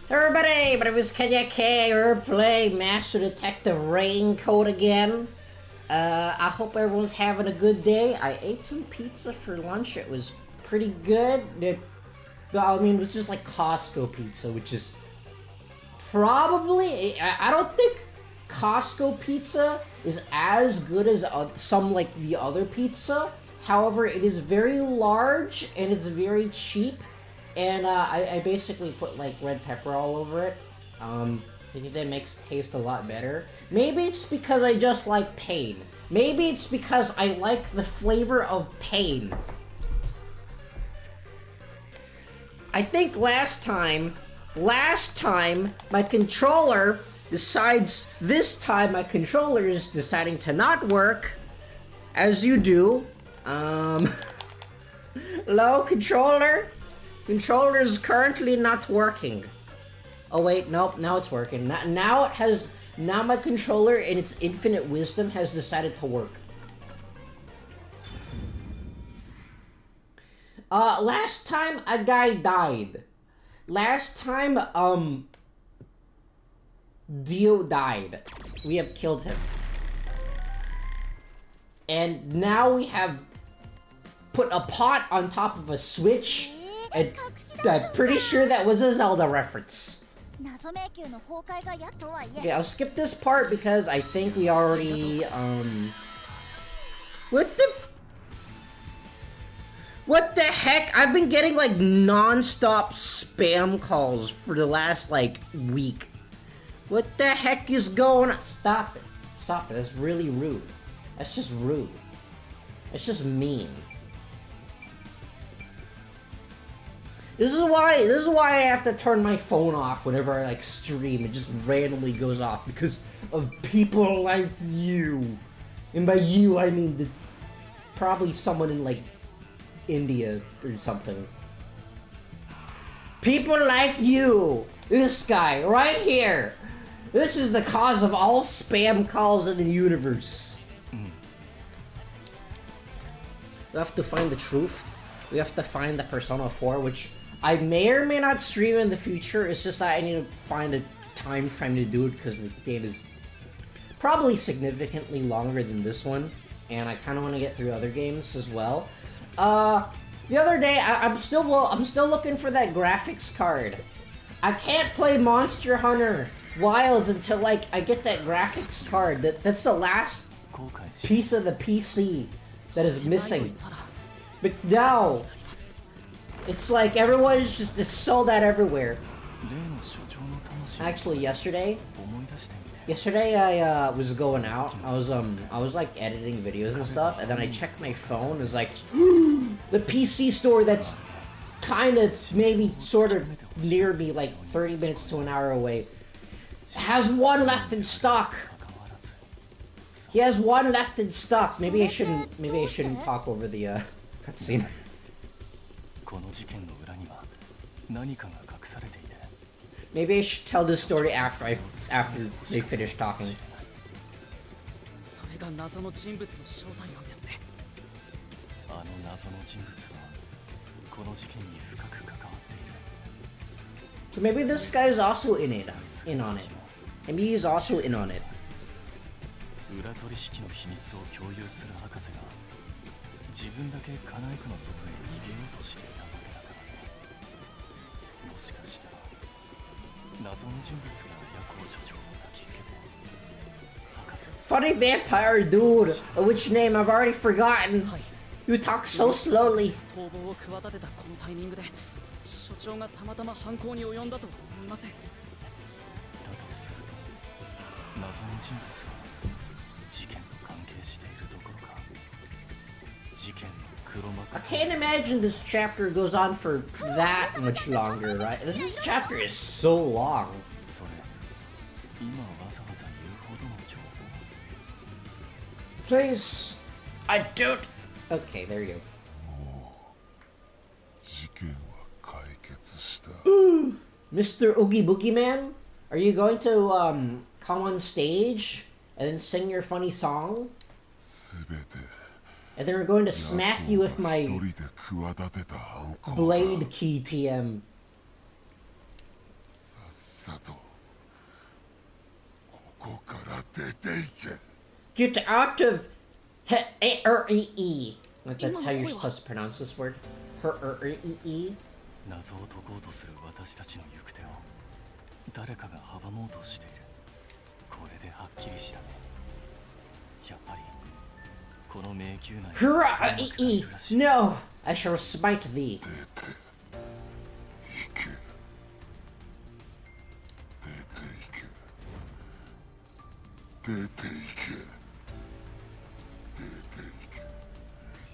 Everybody, my name is Kenya K. We're playing Master Detective Raincode again. I hope everyone's having a good day. I ate some pizza for lunch. It was pretty good. It was just like Costco pizza, which is probably... I don't think Costco pizza is as good as some like the other pizza. However, it is very large and it's very cheap. And I basically put like red pepper all over it. I think that makes it taste a lot better. Maybe it's because I just like pain. Maybe it's because I like the flavor of pain. I think last time my controller decides this time my controller is deciding to not work, as you do. Hello, controller? Controller is currently not working. Oh wait, nope, now it's working. Now my controller in its infinite wisdom has decided to work. Last time a guy died. Last time, Dio died. We have killed him. And now we have put a pot on top of a switch. And I'm pretty sure that was a Zelda reference. Okay, I'll skip this part because I think we already, What the heck? I've been getting, like, non-stop spam calls for the last, like, week. What the heck is going on? Stop it. Stop it. That's really rude. That's just rude. That's just mean. This is why I have to turn my phone off whenever I like stream. It just randomly goes off because of people like you. And by you, I mean probably someone in like India or something. People like you. This guy right here. This is the cause of all spam calls in the universe. We have to find the truth. We have to find the Persona 4, which I may or may not stream in the future. It's just that I need to find a time frame to do it because the game is probably significantly longer than this one, and I kind of want to get through other games as well. The other day, I'm still looking for that graphics card. I can't play Monster Hunter Wilds until like I get that graphics card. That's the last piece of the PC that is missing. But no. It's like everyone's just, it's sold out everywhere. Actually, yesterday I was going out. I was like editing videos and stuff, and then I checked my phone. It was like the PC store that's kind of maybe sort of near me, like 30 minutes to an hour away, has one left in stock. He has one left in stock. Maybe I shouldn't talk over the cutscene. Maybe I should tell this story after they finish talking. So maybe this guy is also in on it. Maybe he's also in on it. Funny vampire dude, which name I've already forgotten. You talk so slowly. I can't imagine this chapter goes on for that much longer, right? This chapter is so long. Please, I don't. Okay, there you go. Mr. Oogie Boogie Man, are you going to come on stage and then sing your funny song? And then we're going to smack you with my blade key TM. Get out of H-E-R-E-E. Like that's how you're supposed to pronounce this word? H-E-R-E-E? 謎を解こうとする私たちの行く手を誰かが阻もうとしている。これではっきりしたね。やっぱりこの迷宮内 H-E-R-E-E. No, I shall smite thee.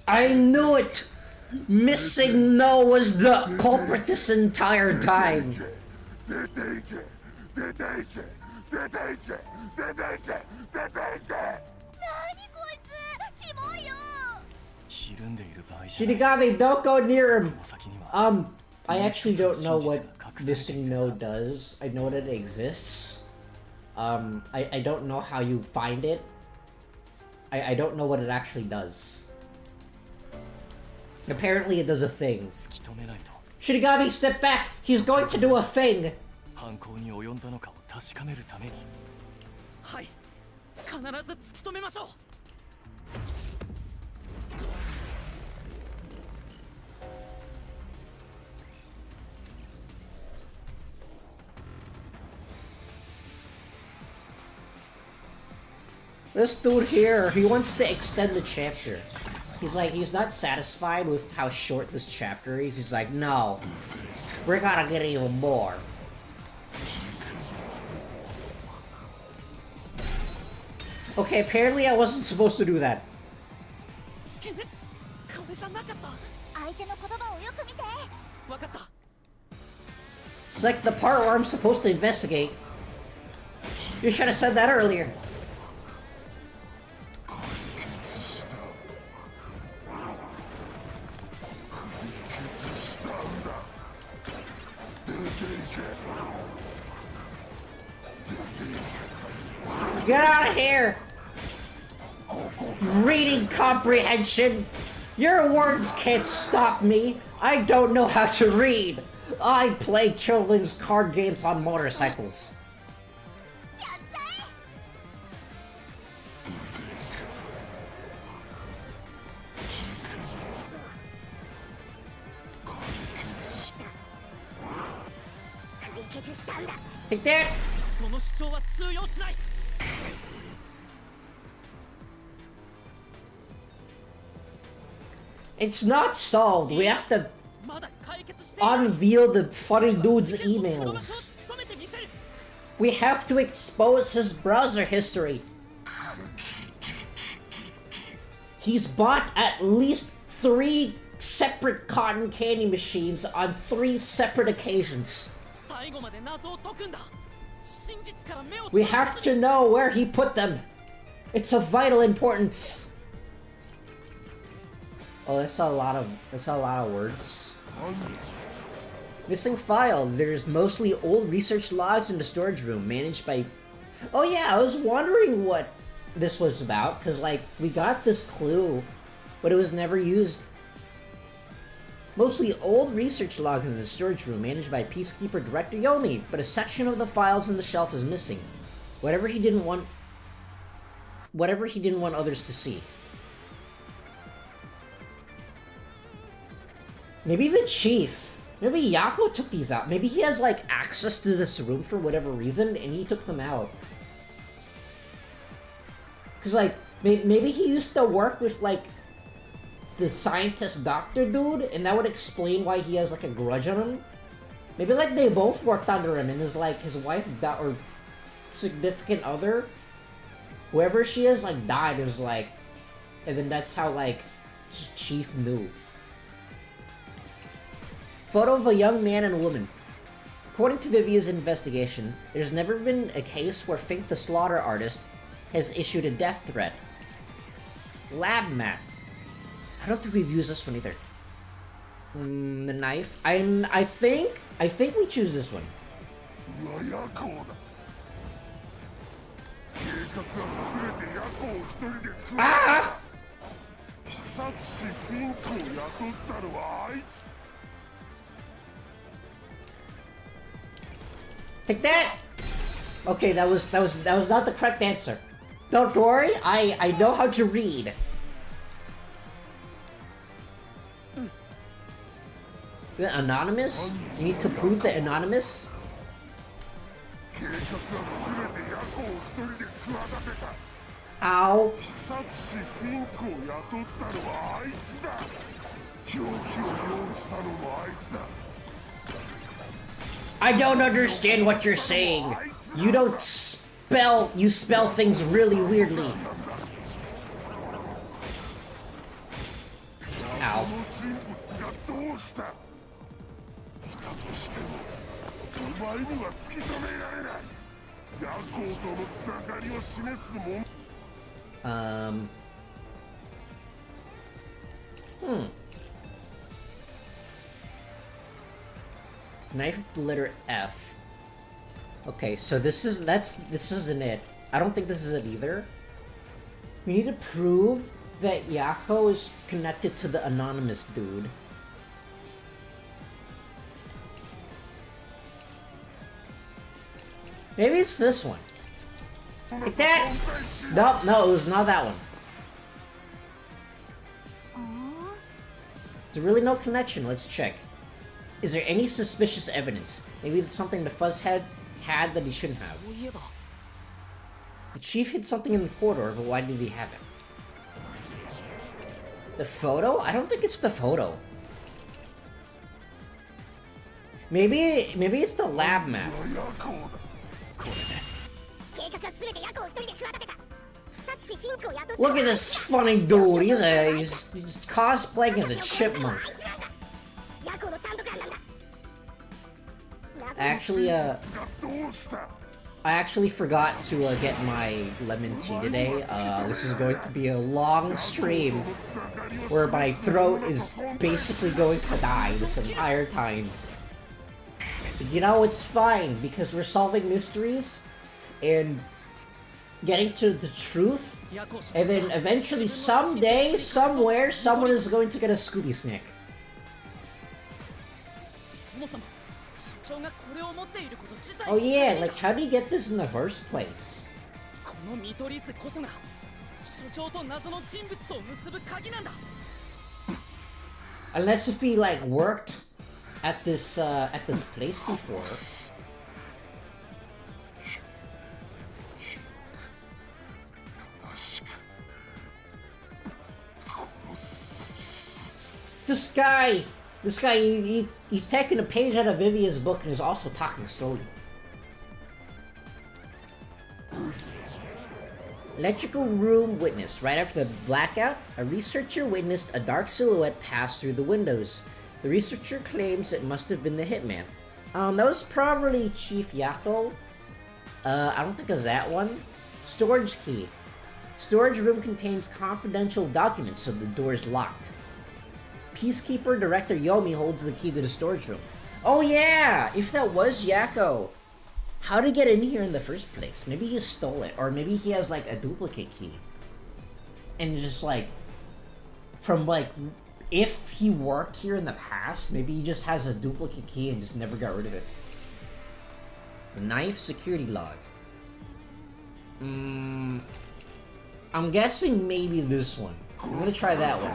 I knew it! Missing no was the culprit this entire time. Shinigami, don't go near him! I actually don't know what missing no does. I know that it exists. I don't know how you find it. I don't know what it actually does. Apparently it does a thing. Shinigami, step back! He's going to do a thing! This dude here, he wants to extend the chapter. He's like, he's not satisfied with how short this chapter is. He's like, no, we're gonna get even more. Okay, apparently I wasn't supposed to do that. It's like the part where I'm supposed to investigate. You should have said that earlier. Get out of here! Reading comprehension! Your words can't stop me! I don't know how to read! I play children's card games on motorcycles. Take that! It's not solved. We have to unveil the funny dude's emails. We have to expose his browser history. He's bought at least 3 separate cotton candy machines on 3 separate occasions. We have to know where he put them. It's of vital importance. Oh, that's a lot of words. Missing file. There's mostly old research logs in the storage room, managed by... Oh yeah, I was wondering what this was about, because like, we got this clue, but it was never used. Mostly old research logs in the storage room, managed by Peacekeeper Director Yomi, but a section of the files on the shelf is missing. Whatever he didn't want others to see. Maybe the chief. Maybe Yako took these out. Maybe he has like access to this room for whatever reason, and he took them out. Cause like, maybe he used to work with like the scientist doctor dude, and that would explain why he has like a grudge on him. Maybe like they both worked under him, and his like his wife or significant other, whoever she is, like died. It was like, and then that's how like Chief knew. Photo of a young man and a woman. According to Vivia's investigation, there's never been a case where Fink the Slaughter Artist has issued a death threat. Lab map. I don't think we've used this one either. The knife. I think we choose this one. Ah! Take that! Okay, that was not the correct answer. Don't worry, I know how to read. The anonymous? You need to prove the anonymous? Ow. I don't understand what you're saying. You don't spell, you spell things really weirdly. Ow. Knife with the letter F. Okay, so this isn't it. I don't think this is it either. We need to prove that Yako is connected to the anonymous dude. Maybe it's this one. Like that! Nope, no, it was not that one. Is there really no connection? Let's check. Is there any suspicious evidence? Maybe it's something the Fuzzhead had that he shouldn't have. The chief hid something in the corridor, but why did he have it? The photo? I don't think it's the photo. Maybe it's the lab map. Look at this funny dude. He's cosplaying as a chipmunk. Actually, I actually forgot to get my lemon tea today. This is going to be a long stream where my throat is basically going to die this entire time. But you know, it's fine because we're solving mysteries and getting to the truth, and then eventually someday, somewhere, someone is going to get a Scooby snack. Oh yeah, like how do you get this in the first place? Unless if he like worked at this place before. This guy, he's taking a page out of Vivia's book and is also talking slowly. Electrical room witness. Right after the blackout, a researcher witnessed a dark silhouette pass through the windows. The researcher claims it must have been the hitman. That was probably Chief Yako. I don't think it was that one. Storage key. Storage room contains confidential documents, so the door is locked. Peacekeeper Director Yomi holds the key to the storage room. Oh yeah! If that was Yako, how to get in here in the first place? Maybe he stole it, or maybe he has like a duplicate key. And just like, from like, if he worked here in the past, maybe he just has a duplicate key and just never got rid of it. The knife security log. I'm guessing maybe this one. I'm gonna try that one.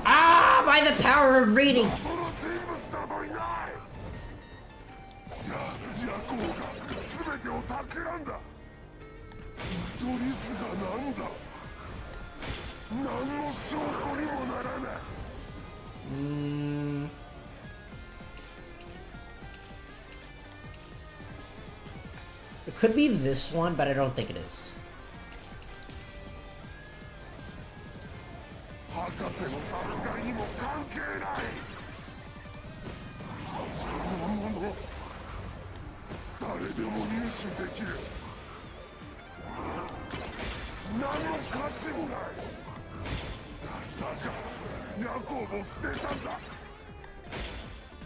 Ah! By the power of reading! It could be this one, but I don't think it is.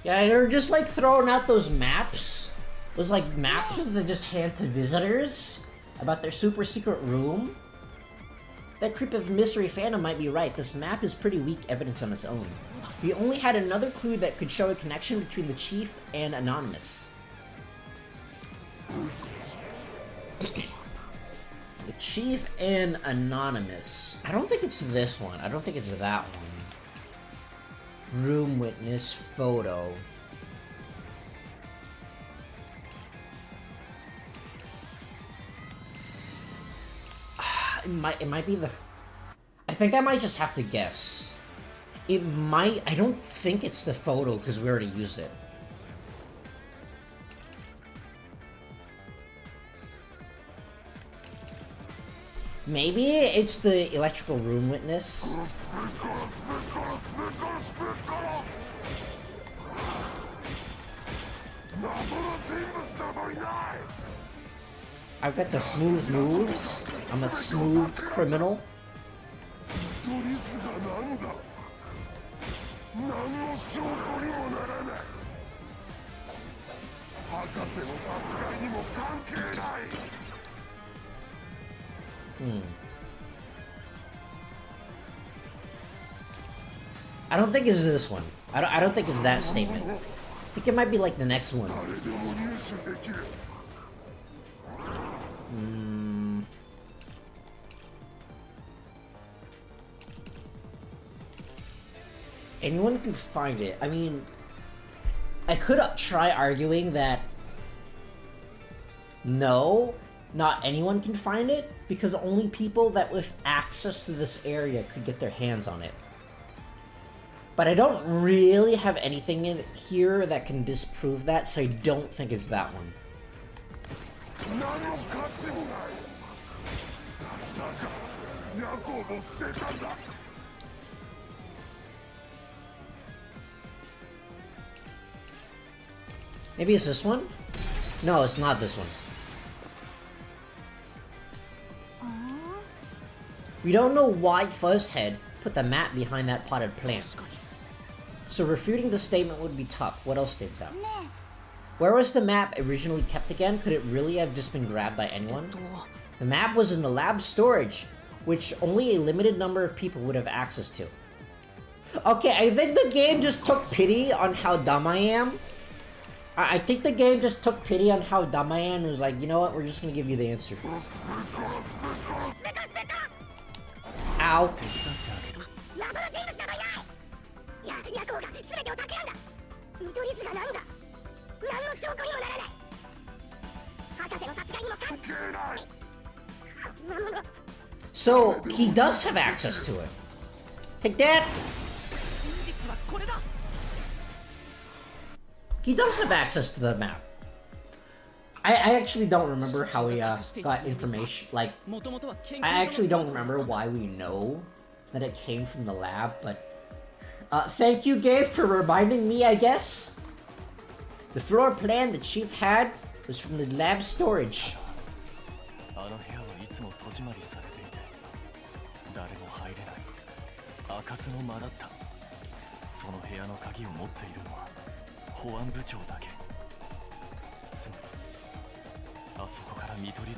Yeah, they're just like throwing out those maps. Those like maps that they just hand to visitors about their super secret room. That creep of mystery fandom might be right. This map is pretty weak evidence on its own. We only had another clue that could show a connection between the chief and Anonymous. The chief and Anonymous. I don't think it's this one. I don't think it's that one. Room witness photo. It might be the... I think I might just have to guess. It might... I don't think it's the photo because we already used it. Maybe it's the electrical room witness. I've got the smooth moves. I'm a smooth criminal. I don't think it's this one. I don't think it's that statement. I think it might be like the next one. Anyone can find it. I mean, I could try arguing that no, not anyone can find it, because only people that with access to this area could get their hands on it. But I don't really have anything in here that can disprove that, so I don't think it's that one. Maybe it's this one? No, it's not this one. We don't know why Fuzzhead put the map behind that potted plant. So refuting the statement would be tough. What else stands out? Where was the map originally kept again? Could it really have just been grabbed by anyone? The map was in the lab storage, which only a limited number of people would have access to. Okay, I think the game just took pity on how dumb I am. I think the game just took pity on how dumb I am and was like, you know what, we're just gonna give you the answer. Ow. So, he does have access to it. Take that! He does have access to the map. I actually don't remember how we got information, like, I actually don't remember why we know that it came from the lab, but thank you, Gabe, for reminding me, I guess. The floor plan the chief had was from the lab storage.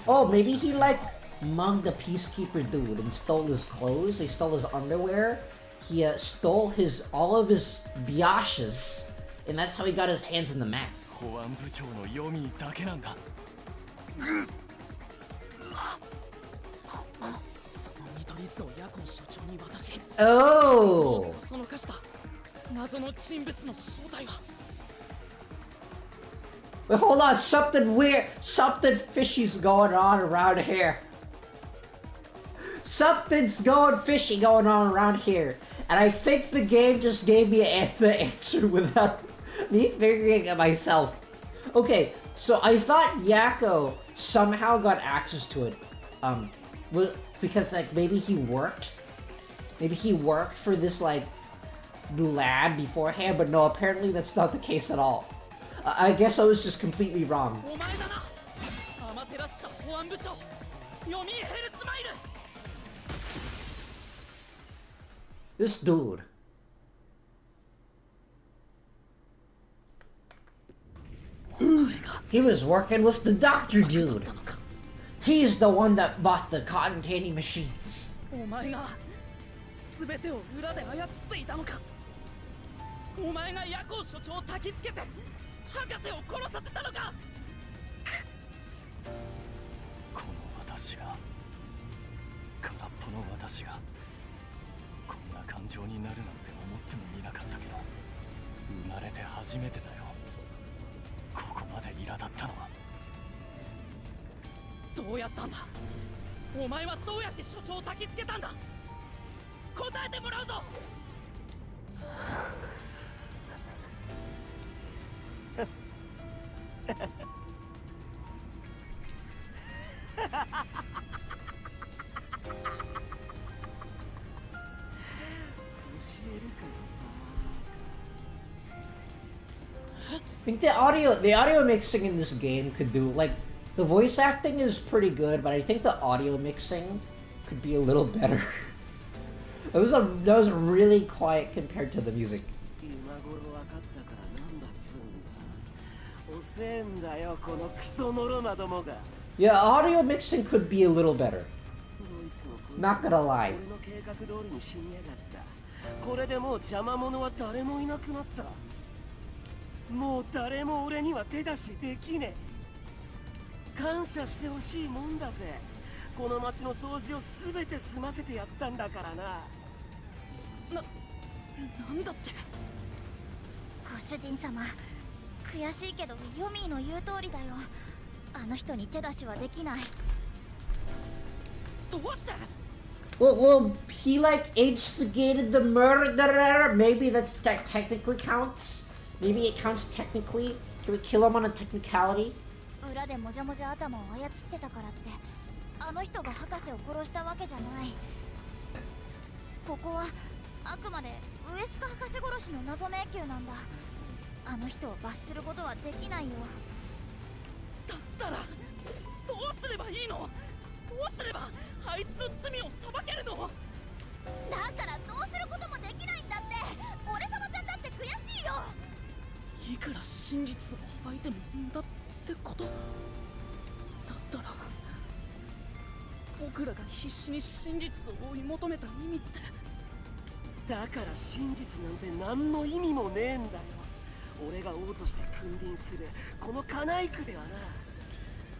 Oh, maybe he like mugged the peacekeeper dude and stole his clothes. He stole his underwear. He stole all of his biashes, and that's how he got his hands in the map. Oh! Wait, hold on, something weird, something fishy's going on around here. Something's fishy going on around here. And I think the game just gave me the answer without me figuring it myself. Okay, so I thought Yakko somehow got access to it. Because like maybe he worked for this like lab beforehand, but no, apparently that's not the case at all. I guess I was just completely wrong. This dude. He was working with the doctor dude. He's the one that bought the cotton candy machines. お前が全てを裏で操っていたのか。お前が夜行所長を焚きつけて博士を殺させたのか。この私が、空っぽの私がこんな感情になるなんて思ってもみなかったけど、生まれて初めてだよ、ここまで苛立ったのは。どうやったんだ。お前はどうやって所長を焚きつけたんだ。答えてもらうぞ。I think the audio mixing in this game could do, like, the voice acting is pretty good, but I think the audio mixing could be a little better. That was really quiet compared to the music. Yeah, audio mixing could be a little better. Not gonna lie. これでもう邪魔者は誰もいなくなった。もう誰も俺には手出しできねえ。感謝してほしいもんだぜ。この町の掃除を全て済ませてやったんだからな。なんだって。ご主人様、悔しいけどヨミーの言う通りだよ。あの人に手出しはできない。どうして。 Well, he like instigated the murder. Maybe that's technically counts. Maybe it counts technically. Can we kill him on a technicality? 裏でもじゃもじゃ頭を操ってたからって、あの人が博士を殺したわけじゃない。ここはあくまでウエスカ博士殺しの謎迷宮なんだ。あの人を罰することはできないよ。だったらどうすればいいの。どうすればあいつの罪を裁けるの。だからどうすることもできないんだって。俺様ちゃんだって悔しいよ。いくら真実を暴いてもんだってこと。だったら僕らが必死に真実を追い求めた意味って。だから真実なんて何の意味もねえんだよ。俺が王として君臨するこのカナイクではな。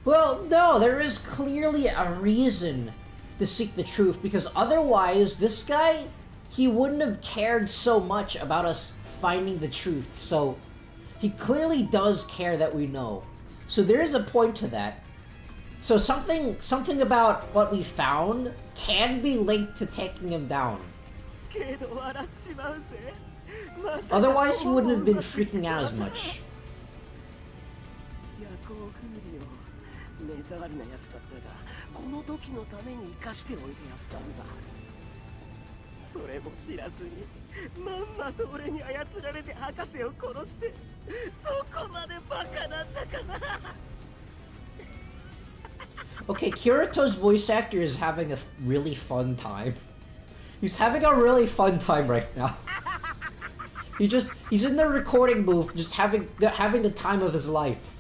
Well, no, there is clearly a reason to seek the truth, because otherwise, this guy, he wouldn't have cared so much about us finding the truth. So, he clearly does care that we know. So there is a point to that. So something about what we found can be linked to taking him down. Otherwise, he wouldn't have been freaking out as much. 目障りなやつだったが、この時のために生かしておいてやったんだ。それも知らずにまんまと俺に操られて博士を殺して、どこまでバカなんだかな。Okay, Kirito's voice actor is having a really fun time. He's having a really fun time right now. He's in the recording booth just having the time of his life.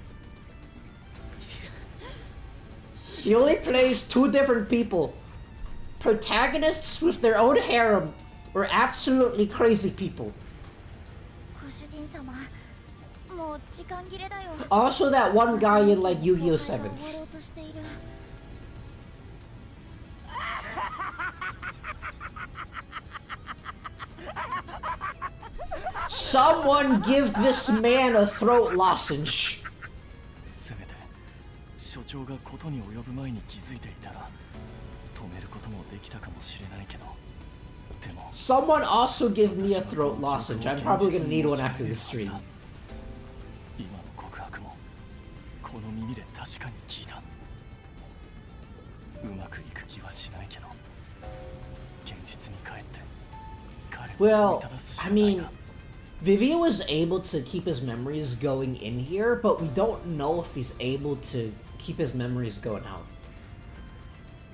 He only plays two different people. Protagonists with their own harem or absolutely crazy people. ご主人様、もう時間切れだよ。Also that one guy in like Yu-Gi-Oh! Sevens. Someone give this man a throat lozenge. せめて所長がことに及ぶ前に気づいていたら止めることもできたかもしれないけど、でも Someone also give me a throat lozenge. I'm probably gonna need one after this stream. 今の告白もこの耳で確かに聞いた。うまくいく気はしないけど、現実に帰って彼を Well, 問いただすし I かない mean, な。 Vivio was able to keep his memories going in here, but we don't know if he's able to keep his memories going out.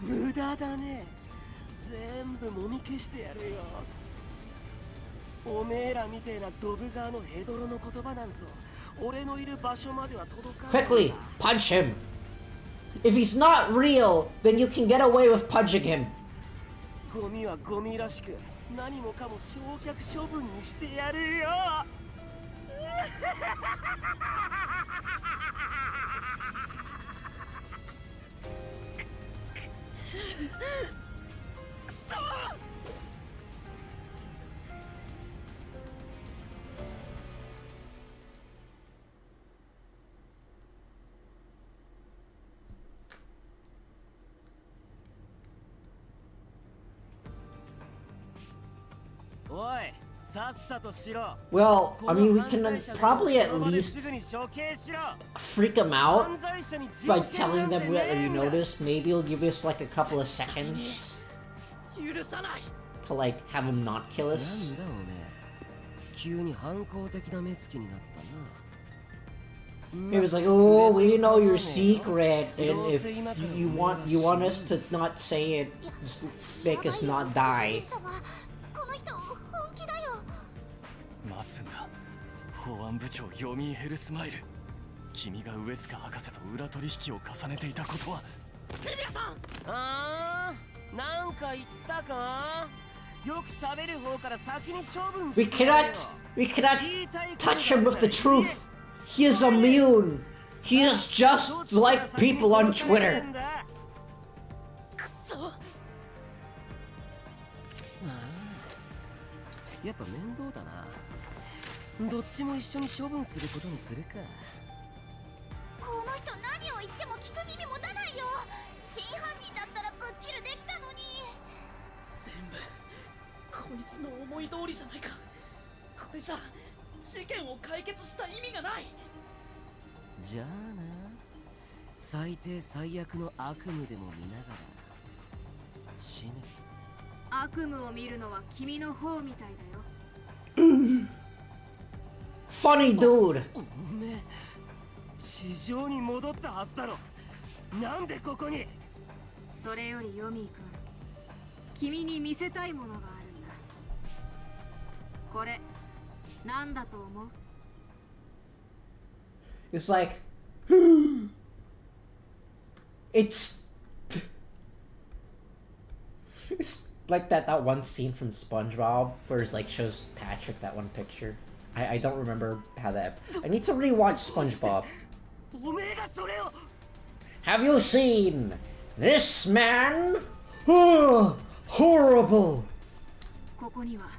無駄だね。全部もみ消してやるよ。おめえらみてえなドブ川のヘドロの言葉なんぞ、俺のいる場所までは届かない。 Quickly, punch him! If he's not real, then you can get away with punching him. ゴミはゴミらしく何もかも焼却処分にしてやるよ。くそ。おい、さっさとしろ。 Well, I mean, we can probably at least すぐに処刑しろ。 freak them out 犯罪者に by telling them that we noticed. Maybe it'll give us like a couple of seconds 許さない。 to like have him not kill us. なんだおめえ、急に反抗的な目つきになったな。 It was like, oh, we know your secret, and if you want us to not say it, just make us not die. この人本気だよ。松村保安部長ヨミーヘルスマイル、君がウエスカ博士と裏取引を重ねていたことは。フィビアさん。あー、なんか言ったか。よく喋る方から先に処分 We してやれよ。 cannot touch him with the truth. He is immune. He is just like people on Twitter. くそ。やっぱ面倒だな。どっちも一緒に処分することにするか。この人何を言っても聞く耳持たないよ。真犯人だったらぶっきるできたのに。全部こいつの思い通りじゃないか。これじゃ事件を解決した意味がない。じゃあな、最低最悪の悪夢でも見ながら死ね。悪夢を見るのは君の方みたいだよ。Funny dude. おめえ、地上に戻ったはずだろ。なんでここに。それよりヨミー君、君に見せたいものがあるんだ。これ何だと思う？ It's like it's like that one scene from SpongeBob where it's like shows Patrick that one picture. I don't remember how that. I need to rewatch SpongeBob. おめえがそれを。 Have you seen this man? Oh, horrible. ここには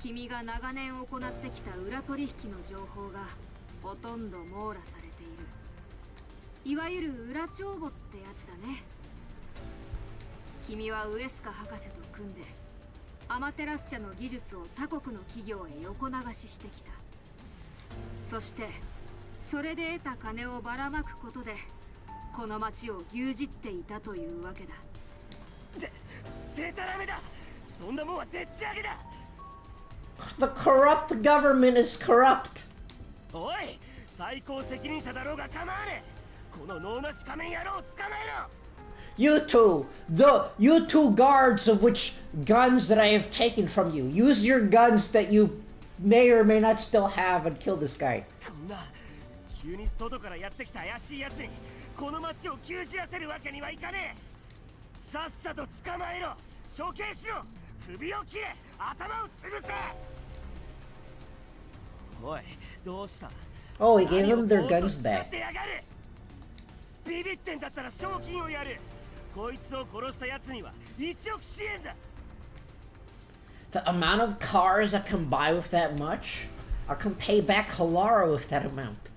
君が長年行ってきた裏取引の情報がほとんど網羅されている。いわゆる裏帳簿ってやつだね。君はウエスカ博士と組んでアマテラス社の技術を他国の企業へ横流ししてきた。そしてそれで得た金をばらまくことでこの町を牛耳っていたというわけだ。でたらめだ。そんなもんはでっち上げだ。 The corrupt government is corrupt. おい、最高責任者だろうが構わねえ。この脳なし仮面野郎を捕まえろ。 You two guards of which guns that I have taken from you. Use your guns that you may or may not still have and kill this guy. こんな急に外からやってきた怪しいやつにこの町を牛耳らせるわけにはいかねえ。さっさと捕まえろ。処刑しろ。首を切れ。頭を潰せ。おい、どうした。 Oh, he gave them their guns back. ビビってんだったら賞金をやる。こいつを殺したやつには1億支援だ。 The amount of cars I can buy with that much, I can pay back Halara with that amount.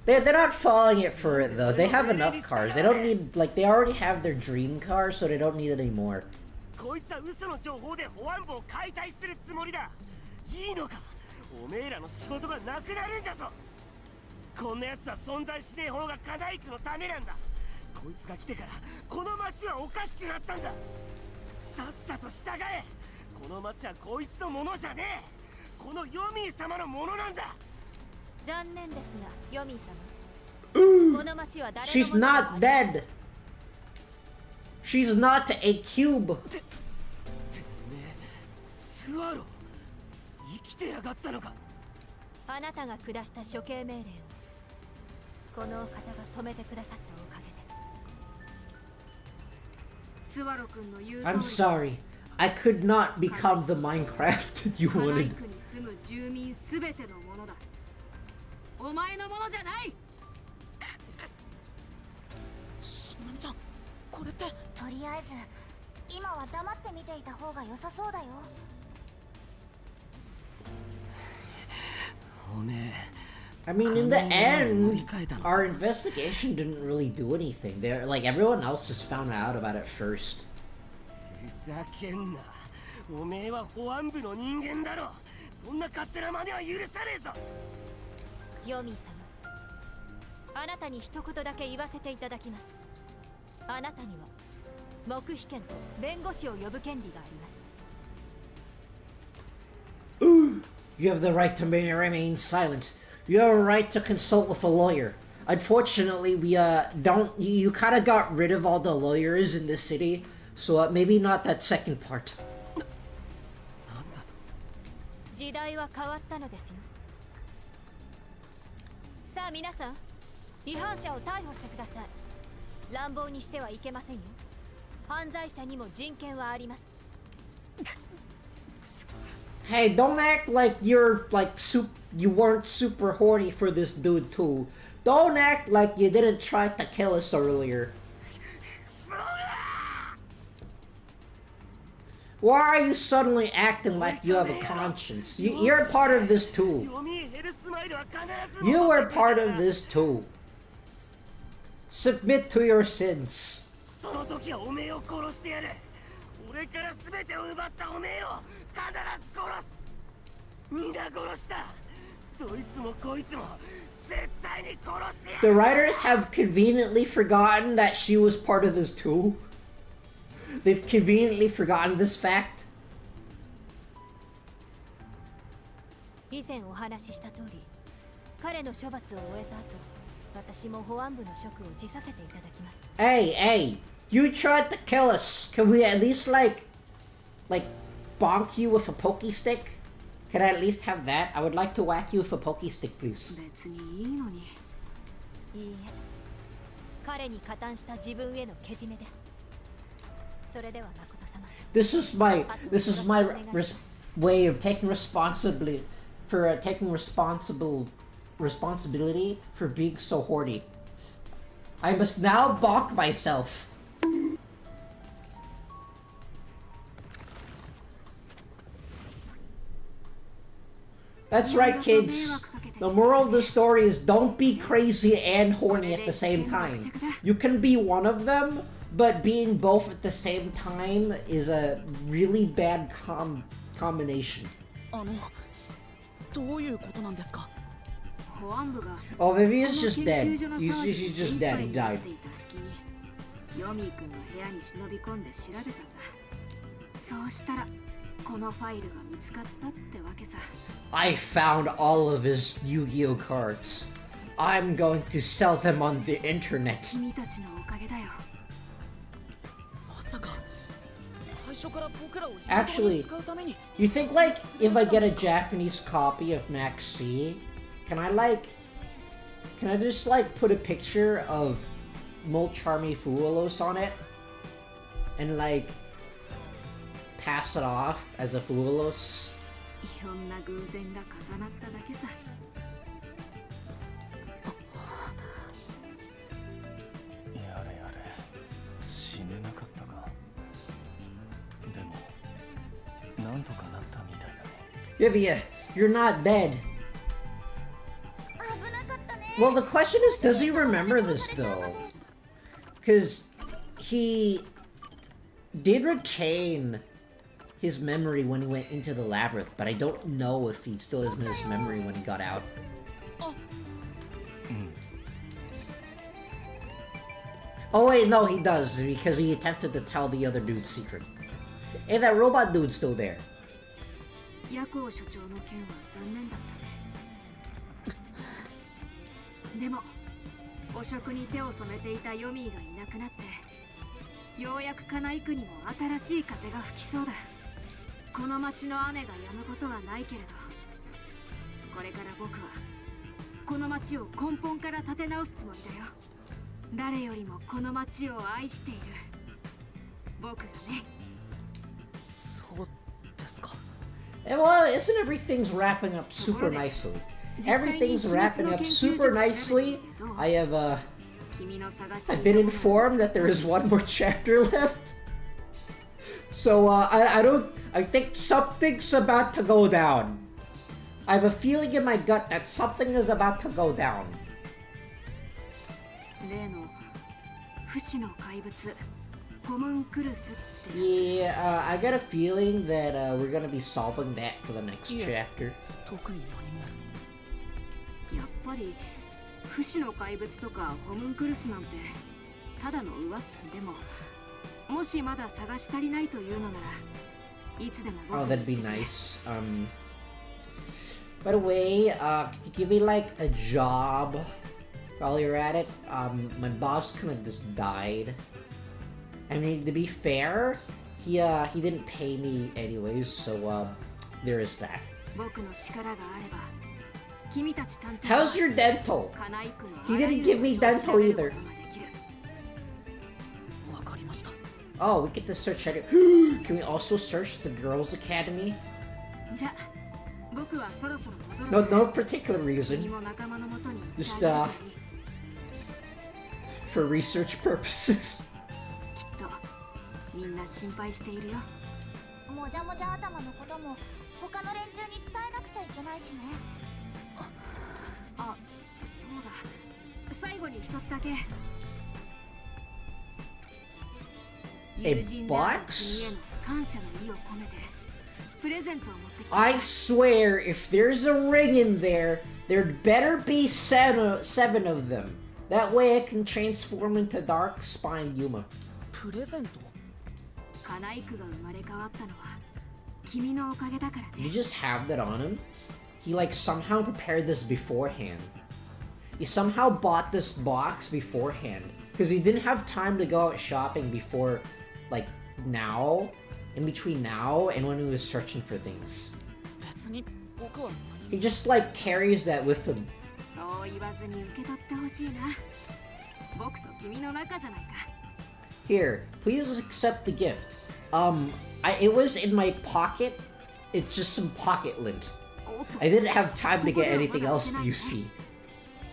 They're not falling it for it though. They have enough cars. They don't need, like, they already have their dream car, so they don't need it anymore. こいつは嘘の情報で保安部を解体するつもりだ。いいのか。おめえらの仕事がなくなるんだぞ。こんなやつは存在しねえ方がカナイクのためなんだ。こいつが来てからこの町はおかしくなったんだ。さっさと従え。この町はこいつのものじゃねえ。このヨミー様のものなんだ。残念ですが、ヨミー様。この町は誰の She's ものでも not dead. She's not a cube. てめえ、スワロー、生きてやがったのか。あなたが下した処刑命令をこのお方が止めてくださったおかげで。スワロ君の言う I'm sorry. I could not become the Minecraft you カナイ wanted. クに住む住民すべてのものだ。お前のものじゃない。しのみちゃんこれってとりあえず今は黙って見ていた方が良さそうだよ。おめえ I mean, in the end, our investigation didn't really do anything. They're like everyone else just found out about it first. ふざけんな。おめえは保安部の人間だろ。そんな勝手な真似は許さねえぞ。ヨミー様、あなたに一言だけ言わせていただきます。あなたには黙秘権と弁護士を呼ぶ権利があります。You have the right to remain silent. You have a right to consult with a lawyer. Unfortunately, we don't. You kind of got rid of all the lawyers in this city, so maybe not that second part. 時代は変わったのですよ。さあ皆さん、違反者を逮捕してください。乱暴にしてはいけませんよ。犯罪者にも人権はあります。Hey, don't act like you're like you weren't super horny for this dude too. Don't act like you didn't try to kill us earlier. Why are you suddenly acting like you have a conscience? You're part of this too. You were part of this too. Submit to your sins. その時はおめえを殺してやる。俺から全てを奪ったおめえを必ず殺す。皆殺した。どいつもこいつも絶対に殺してやる。 The writers have conveniently forgotten that she was part of this too. They've conveniently forgotten this fact. 以前お話しした通り、彼の処罰を終えた後、私も保安部の職を辞させていただきます。Hey, you tried to kill us. Can we at least like bonk you with a pokey stick? Can I at least have that? I would like to whack you with a pokey stick, please. 別にいいのに。いいえ、彼に加担した自分へのけじめです。それでは誠様。This is my way of taking responsibility for being so horny. I must now bonk myself. That's right, kids. The moral of the story is don't be crazy and horny at the same time. You can be one of them, but being both at the same time is a really bad combination. どういうことなんですか。 保安部が Oh, maybe he's just dead. He's just dead. He died. ヨミー君の部屋に忍び込んで調べたんだ。そうしたらこのファイルが見つかったってわけさ。I found all of his Yu-Gi-Oh cards. I'm going to sell them on the internet. 君たちのおかげだよ。まさか最初から僕らを Actually, 使うために。 You think like if I get a Japanese copy of Max C, can I just like put a picture of Molcharmi Fuelos on it and like pass it off as a Fuelos? いろんな偶然が重なっただけさ。やれやれ、死ねなかったか。でもなんとかなったみたいだね。Vivia, you're not dead. Well, the question is, does he remember this though? Because he did retain his memory when he went into the labyrinth, but I don't know if he still has his memory when he got out. Oh wait, no, he does, because he attempted to tell the other dude's secret. Hey, that robot dude's still there. ヤコウ所長の件は残念だったね。でも汚職に手を染めていたヨミーがいなくなって、ようやくカナイクにも新しい風が吹きそうだ。この町の雨が止むことはないけれど、これから僕はこの町を根本から立て直すつもりだよ。誰よりもこの町を愛している。僕僕がね。そうですか。Well, isn't everything's wrapping up super nicely? Everything's wrapping up super nicely. I've been informed that there is one more chapter left. So I think something's about to go down. I have a feeling in my gut that something is about to go down. 例の不死の怪物ホムンクルスって Yeah, I got a feeling that we're gonna be solving that for the next chapter. 特に何も。やっぱり不死の怪物とかホムンクルスなんてただの噂でももしまだ探し足りないというのならいつでも Oh, that'd be nice. By the way, could you give me like a job while you're at it? My boss kind of just died. I mean, to be fair, he didn't pay me anyways, so there is that. 僕の力があれば君たち探偵 How's your dental? カナイクの He didn't give me dental either. わかりました。 Oh, we get to search it. Can we also search the girls' academy? じゃ僕はそろそろ戻る No particular 君 reason. も仲間のもとに Just, 帰ればいい For research purposes. きっとみんな心配しているよもじゃもじゃ頭のことも他の連中に伝えなくちゃいけないしね。あ、そうだ最後に一つだけ A 友人である box? 君への感謝の意を込めてプレゼントを持ってきた I swear, if there's a ring in there, there'd better be seven of them. That way I can transform into Dark Spine Yuma. プレゼント？カナイクが生まれ変わったのは君のおかげだからね You just have that on him? He like somehow prepared this beforehand. He somehow bought this box beforehand. Because he didn't have time to go out shopping before, like, now. In between now and when he was searching for things. 別に僕は He just like carries that with him. そう言わずに受け取ってほしいな僕と君の仲じゃないか Here, please accept the gift. It was in my pocket. It's just some pocket lint. おっと I didn't have time to get anything else, you see.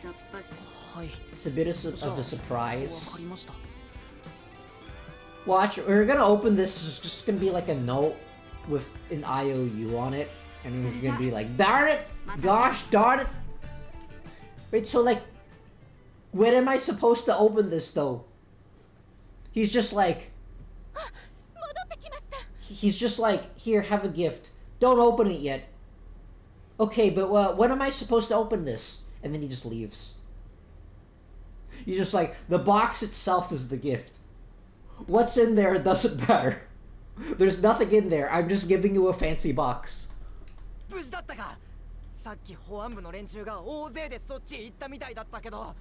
ちょっとしはい。 It's a bit of a わ surprise. かりました。 Watch, we're gonna open this. It's just gonna be like a note with an IOU on it. And we're gonna be like, darn it! Gosh darn it! Wait, so like, when am I supposed to open this though? He's just like, 戻ってきました。 he's just like, here, have a gift. Don't open it yet. Okay, but when am I supposed to open this? And then he just leaves. He's just like, the box itself is the gift. What's in there doesn't matter. There's nothing in there. I'm just giving you a fancy box. 無事だったか。さっき保安部の連中が大勢でそっちへ行ったみたいだったけど。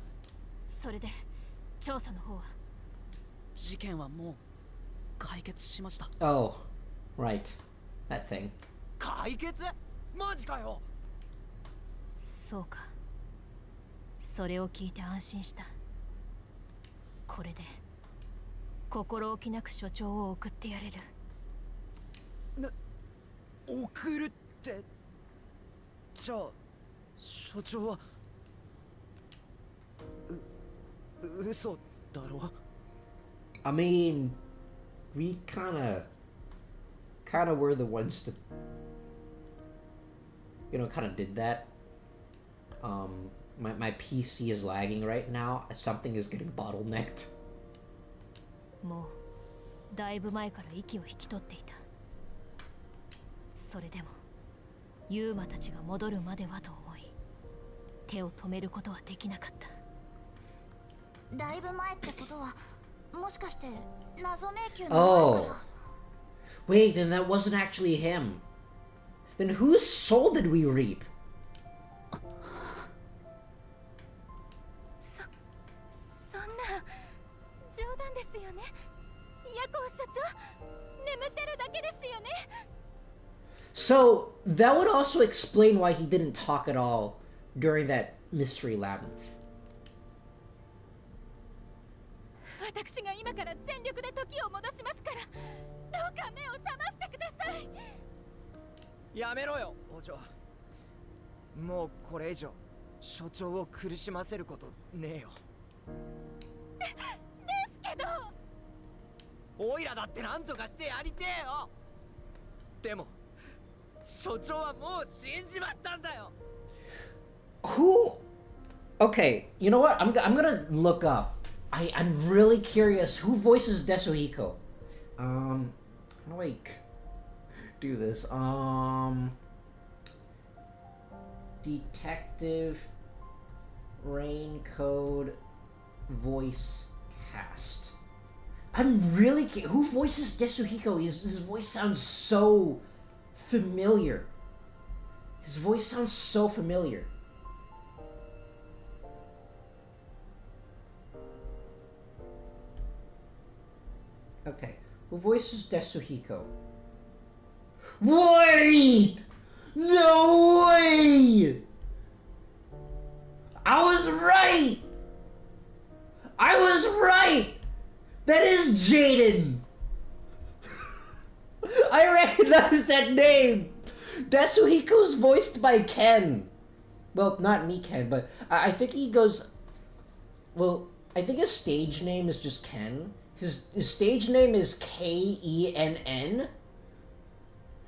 それで調査の方は。事件はもう解決しました。 Oh, right. That thing. 解決？マジかよ。そうか。それを聞いて安心した。これで心置きなく所長を送ってやれる。送るって。じゃあ所長は嘘だろ。 I mean, we kind of were the ones that, you know, kind of did that. My PC is lagging right now. Something is getting bottlenecked. もうだいぶ前から息を引き取っていた。それでもユーマたちが戻るまではと思い、手を止めることはできなかった。だいぶ前ってことはもしかして謎迷宮の前から Wait, then that wasn't actually him. Then whose soul did we reap? そんな冗談ですよね。ヤコウ所長、眠ってるだけですよね。 So that would also explain why he didn't talk at all during that mystery labyrinth. 私が今から全力で時を戻しますから。目を覚ましてください。やめろよお嬢。もうこれ以上所長を苦しませることねえよ。ですけど。オイラだって何とかしてやりてえよ。でも所長はもう死んじまったんだよ。 Who? Okay, you know what? I'm gonna look up. I'm really curious. Who voices Desuhiko? How do I do this? Detective Raincode voice cast. I'm really who voices Desuhiko? His voice sounds so familiar. His voice sounds so familiar. Okay, who voices Desuhiko? Wait! No way! I was right! I was right! That is Jaden! I recognize that name! Desuhiko's voiced by Ken. Well, not me, Ken, but I think he goes... Well, I think his stage name is just Ken. His stage name is Kenn.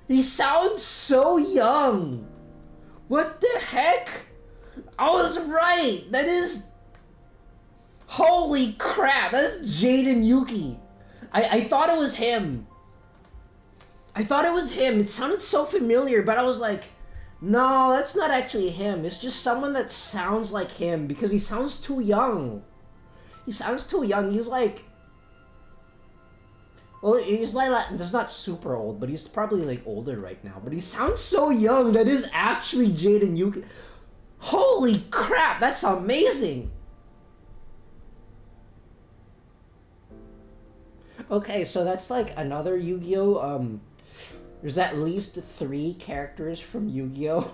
He sounds so young. What the heck? I was right. That is... Holy crap. That's Jaden Yuki. I thought it was him. I thought it was him. It sounded so familiar, but I was like, no, that's not actually him. It's just someone that sounds like him because he sounds too young. He sounds too young. He's like... Well, he's like, he's not super old, but he's probably like older right now. But he sounds so young. That is actually Jaden Yuki. Holy crap, that's amazing. Okay, so that's like another Yu-Gi-Oh! There's at least 3 characters from Yu-Gi-Oh!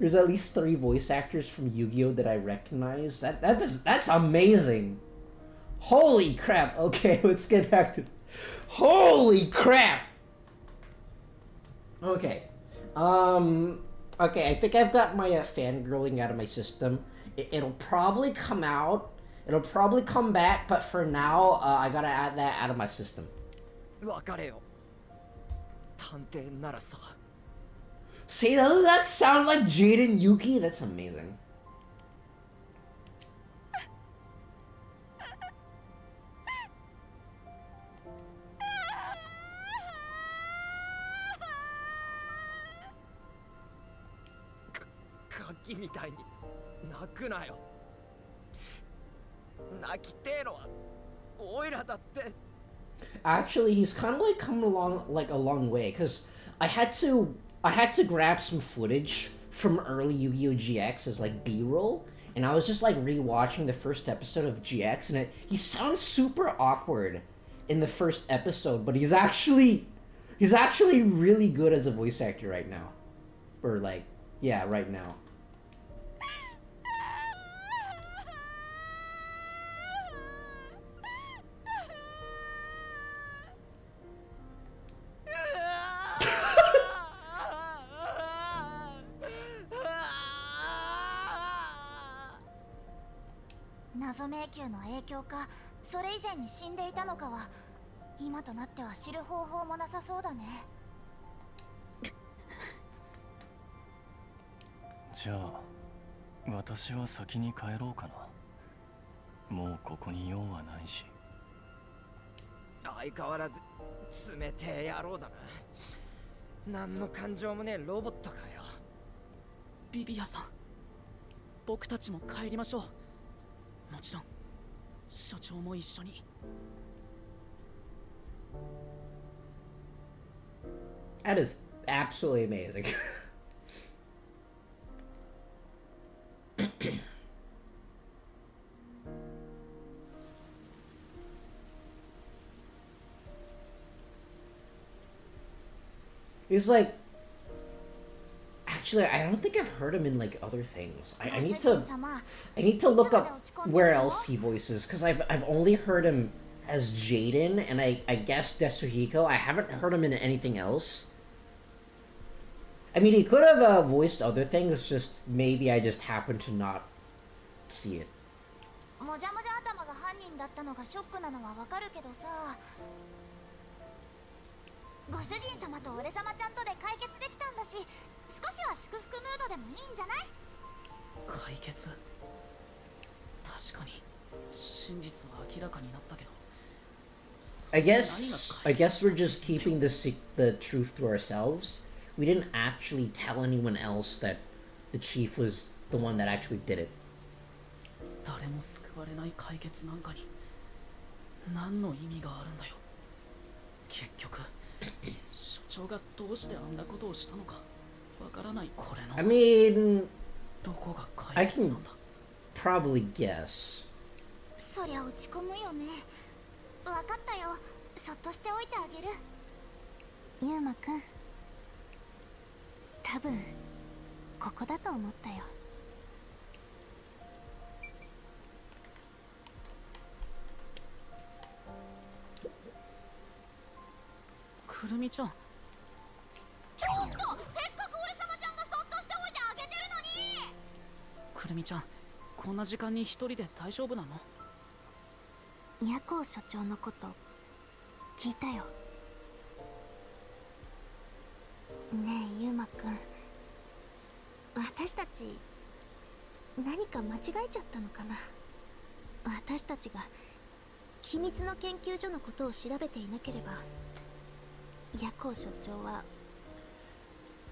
There's at least 3 voice actors from Yu-Gi-Oh! That I recognize. That's amazing. Holy crap. Okay, let's get back to... Holy crap! Okay. Okay, I think I've got my fangirling out of my system. It'll probably come out. It'll probably come back, but for now, I gotta add that out of my system. 別れよ。探偵ならさ。 See, doesn't that sound like Jaden Yuki? That's amazing. Kaki みたいに泣くなよ。泣きてえのはオイラだって。 Actually, he's kind of like coming along like a long way, because I had to grab some footage from early Yu-Gi-Oh! GX as like B-roll, and I was just like rewatching the first episode of GX, and he sounds super awkward in the first episode, but he's actually really good as a voice actor right now, or like, yeah, right now. Ka, それ以前に死んでいたのかは今となっては知る方法もなさそうだね。じゃあ私は先に帰ろうかな。もうここに用はないし。相変わらず冷てえ野郎だな。何の感情もねえロボットかよ。ビビアさん、僕たちも帰りましょう。もちろん所長も一緒に。That is absolutely amazing. He's like, actually, I don't think I've heard him in like other things. I need to look up where else he voices, because I've only heard him as Jaden, and I guess Tetsuhiko. I haven't heard him in anything else. I mean, he could have voiced other things, just maybe I just happened to not see it. もじゃもじゃ頭が犯人だったのがショックなのはわかるけどさ、ご主人様と俺様ちゃんとで解決できたんだし、少しは祝福ムードでもいいんじゃない？解決。確かに真実は明らかになったけど。I guess we're just keeping the truth to ourselves. We didn't actually tell anyone else that the chief was the one that actually did it. 誰も救われない解決なんかに何の意味があるんだよ。結局所長がどうしてあんなことをしたのかわからない。これの I mean, どこが I 解決な can んだ。 probably guess. そりゃ落ち込むよね。わかったよ。そっとしておいてあげる。ゆうまくん、多分ここだと思ったよ。くるみちゃん。ちょっと、せっかく俺様ちゃんがそっとしておいてあげてるのに。くるみちゃん、こんな時間に一人で大丈夫なの？夜行所長のこと聞いたよ。ねえゆうまくん、私たち何か間違えちゃったのかな。私たちが機密の研究所のことを調べていなければ、夜行所長は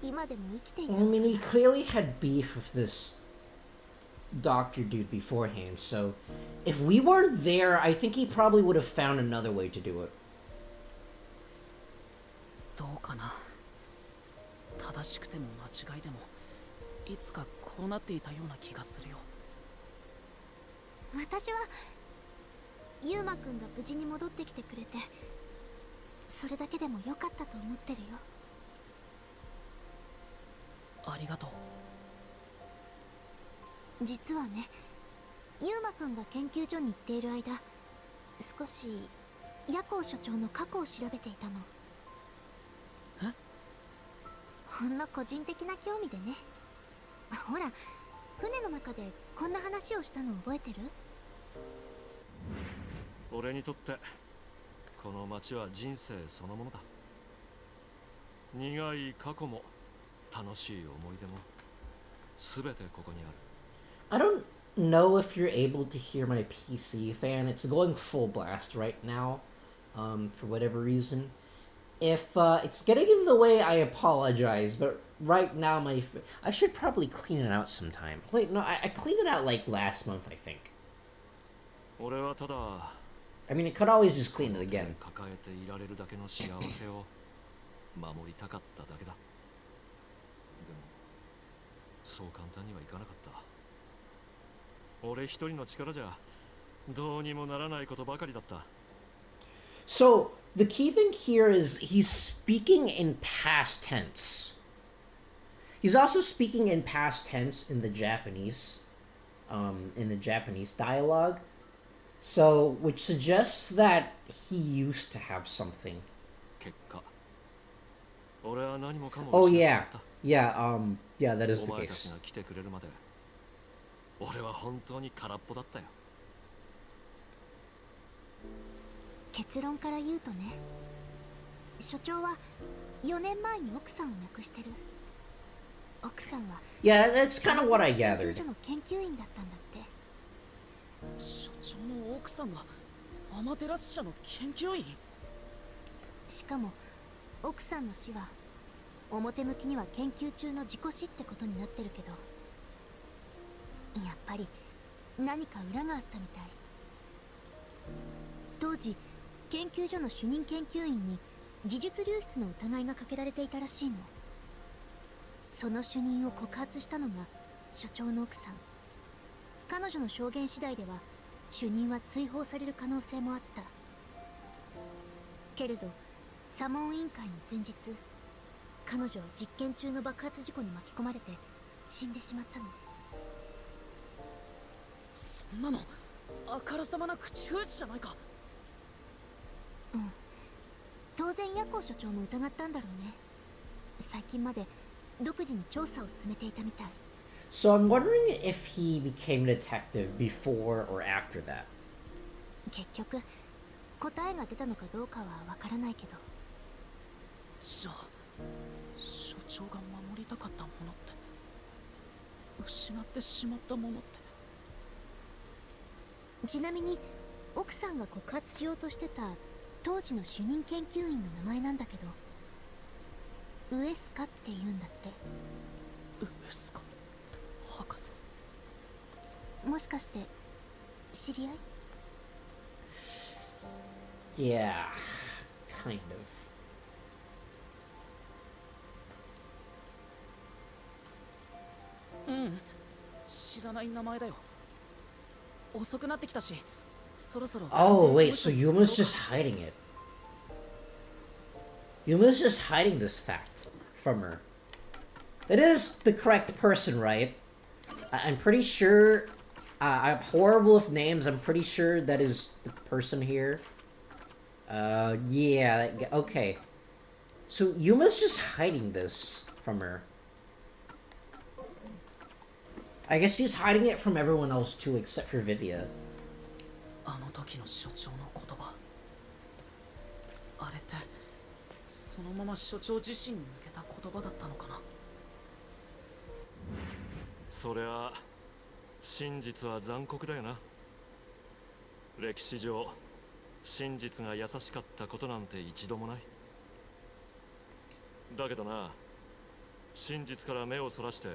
今でも生きていた I mean, he clearly had beef with this doctor dude beforehand, so if we weren't there, I think he probably would have found another way to do it. どうかな。正しくても間違いでもいつかこうなっていたような気がするよ。私はゆうまくんが無事に戻ってきてくれて、それだけでも良かったと思ってるよ。ありがとう。実はね、ゆうまくんが研究所に行っている間、少し夜行所長の過去を調べていたの。え？ほんの個人的な興味でね。ほら、船の中でこんな話をしたの覚えてる？俺にとってこの街は人生そのものだ。苦い過去も楽しい思い出も全てここにある。I don't know if you're able to hear my PC fan. It's going full blast right now, for whatever reason. If it's getting in the way, I apologize, but right now I should probably clean it out sometime. Wait, no, I cleaned it out like last month, I think. 俺はただ I mean, it could always just clean it again. 抱えていられるだけの幸せを守りたかっただけだ。でもそう簡単にはいかなかった。俺一人の力じゃどうにもならないことばかりだった。 So, the key thing here is he's speaking in past tense. He's also speaking in past tense in the Japanese dialogue. So, which suggests that he used to have something. 結果俺は何もかも Oh 失っちゃ yeah, った。 yeah, that is お the 前たち case. が来てくれるまで俺は本当に空っぽだったよ。結論から言うとね、所長は4年前に奥さんを亡くしてる。奥さんは Yeah, that's kind of what I 研究 gathered. 所の研究員だったんだって。所長の奥さんがアマテラス社の研究員？しかも奥さんの死は表向きには研究中の事故死ってことになってるけど、やっぱり何か裏があったみたい。当時研究所の主任研究員に技術流出の疑いがかけられていたらしいの。その主任を告発したのが所長の奥さん。彼女の証言次第では主任は追放される可能性もあった。けれど査問委員会の前日、彼女は実験中の爆発事故に巻き込まれて死んでしまったの。そんなのあからさまな口封じじゃないか。当然夜行所長も疑ったんだろうね。最近まで独自に調査を進めていたみたい。 So I'm wondering if he became a detective before or after that. 結局答えが出たのかどうかはわからないけど。じゃあ所長が守りたかったものって失ってしまったものって。ちなみに奥さんが告発しようとしてた当時の主任研究員の名前なんだけど、ウエスカって言うんだって。ウエスカ博士。もしかして知り合い？ Yeah, kind of. うん、知らない名前だよ。遅くなってきたし、そろそろ。Oh, wait, so Yuma's just hiding it. Yuma's just hiding this fact from her. It is the correct person, right? I'm pretty sure. I'm horrible with names. I'm pretty sure that is the person here. Yeah, okay. So Yuma's just hiding this from her. I guess she's hiding it from everyone else too, except for Vivia. あの時の所長の言葉、あれってそのまま所長自身に向けた言葉だったのかな。そりゃ真実は残酷だよな。歴史上真実が優しかったことなんて一度もない。だけどな、真実から目をそらして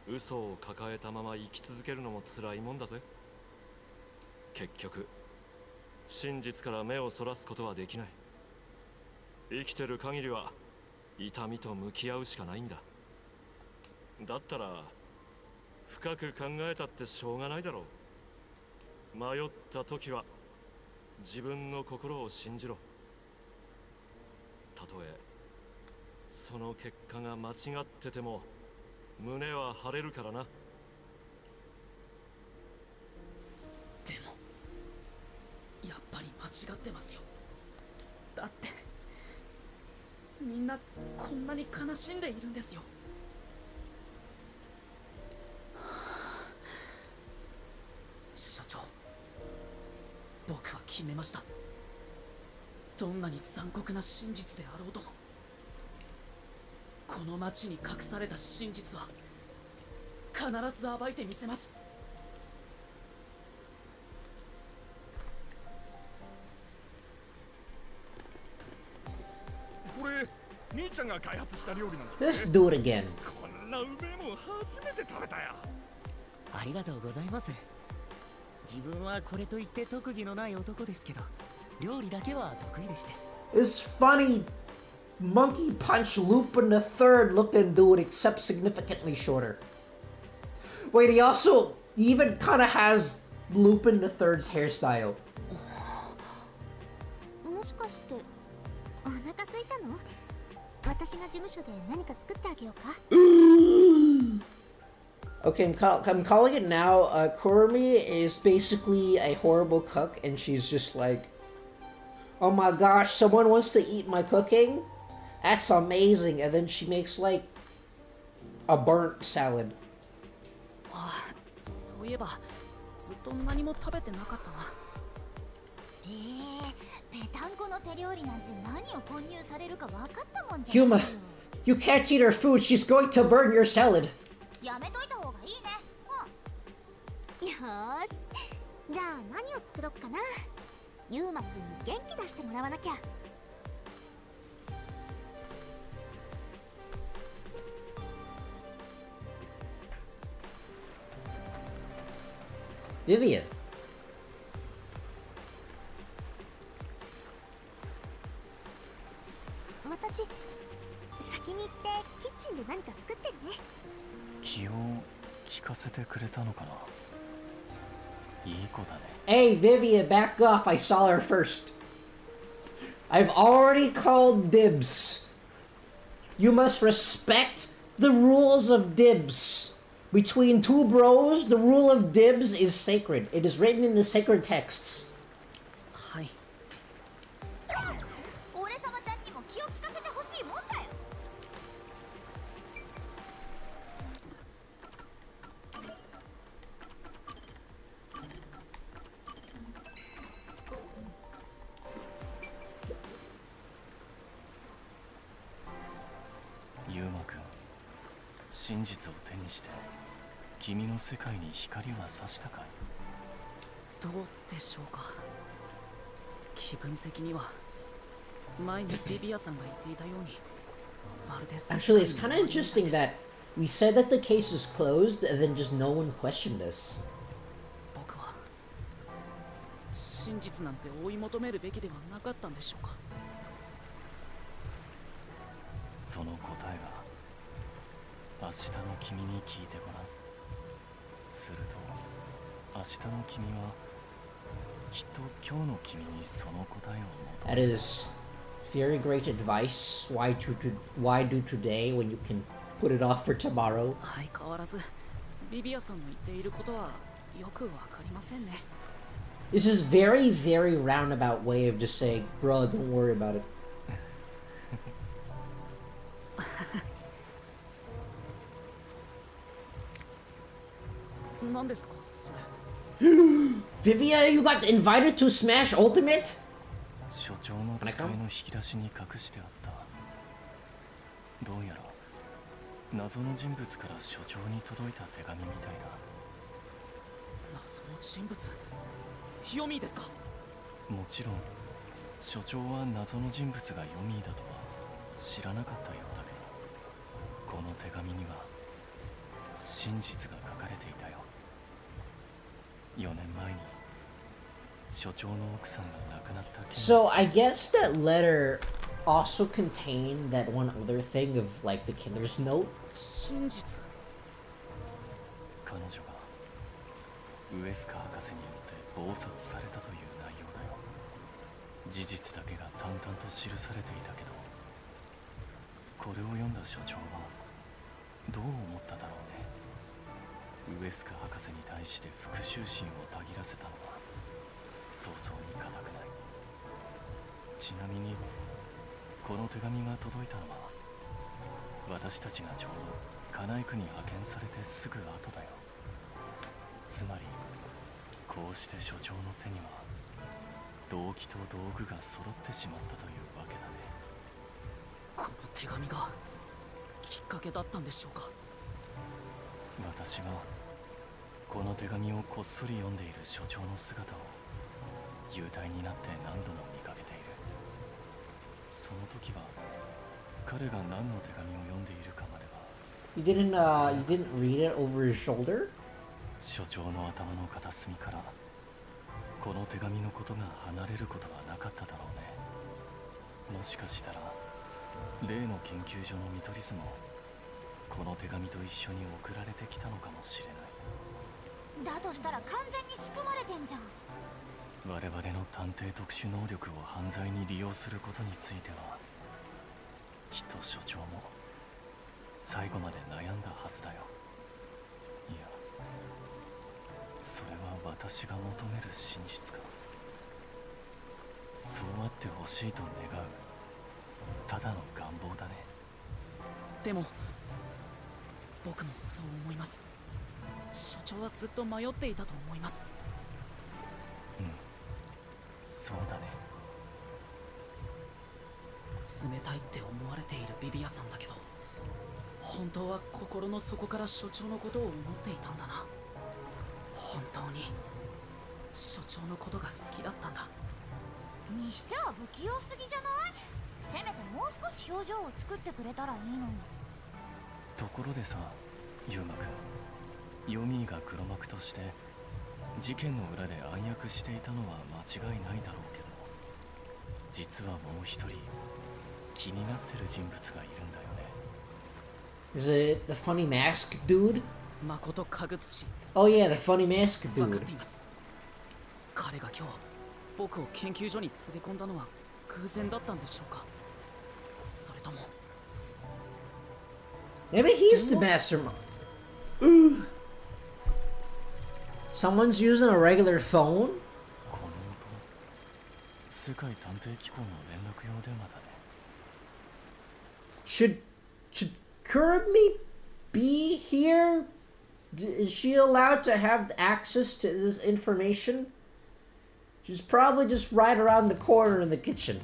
嘘を抱えたまま生き続けるのも辛いもんだぜ。結局真実から目をそらすことはできない。生きてる限りは痛みと向き合うしかないんだ。だったら深く考えたってしょうがないだろう。迷った時は自分の心を信じろ。たとえその結果が間違ってても胸は張れるからな。でもやっぱり間違ってますよ。だってみんなこんなに悲しんでいるんですよ。所長、僕は決めました。どんなに残酷な真実であろうとも、この町に隠された真実は必ず暴いてみせます。これ兄ちゃんが開発した料理なんだ。 Let's do it again. こんなうめえもん初めて食べたよ。ありがとうございます。自分はこれといって特技のない男ですけど、料理だけは得意でして。 It's funny. Monkey Punch Lupin the Third looking dude, except significantly shorter. Wait, he even kind of has Lupin the Third's hairstyle. もしかしてお腹空いたの？私が事務所で何か作ってあげようか。Okay, I'm calling it now. Kurumi is basically a horrible cook, and she's just like, oh my gosh, someone wants to eat my cooking? That's amazing. And then she makes like a burnt salad. ああ、そういえばずっと何も食べてなかったな。ぺたんこの手料理なんて何を混入されるか分かったもんじゃ Yuma, you can't eat her food. She's going to burn your salad. やめといた方がいいね。よーし、じゃあ何を作ろっかな。ゆうまくんに元気出してもらわなきゃ。Vivian. 私先に行ってキッチンで何か作ってるね。気を利かせてくれたのかな。いい子だね。 Hey, Vivian, back off. I saw her first. I've already called dibs. You must respect the rules of dibs. Between two bros, the rule of dibs is sacred. It is written in the sacred texts. はい。真実を手にして君の世界に光は差したかい？どうでしょうか。気分的には前にビビアさんが言っていたようにまるで Actually, it's kind of interesting that we said that the case is closed and then just no one questioned us. 僕は真実なんて追い求めるべきではなかったんでしょうか。その答えは明日の君に聞いてごらん。すると明日の君はきっと今日の君にその答えを求め That is very great advice. Why do today when you can put it off for tomorrow? 相変わらずビビアさんの言っていることはよくわかりませんね。 This is very, very roundabout way of just saying, bro, don't worry about it. 何ですかそれ。Vivia, you got invited to Smash Ultimate? 所長の使いの引き出しに隠してあった。どうやら謎の人物から所長に届いた手紙みたいだ。謎の人物、ヒヨミーですか？もちろん所長は謎の人物がヨミーだとは知らなかったようだけど、この手紙には真実が書かれていたよ。4年前に所長の奥さんが亡くなった件。 So I guess that letter also contained that one other thing of like the killer's note. 真実。彼女がウエスカ博士によって謀殺されたという内容だよ。事実だけが淡々と記されていたけど、これを読んだ所長はどう思っただろうね。ウエスカ博士に対して復讐心をたぎらせたのは想像に難くない。ちなみにこの手紙が届いたのは私たちがちょうどカナイクに派遣されてすぐ後だよ。つまりこうして所長の手には動機と道具が揃ってしまったというわけだね。この手紙がきっかけだったんでしょうか。私はこの手紙をこっそり読んでいる所長の姿を幽体になって何度も見かけている。その時は彼が何の手紙を読んでいるかまでは。 You didn't read it over his shoulder? 所長の頭の片隅からこの手紙のことが離れることはなかっただろうね。もしかしたら例の研究所の見取り図もこの手紙と一緒に送られてきたのかもしれない。だとしたら完全に仕組まれてんじゃん。我々の探偵特殊能力を犯罪に利用することについてはきっと所長も最後まで悩んだはずだよ。いや、それは私が求める真実か。そうあってほしいと願うただの願望だね。でも僕もそう思います。所長はずっと迷っていたと思います。うん、そうだね。冷たいって思われているビビアさんだけど、本当は心の底から所長のことを思っていたんだな。本当に所長のことが好きだったんだ。にしては不器用すぎじゃない？せめてもう少し表情を作ってくれたらいいのに。ところでさ、ユウマくん、ヨミーが黒幕として事件の裏で暗躍していたのは間違いないだろうけど、実はもう一人気になってる人物がいるんだよね。Is it the funny mask dude? 誠かぐつち。 Oh yeah, the funny mask 分か dude. っています。彼が今日僕を研究所に連れ込んだのは偶然だったんでしょうか。それとも Maybe he's the mastermind. Ooh. Someone's using a regular phone? この音、世界探偵機構の連絡用電話だね。Should Kurumi be here? Is she allowed to have access to this information? She's probably just right around the corner in the kitchen.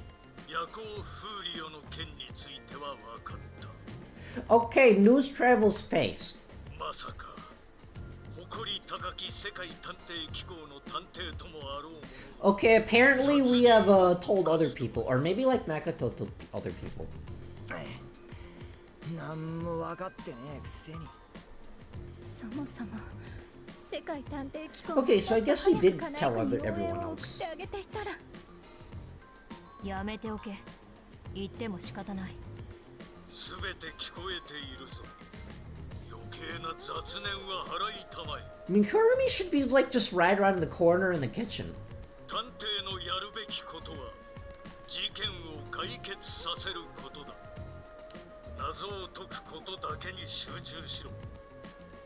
夜行風リオの件については分かった。 Okay, news travels fast. まさか誇り高き世界探偵機構の探偵ともあろうもの。 Okay, apparently we have told other people, or maybe like Makoto told other people. なんも分かってねえくせに。そもそも世界探偵機構 Okay, so I guess we did tell everyone else. やめておけ。言っても仕方ない。すべて聞こえているぞ。余計な雑念は払いたまえ。 I mean, Kurumi should be like just right around the corner in the kitchen. 探偵のやるべきことは事件を解決させることだ。謎を解くことだけに集中しろ。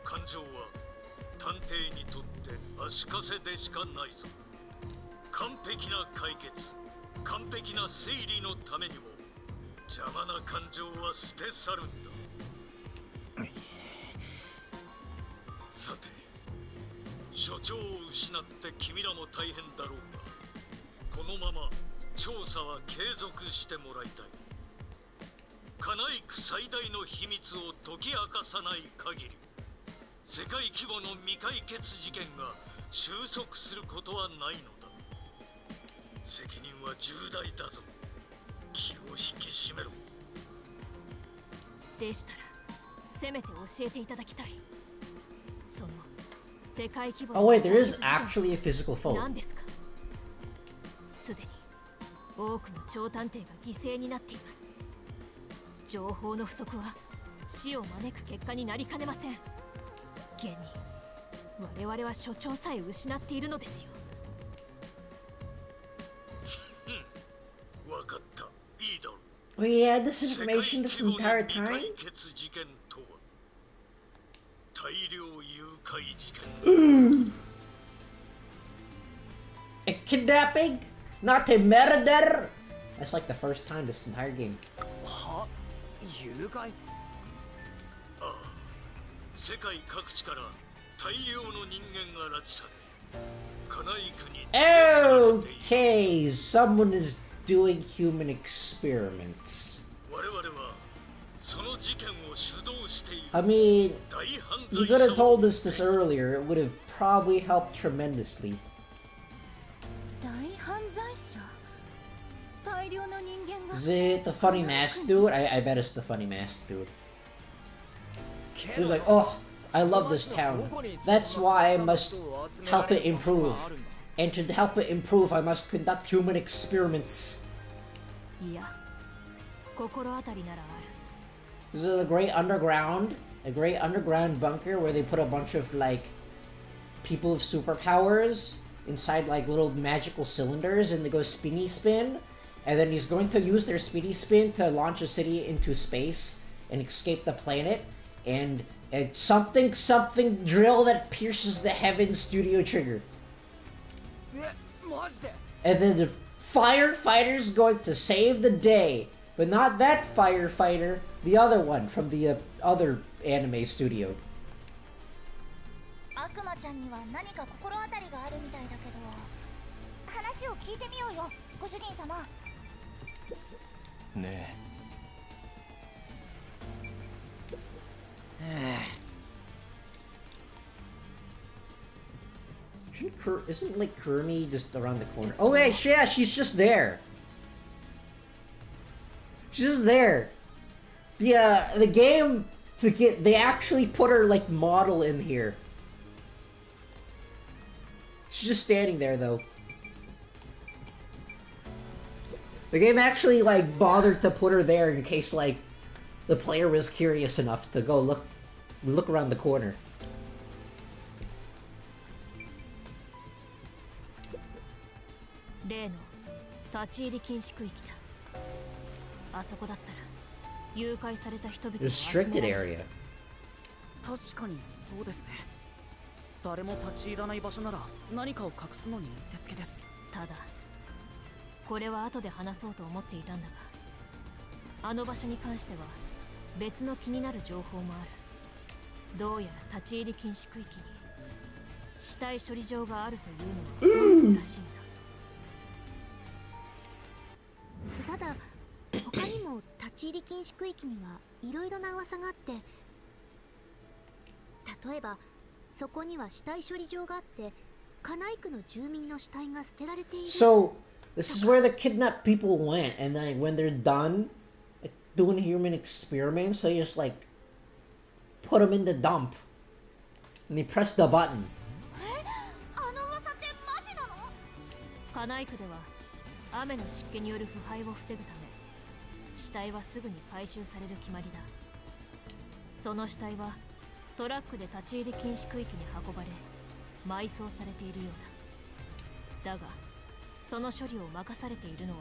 感情は探偵にとって足かせでしかないぞ。完璧な解決、完璧な推理のためにも邪魔な感情は捨て去るんだ。さて、所長を失って君らも大変だろうが、このまま調査は継続してもらいたい。カナイク最大の秘密を解き明かさない限り、世界規模の未解決事件が収束することはないのだ。責任は重大だぞ。気を引き締めろ。でしたらせめて教えていただきたい。その世界規模 Oh wait, there is actually a physical phone. 何ですか。すでに多くの超探偵が犠牲になっています。情報の不足は死を招く結果になりかねません。現に我々は所長さえ失っているのですよ。分かった。いいだろう。 We had this information this entire time? 未解決事件とは大量誘拐事件。A kidnapping? Not a murder? That's like the first time this entire game. は？誘拐？ああ、世界各地から大量の人間が拉致され、カナイクに連れ去られている。 Okay, someone is doing human experiments. 我々はその事件を主導している。 I mean, 大犯 you 罪 could 者 have を told us this earlier. It would have probably helped tremendously. 大犯罪者？大量の人間が Is it the funny masked dude? I bet it's the funny masked dude. He was like, oh, I love this town. That's why I must help it improve. And to help it improve, I must conduct human experiments. いや、心当たりならある。 This is a great underground bunker where they put a bunch of like people with superpowers inside like little magical cylinders, and they go spinny spin, and then he's going to use their spinny spin to launch a city into space and escape the planet, and it's something drill that pierces the heaven studio trigger. And then the firefighter's going to save the day. But not that firefighter, the other one from the other anime studio. 悪魔ちゃんには何か心当たりがあるみたいだけど、話を聞いてみようよ、ご主人様。ねえ。 Isn't like Kurumi just around the corner? Oh yeah, she's just there. She's just there. The game, they actually put her like model in here. She's just standing there though. The game actually like bothered to put her there in case like the player was curious enough to go look around the corner. 例の立ち入り禁止区域だ。あそこだったら誘拐された人々が集まる。 Restricted area. 確かにそうですね。誰も立ち入らない場所なら何かを隠すのにうってつけです。ただこれは後で話そうと思っていたんだが、あの場所に関しては別の気になる情報もある。どうやら立ち入り禁止区域に死体処理場があるというのはらしいんだ。ただ他にち入り禁止区域にはいろいろな噂があって、例えばそこには死体処理場があって、カナイ区の住民の死体が捨てられている。 So this is where the kidnapped people went, and then when they're done like, doing human experiments, they just like put them in the dump and they press the button. あの噂ってマジなの？カナイ区では雨の湿気による腐敗を防ぐため死体はすぐに回収される決まりだ。その死体はトラックで立ち入り禁止区域に運ばれ埋葬されているようだ。だがその処理を任されているのは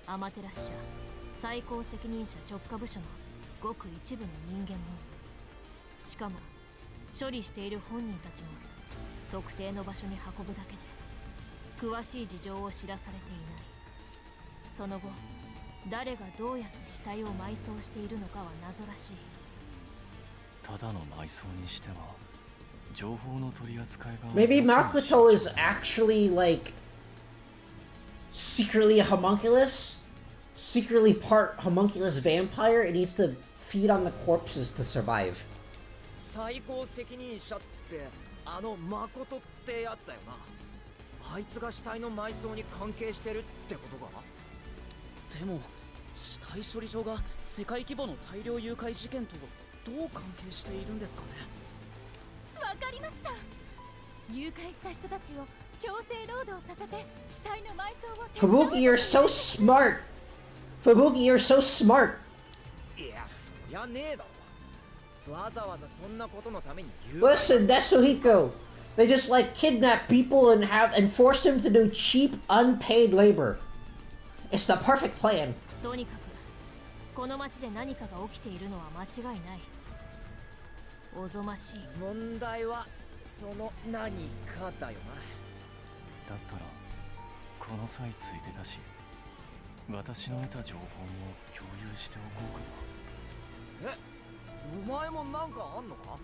アマテラス社最高責任者直下部署のごく一部の人間のみ。しかも処理している本人たちも特定の場所に運ぶだけで詳しい事情を知らされていない。その後誰がどうやって死体を埋葬しているのかは謎らしい。ただの埋葬にしては情報の取り扱いが Maybe Makoto is actually like secretly a homunculus, secretly part homunculus vampire. It needs to feed on the corpses to survive. 最高責任者ってあの誠ってやつだよな。あいつが死体の埋葬に関係してるってことか？でも死体処理場が世界規模の大量誘拐事件とどう関係しているんですかね？わかりました。誘拐した人たちを強制労働させて死体の埋葬を手伝う。 Fubuki, you're so smart. Fubuki, you're so smart. いや、そりゃねえだろ。わざわざそんなことのために誘拐。 Listen, Desuhiko. They just like kidnap people and force them to do cheap, unpaid labor. It's the perfect plan. とにかくこの町で何かが起きているのは間違いない。おぞましい。問題はその何かだよな。だったらこの際ついてだし私の得た情報も共有しておこうかな。お前もなんかあんのか？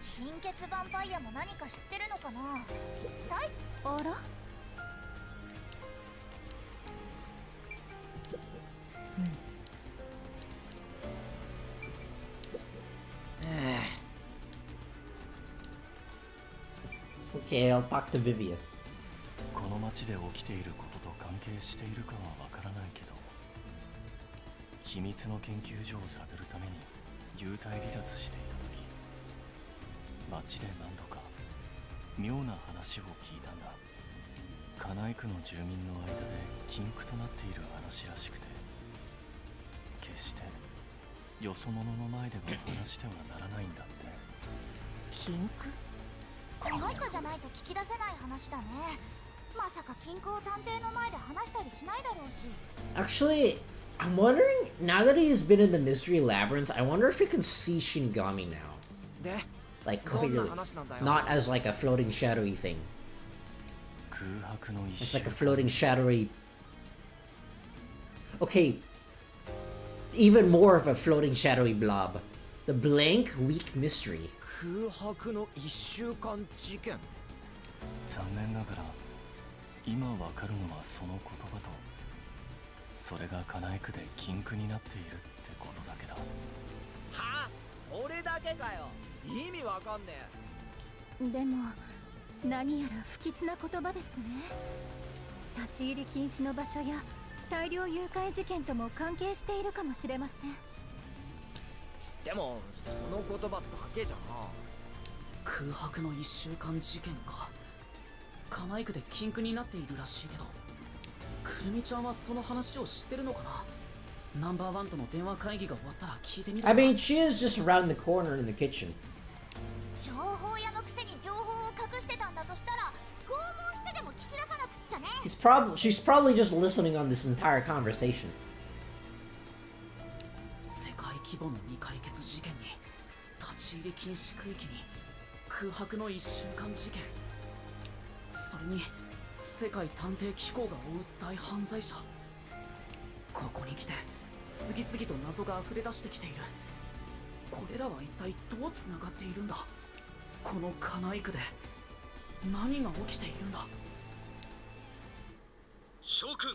貧血ヴァンパイアも何か知ってるのかな？あら？Okay, I'll talk to Vivian. この町で起きていることと関係しているかはわからないけど秘密の研究所を探るために幽体離脱していた時町で何度か妙な話を聞いたんだ。カナイ区の住民の間で禁句となっている話らしくて決してよそ者の前では話してはならないんだって。禁句？この人じゃないと聞き出せない話だね。まさか禁句を探偵の前で話したりしないだろうし。 Actually, I'm wondering, now that he's been in the mystery labyrinth, I wonder if he can see Shinigami now. で、 Like clearly, not as like a floating shadowy thing. 空白の一 It's 週 like a floating shadowy. Okay, even more of a floating shadowy blob. The blank, weak mystery. 空白の1週間事件。残念ながら今わかるのはその言葉とそれがカナイ区で禁句になっているってことだけだ。はあ、それだけかよ。意味わかんねえ。でも何やら不吉な言葉ですね。立ち入り禁止の場所や大量誘拐事件とも関係しているかもしれません。でもその言葉だけじゃな。空白の1週間事件か。カナイ区で禁句になっているらしいけど、くるみちゃんはその話を知ってるのかな？ナンバーワンとの電話会議が終わったら聞いてみる。 I mean, she is just around the corner in the kitchen. 情報屋のくせに情報を隠してたんだとしたら拷問してでも聞き出さなくっちゃね。 She's probably just listening on this entire conversation. 世界規模の未解決事件に立ち入り禁止区域に空白の1週間事件、それに世界探偵機構が追う大犯罪者。ここに来て次々と謎が溢れ出してきている。これらは一体どうつながっているんだ？このカナイ区で何が起きているんだ？諸君、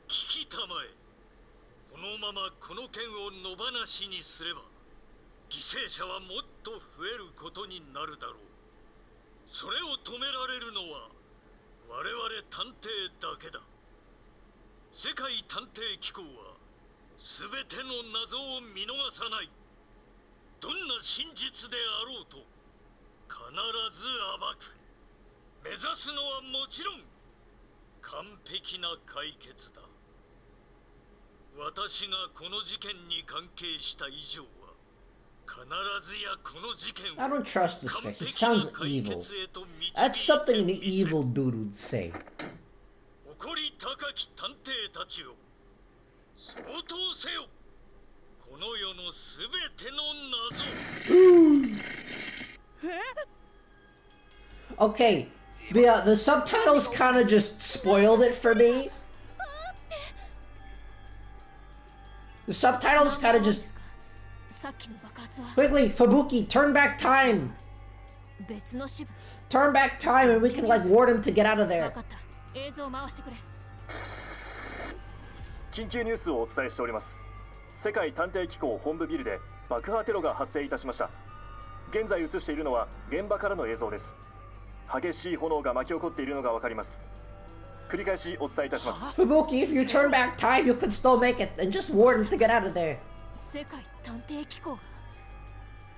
聞きたまえ。ままこの剣を野放しにすれば犠牲者はもっと増えることになるだろう。それを止められるのは我々探偵だけだ。世界探偵機構は全ての謎を見逃さない。どんな真実であろうと必ず暴く。目指すのはもちろん完璧な解決だ。私がこの事件に関係した以上は必ずやこの事件を I don't trust this guy. He sounds evil. That's something an evil dude would say. 誇り高き探偵たちを相当せよ。この世のすべての謎。Okay, the subtitles kind of just spoiled it for me. The subtitles kind of just... Quickly, Fubuki, turn back time! Turn back time and we can like ward him to get out of there. 緊急ニュースをお伝えしております。世界探偵機構本部ビルで爆破テロが発生いたしました。現在映しているのは現場からの映像です。激しい炎が巻き起こっているのがわかります。繰り返しお伝えいたします。Fubuki, if you turn back time, you could still make it and just ward him to get out of there. 世界探偵機構が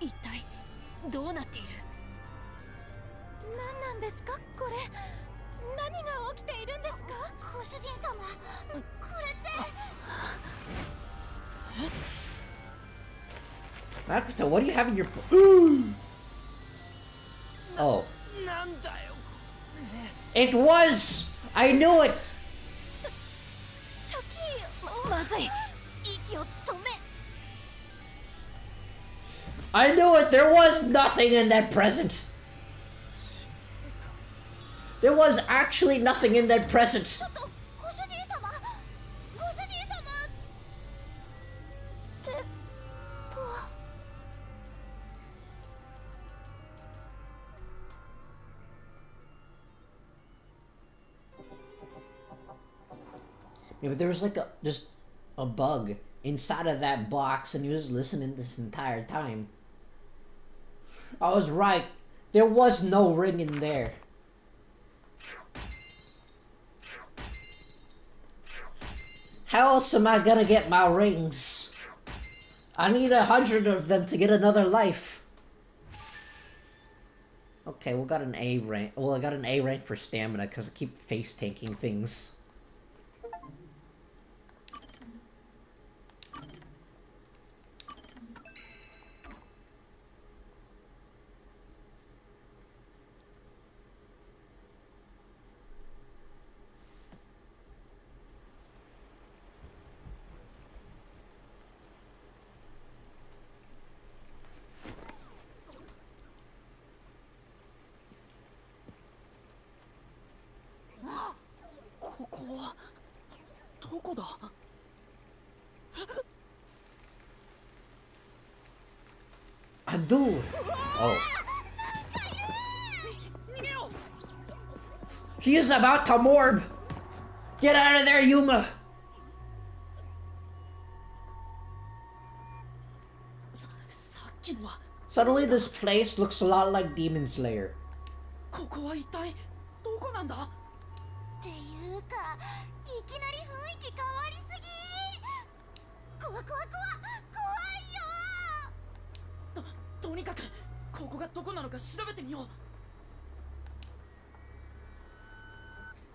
一体どうなっている？何なんですかこれ？何が起きているんですか？ご主人様、これって。Makoto, what do you have in your... Oh. It was! I knew it! I knew it! There was nothing in that present! There was actually nothing in that present! Yeah, but there was like just a bug inside of that box and he was listening this entire time. I was right. There was no ring in there. How else am I gonna get my rings? I need 100 of them to get another life. Okay, we got an A rank. Well, I got an A rank for stamina because I keep face tanking things. A dude! Oh. He is about to morb! Get out of there, Yuma! Suddenly this place looks a lot like Demon Slayer. ここは一体どこなんだ？っていうか、いきなり雰囲気変わりすぎ。怖いよ。とにかくここがどこなのか調べてみよう。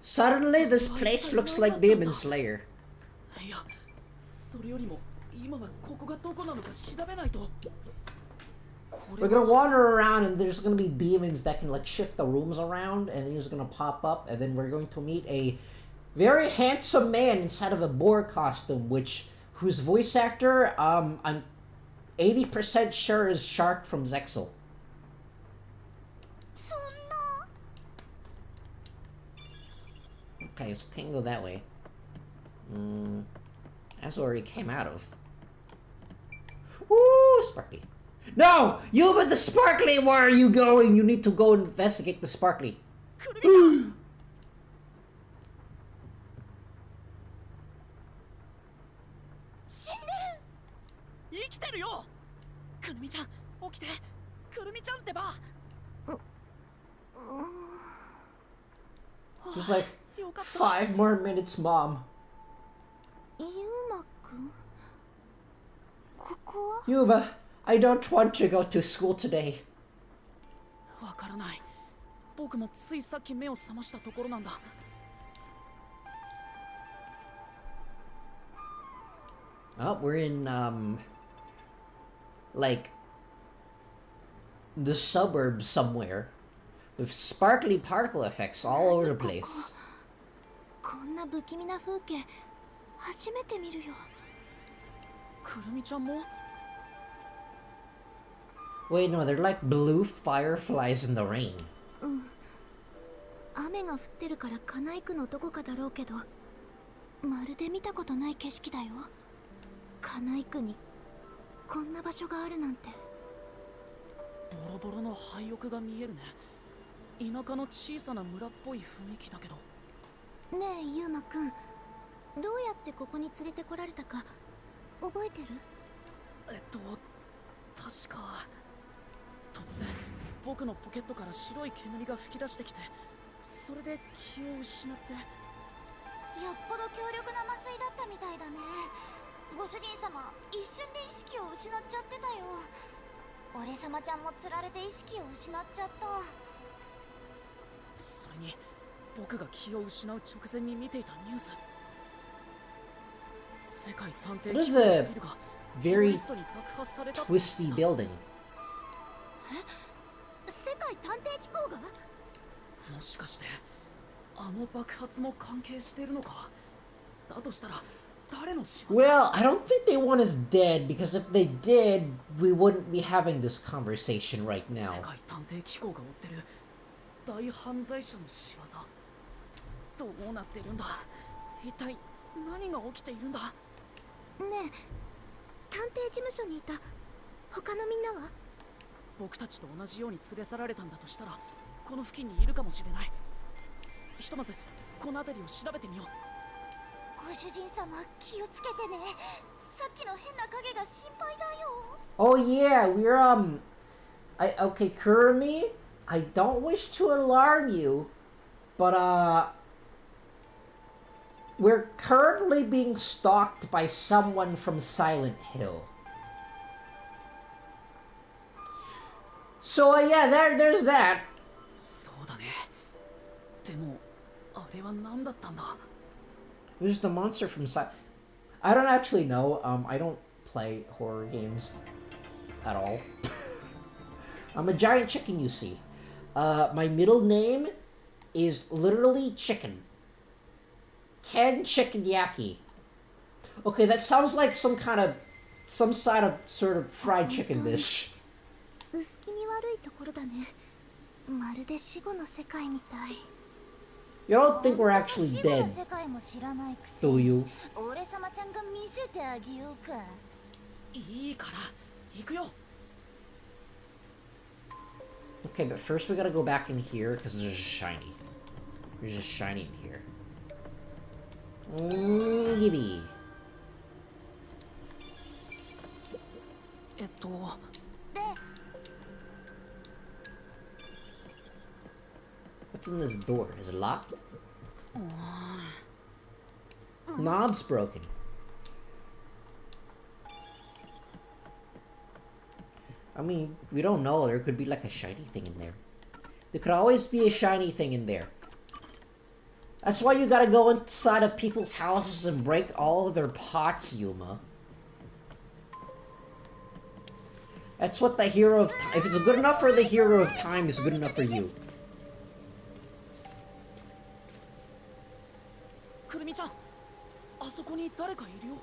Suddenly this place looks like Demon Slayer. いや、それよりも今はここがどこなのか調べないと。We're gonna wander around and there's gonna be demons that can like shift the rooms around and he's gonna pop up and then we're going to meet a very handsome man inside of a boar costume whose voice actor I'm 80% sure is Shark from Zexal. Okay, so can't go that way. That's where he came out of. Woo, Sparky. No! Yuma the Sparkly, where are you going? You need to go investigate the Sparkly. 死んでる。生きてるよ。くるみちゃん起きて。くるみちゃんってば。Just like 5 more minutes, Mom. ユーマくん、ここは。 Yuma, I don't want to go to school today. わからない。僕もついさっき目を覚ましたところなんだ。Oh, we're in like the suburbs somewhere with sparkly particle effects all over the place. こんな不気味な風景初めて見るよ。くるみちゃんも。 Wait, no, they're like blue fireflies in the rain. うん。雨が降ってるからカナイ区のどこかだろうけど、まるで見たことない景色だよ。カナイ区にこんな場所があるなんて。ボロボロの廃屋が見えるね。田舎の小さな村っぽい雰囲気だけど。ねえユーマくん、どうやってここに連れてこられたか覚えてる？確か突然僕のポケットから白い煙が吹き出してきて、それで気を失って。よっぽど強力な麻酔だったみたいだね。ご主人様、一瞬で意識を失っちゃってたよ。俺様ちゃんもつられて意識を失っちゃった。それに僕が気を失う直前に見ていたニュース。世界探偵 This is a very twisty building. 世界探偵機構が？もしかしてあの爆発も関係しているのか？だとしたら誰の仕業？ Well, I don't think they want us dead, because if they did, we wouldn't be having this conversation right now. 世界探偵機構が追ってる大犯罪者の仕業。どうなってるんだ？一体何が起きているんだ？ねえ、探偵事務所にいた他のみんなは？僕たちと同じように連れ去られたんだとしたら、この付近にいるかもしれない。ひとまずこの辺りを調べてみよう。ご主人様、気をつけてね。さっきの変な影が心配だよ。 Oh yeah, we're okay, Kurumi, I don't wish to alarm you, but we're currently being stalked by someone from Silent Hill. So yeah, there's that. そうだね。でもあれは何だったんだ？ Who's the monster from I don't actually know. I don't play horror games at all. I'm a giant chicken, you see. My middle name is literally chicken. Ken Chicken-yaki. Okay, that sounds like some sort of fried chicken dish. 薄気味悪いところだね。まるで死後の世界みたい。 You don't think we're actually dead, do you? 俺様ちゃんが見せてあげようか。いいから行くよ。 Okay, but first we gotta go back in here because there's shiny. There's just shiny in here. Gibby. で、 What's in this door? Is it locked? Knob's broken. I mean, we don't know. There could be like a shiny thing in there. There could always be a shiny thing in there. That's why you gotta go inside of people's houses and break all of their pots, Yuma. That's what the hero of time... If it's good enough for the hero of time, it's good enough for you. くるみちゃん、あそこに誰かいるよ。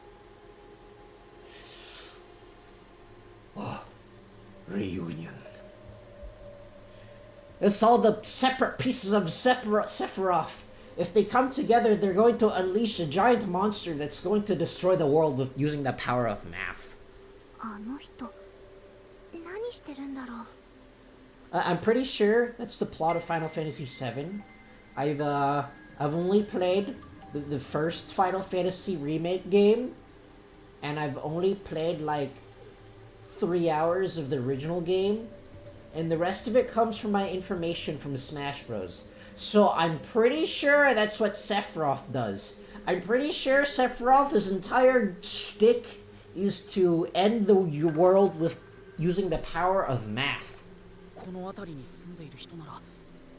Oh, reunion. It's all the separate pieces of Sephiroth. If they come together, they're going to unleash a giant monster that's going to destroy the world with using the power of math. あの人、何してるんだろう。I'm pretty sure that's the plot of Final Fantasy VII. I've only played the first Final Fantasy remake game, and and I've only played like 3 hours of the original game, and the rest of it comes from my information from Smash Bros. So I'm pretty sure that's what Sephiroth does. I'm pretty sure Sephiroth's entire shtick is to end the world with using the power of math. この辺りに住んでいる人なら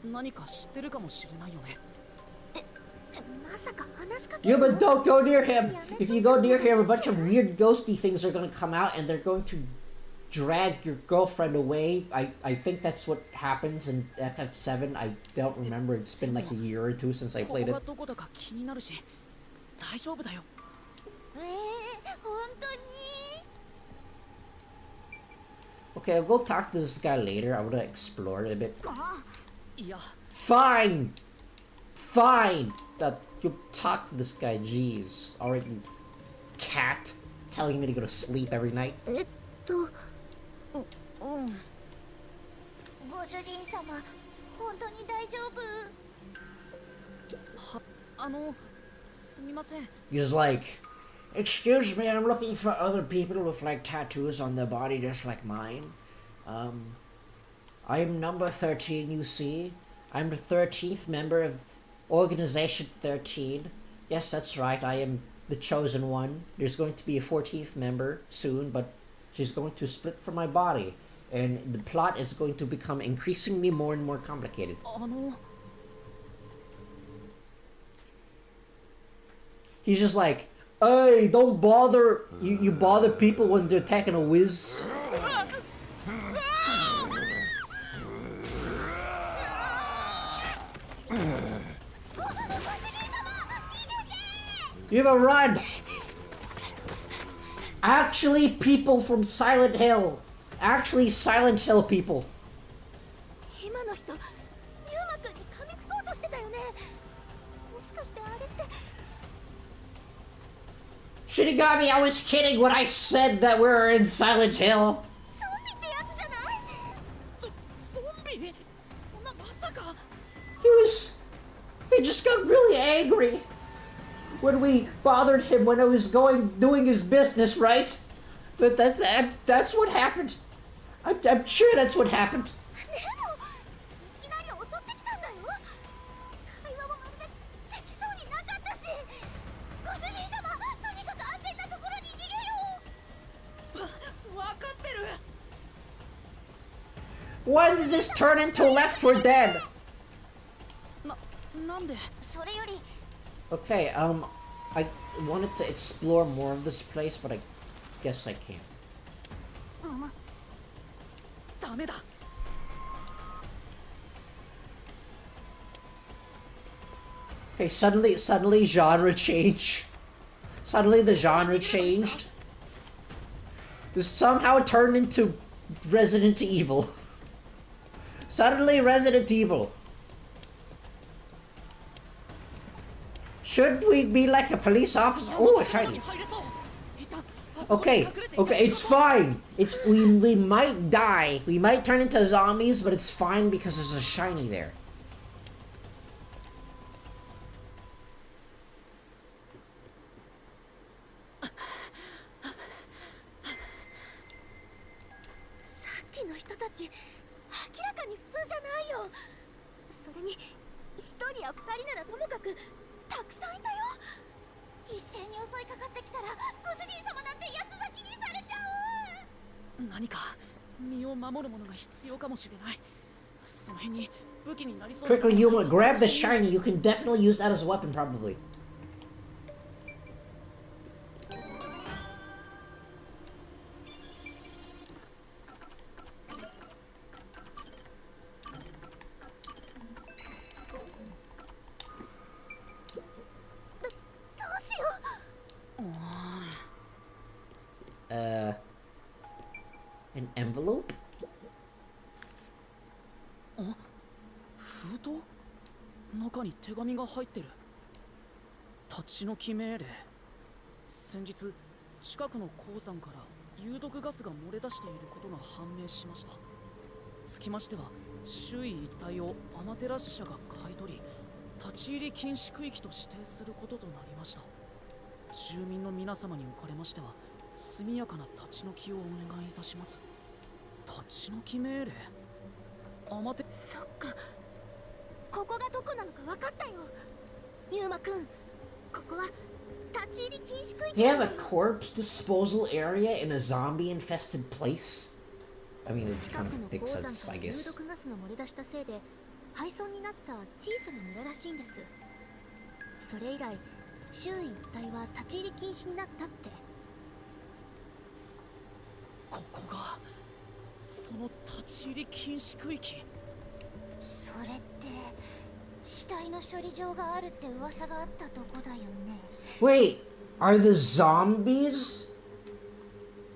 何か知ってるかもしれないよね。まさか話しかけ Yeah, but don't go near him. If you go near him, a bunch of weird ghosty things are going to come out and they're going to drag your girlfriend away. I think that's what happens in FF7. I don't remember. It's been like a year or two since I played it. どこだか気になるし、大丈夫だよ。本当に Okay, I'll go talk to this guy later. I want to explore it a bit. いや、 Fine! Fine! That you talk to this guy, jeez. Alright, you cat. Telling me to go to sleep every night. ご主人様、本当に大丈夫？すみません。 He's like, excuse me, I'm looking for other people with like tattoos on their body just like mine. I am number 13, you see. I'm the 13th member of Organization 13. Yes, that's right, I am the chosen one. There's going to be a 14th member soon, but she's going to split from my body. And the plot is going to become increasingly more and more complicated. He's just like, hey, don't bother. You bother people when they're taking a whiz. You have a run. Actually, people from Silent Hill. Actually, Silent Hill people. 今の人、ユウマくんに噛みつこうとしてたよね。もしかしてあれって。 Shinigami, I was kidding when I said that we're in Silent Hill. ゾンビってやつじゃない？ゾンビ？そんなまさか。He just got really angry when we bothered him when I was doing his business, right? But that's what happened. I'm sure that's what happened. でも、いきなり襲ってきたんだよ。会話もまるでできそうになかったし。ご主人様、とにかく安全なところに逃げよう。わかってる。Why did this turn into Left 4 Dead? なんで？それより。 Okay, I wanted to explore more of this place, but I guess I can't. ダメだ。 Okay, suddenly genre change. Suddenly the genre changed. This somehow turned into Resident Evil. Suddenly Resident Evil. Should we be like a police officer? Oh, a shiny. Okay, it's fine. We might die. We might turn into zombies, but it's fine because there's a shiny there. Quickly, you grab the shiny. You can definitely use that as a weapon, probably. An envelope? 封筒？中に手紙が入ってる。立ち退き命令。先日近くの鉱山から有毒ガスが漏れ出していることが判明しました。つきましては周囲一帯をアマテラス社が買い取り、立ち入り禁止区域と指定することとなりました。住民の皆様におかれましては、速やかな立ち退きをお願いいたします。立ち退き命令？そっか、ここがどこなのか分かったよ。ユウマくん、ここは立ち入り禁止区域。 They have a corpse disposal area in a zombie infested place? I mean, it kind of makes sense, I 有 guess. 毒ガスが漏れ出したせいで廃村になった小さな村らしいんです。それ以来周囲一帯は立ち入り禁止になったって。ここがその立ち入り禁止区域？それって死体の処理場があるって噂があったとこだよね。 Wait, are the zombies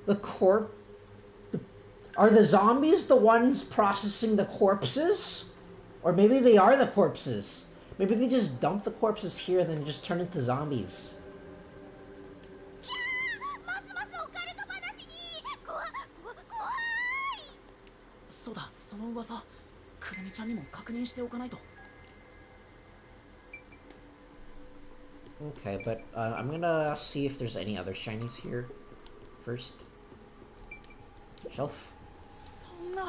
the Are the zombies the ones processing the corpses? Or maybe they are the corpses. Maybe they just dump the corpses here and then just turn into zombies. ますますオカルト話に怖い。そうだ、その噂、くるみちゃんにも確認しておかないと。Okay, but I'm gonna see if there's any other shinies here first. Shelf. そんな。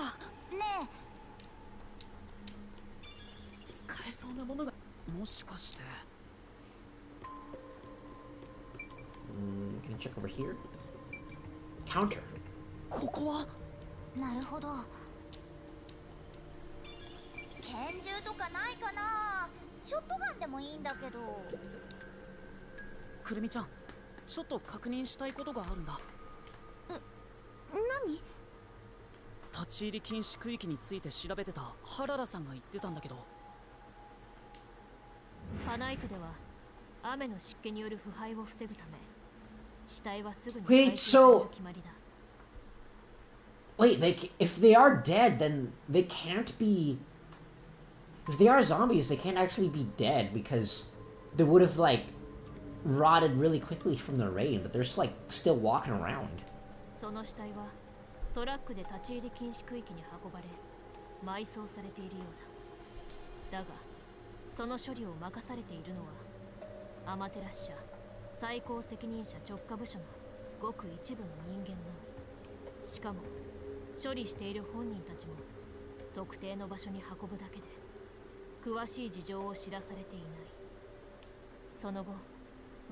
ね使えそうなものが、もしかして。Can you check over here? Counter. ここは？なるほど。拳銃とかないかな。ショットガンでもいいんだけど。くるみちゃん、ちょっと確認したいことがあるんだ。何？立ち入り禁止区域について調べてたハララさんが言ってたんだけど。パナイクでは雨の湿気による腐敗を防ぐため死体はすぐに Wait, 回収する決まりだ。Wait, if they are dead, then they can't be... If they are zombies, they can't actually be dead because they would have, like, rotted really quickly from the rain, but they're just, like, still walking around. その死体はトラックで立ち入り禁止区域に運ばれ埋葬されているようだ。だがその処理を任されているのはアマテラス社最高責任者直下部署のごく一部の人間のみ。しかも処理している本人たちも特定の場所に運ぶだけで詳しい事情を知らされていない。その後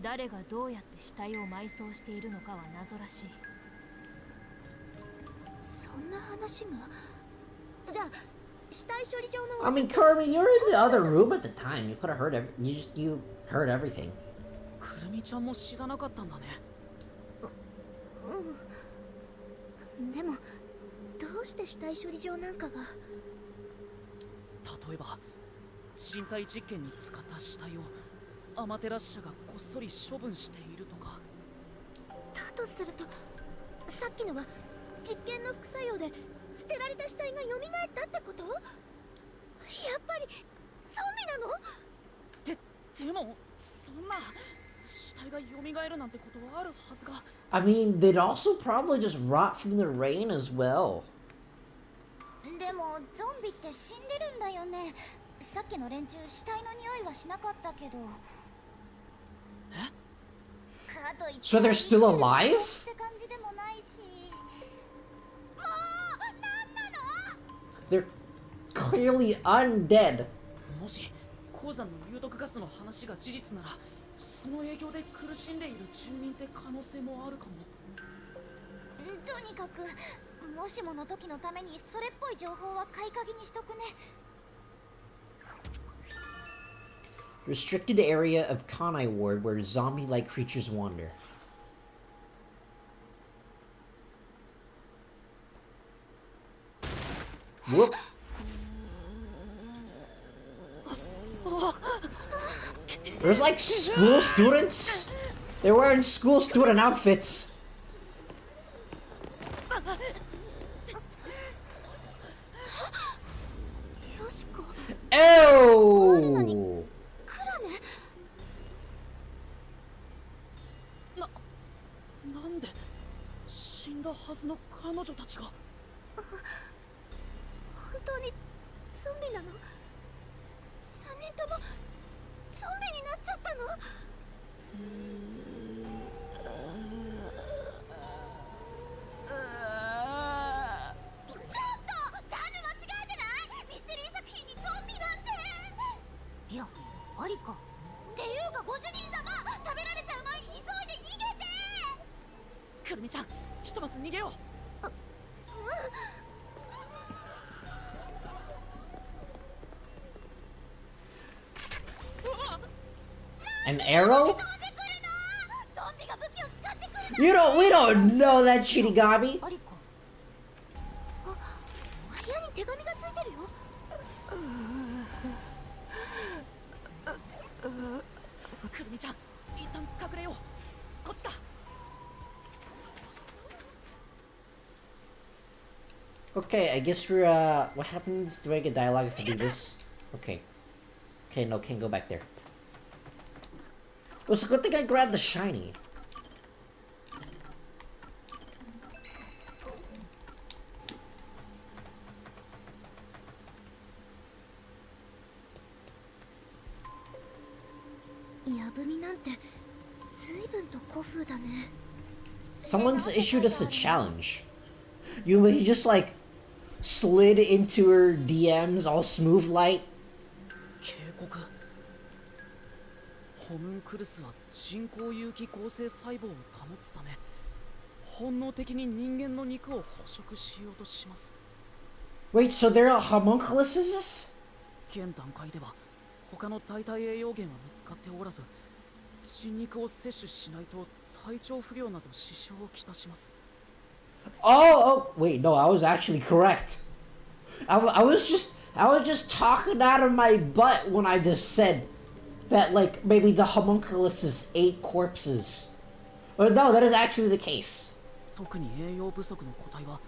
誰がどうやって死体を埋葬しているのかは謎らしい。そんな話が。じゃあ死体処理場の。 I mean, Kirby, you were in the other room at the time. You could have heard you heard everything. くるみちゃんも知らなかったんだね。でもどうして死体処理場なんかが。例えば身体実験に使った死体をアマテラス社がこっそり処分しているとか。だとするとさっきのは実験の副作用で捨てられた死体が蘇ったってこと？やっぱりゾンビなの？でもそんな死体が蘇るなんてことはあるはずが。I mean, they'd also probably just rot from the rain as well. でもゾンビって死んでるんだよね。さっきの連中死体の匂いはしなかったけど。So they're still alive? って感じでもないし。もうなんなの？ They're clearly undead. もし鉱山の有毒ガスの話が事実ならその影響で苦しんでいる住民って可能性もあるかも。とにかくもしもの時のためにそれっぽい情報は買い鍵にしとくね。Restricted area of Kanai Ward where zombie-like creatures wander. Whoop. There's like school students. They're wearing school student outfits. Ew! なんで死んだはずの彼女たちが。本当にゾンビなの？3人ともゾンビになっちゃったの？ひとまず逃げよう。 An arrow? We don't know that Shinigami. 部屋に手紙がついてるよ。くるみちゃん、一旦隠れよう。こっちだ。 Okay, I guess we're, what happens? Do I get dialogue if I do this? Okay. Okay, no, can't go back there. Well, it's a good thing I grabbed the shiny. Someone's issued us a challenge. He just like slid into her DMs all smooth light. 警告。ホムンクルスは人工有機構成細胞を保つため、本能的に人間の肉を捕食しようとします。 Wait, so there are homunculuses? 現段階では他の代替栄養源は見つかっておらず、人肉を摂取しないと体調不良など支障をきたします。 Oh, wait, no, I was actually correct. I was just talking out of my butt when I just said that, like, maybe the homunculuses ate corpses. But no, that is actually the case. 特に栄養不足の個体は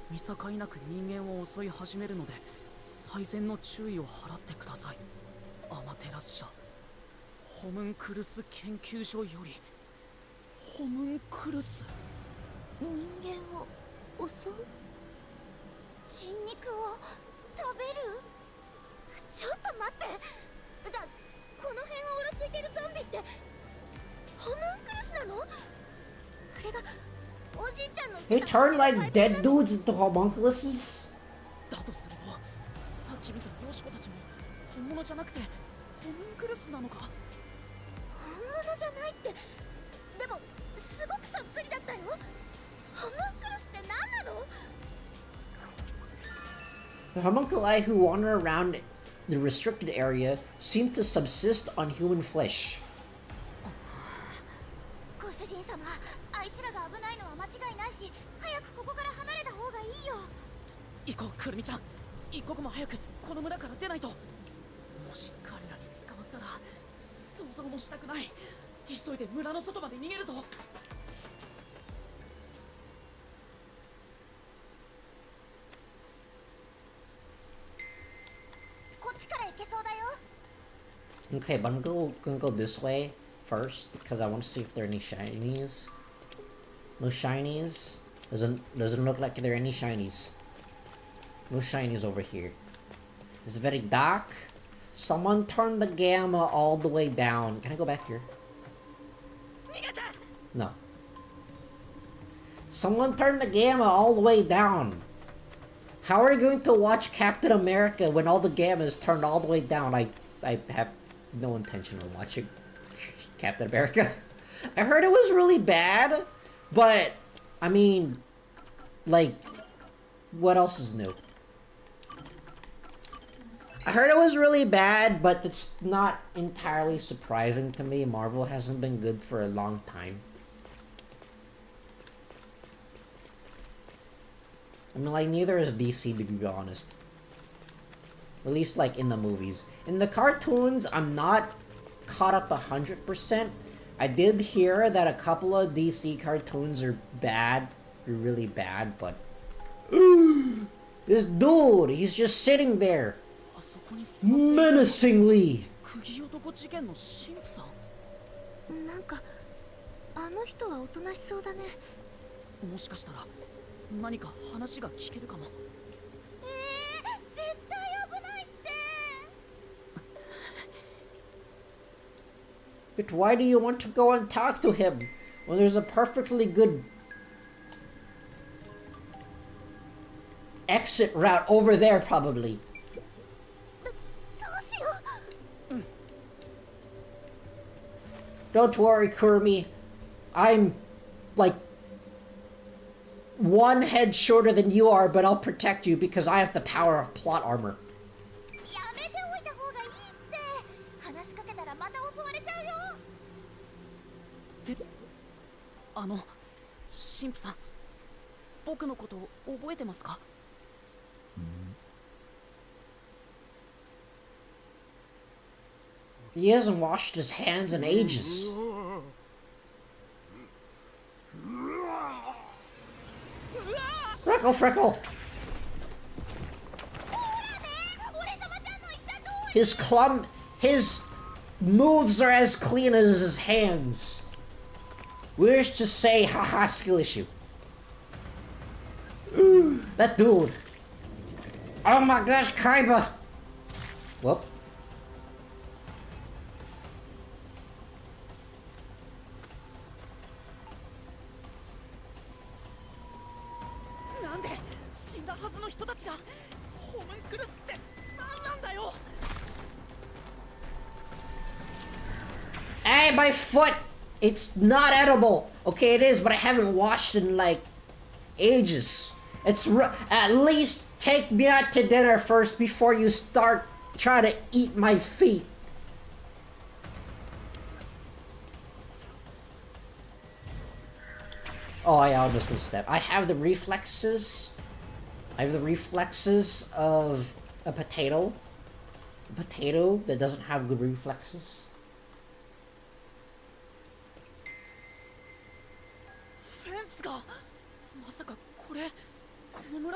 見境なく人間を襲い始めるので、最善の注意を払ってください。アマテラス社ホムンクルス研究所より。ホムンクルス。 人間を襲う？人肉を食べる？ちょっと待って。じゃあこの辺をうろついてるゾンビってホムンクルスなの？あれがおじいちゃんの They turn like dead dudes into homunculuses? だとすれば、さっき見たヨシコたちも本物じゃなくてホムンクルスなのか？本物じゃないって。でもすごくそっくりだったよ。 ホムンクルスって何なの？ The homunculi who wander around the restricted area seem to subsist on human flesh. ご主人様、あいつらが危ないのは間違いないし、早くここから離れた方がいいよ。行こう、くるみちゃん。一刻も早くこの村から出ないと。もし彼らに捕まったら想像もしたくない。急いで村の外まで逃げるぞ。 Okay, but I'm gonna go this way first because I want to see if there are any shinies. No shinies. Doesn't look like there are any shinies. No shinies over here. It's very dark. Someone turned the gamma all the way down. Can I go back here? No. Someone turned the gamma all the way down. How are you going to watch Captain America when all the gamma is turned all the way down? I have no intention of watching Captain America. I heard it was really bad, but I mean, like, what else is new? I heard it was really bad, but it's not entirely surprising to me. Marvel hasn't been good for a long time. I mean, like, neither is DC, to be honest. At least, like, in the movies. In the cartoons, I'm not caught up 100%. I did hear that a couple of DC cartoons are bad. They're really bad, but... This dude, he's just sitting there. Menacingly. なんかあの人はおとなしそうだね。もしかしたら何か話が聞けるかも。絶対危ないって。 But why do you want to go and talk to him when there's a perfectly good exit route over there, probably? どうしよう。 Don't worry, Kurumi. I'm, like, one head shorter than you are, but I'll protect you because I have the power of plot armor. やめておいた方がいいって話しかけたらまた襲われちゃうよで、神父さん、僕のこと覚えてますか？He hasn't washed his hands in ages. Freckle! His moves are as clean as his hands. Wish to say, haha, skill issue. Ooh, that dude. Oh my gosh, Kaiba. Whoop. Hey, my foot! It's not edible. Okay, it is, but I haven't washed in like ages. At least take me out to dinner first before you start trying to eat my feet. Oh, I almost misstepped. I have the reflexes. I have the reflexes of a potato. A potato that doesn't have good reflexes.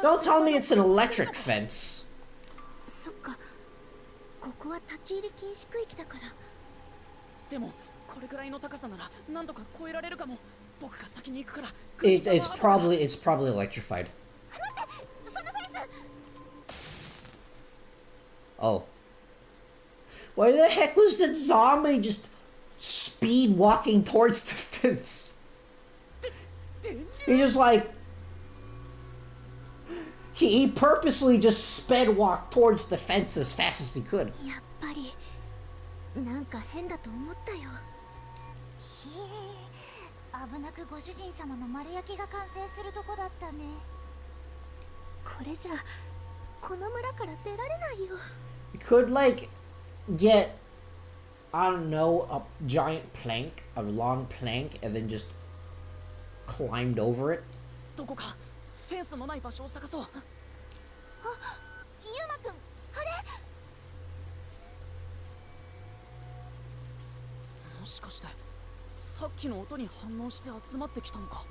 Don't tell me it's an electric fence. そっか。ここは立ち入り禁止区域だから。でもこれくらいの高さなら何とか越えられるかも。僕が先に行くから。It's probably electrified. Oh. Why the heck was that zombie just speed walking towards the fence? He just like he purposely just sped walked towards the fence as fast as he could. やっぱりなんか変だと思ったよ。ひえ、危なくご主人様の丸焼きが完成するとこだったね。これじゃこの村から出られないよ。You could like get, I don't know, a giant plank, a long plank, and then just climbed over it. どこかフェンスのない場所を探そう。あ、ユウマくん、あれ？もしかしてさっきの音に反応して集まってきたのか。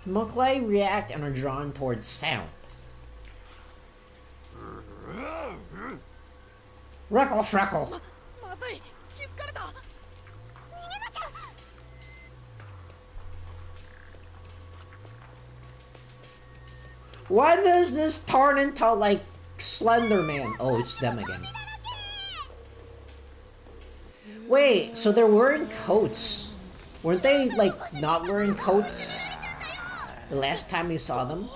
Homunculi react and are drawn towards sound. Freckle! まずい、気づかれた。逃げなきゃ。Why does this turn into like Slender Man? Oh, it's them again. Wait, so they're wearing coats. Weren't they like not wearing coats the last time we saw them?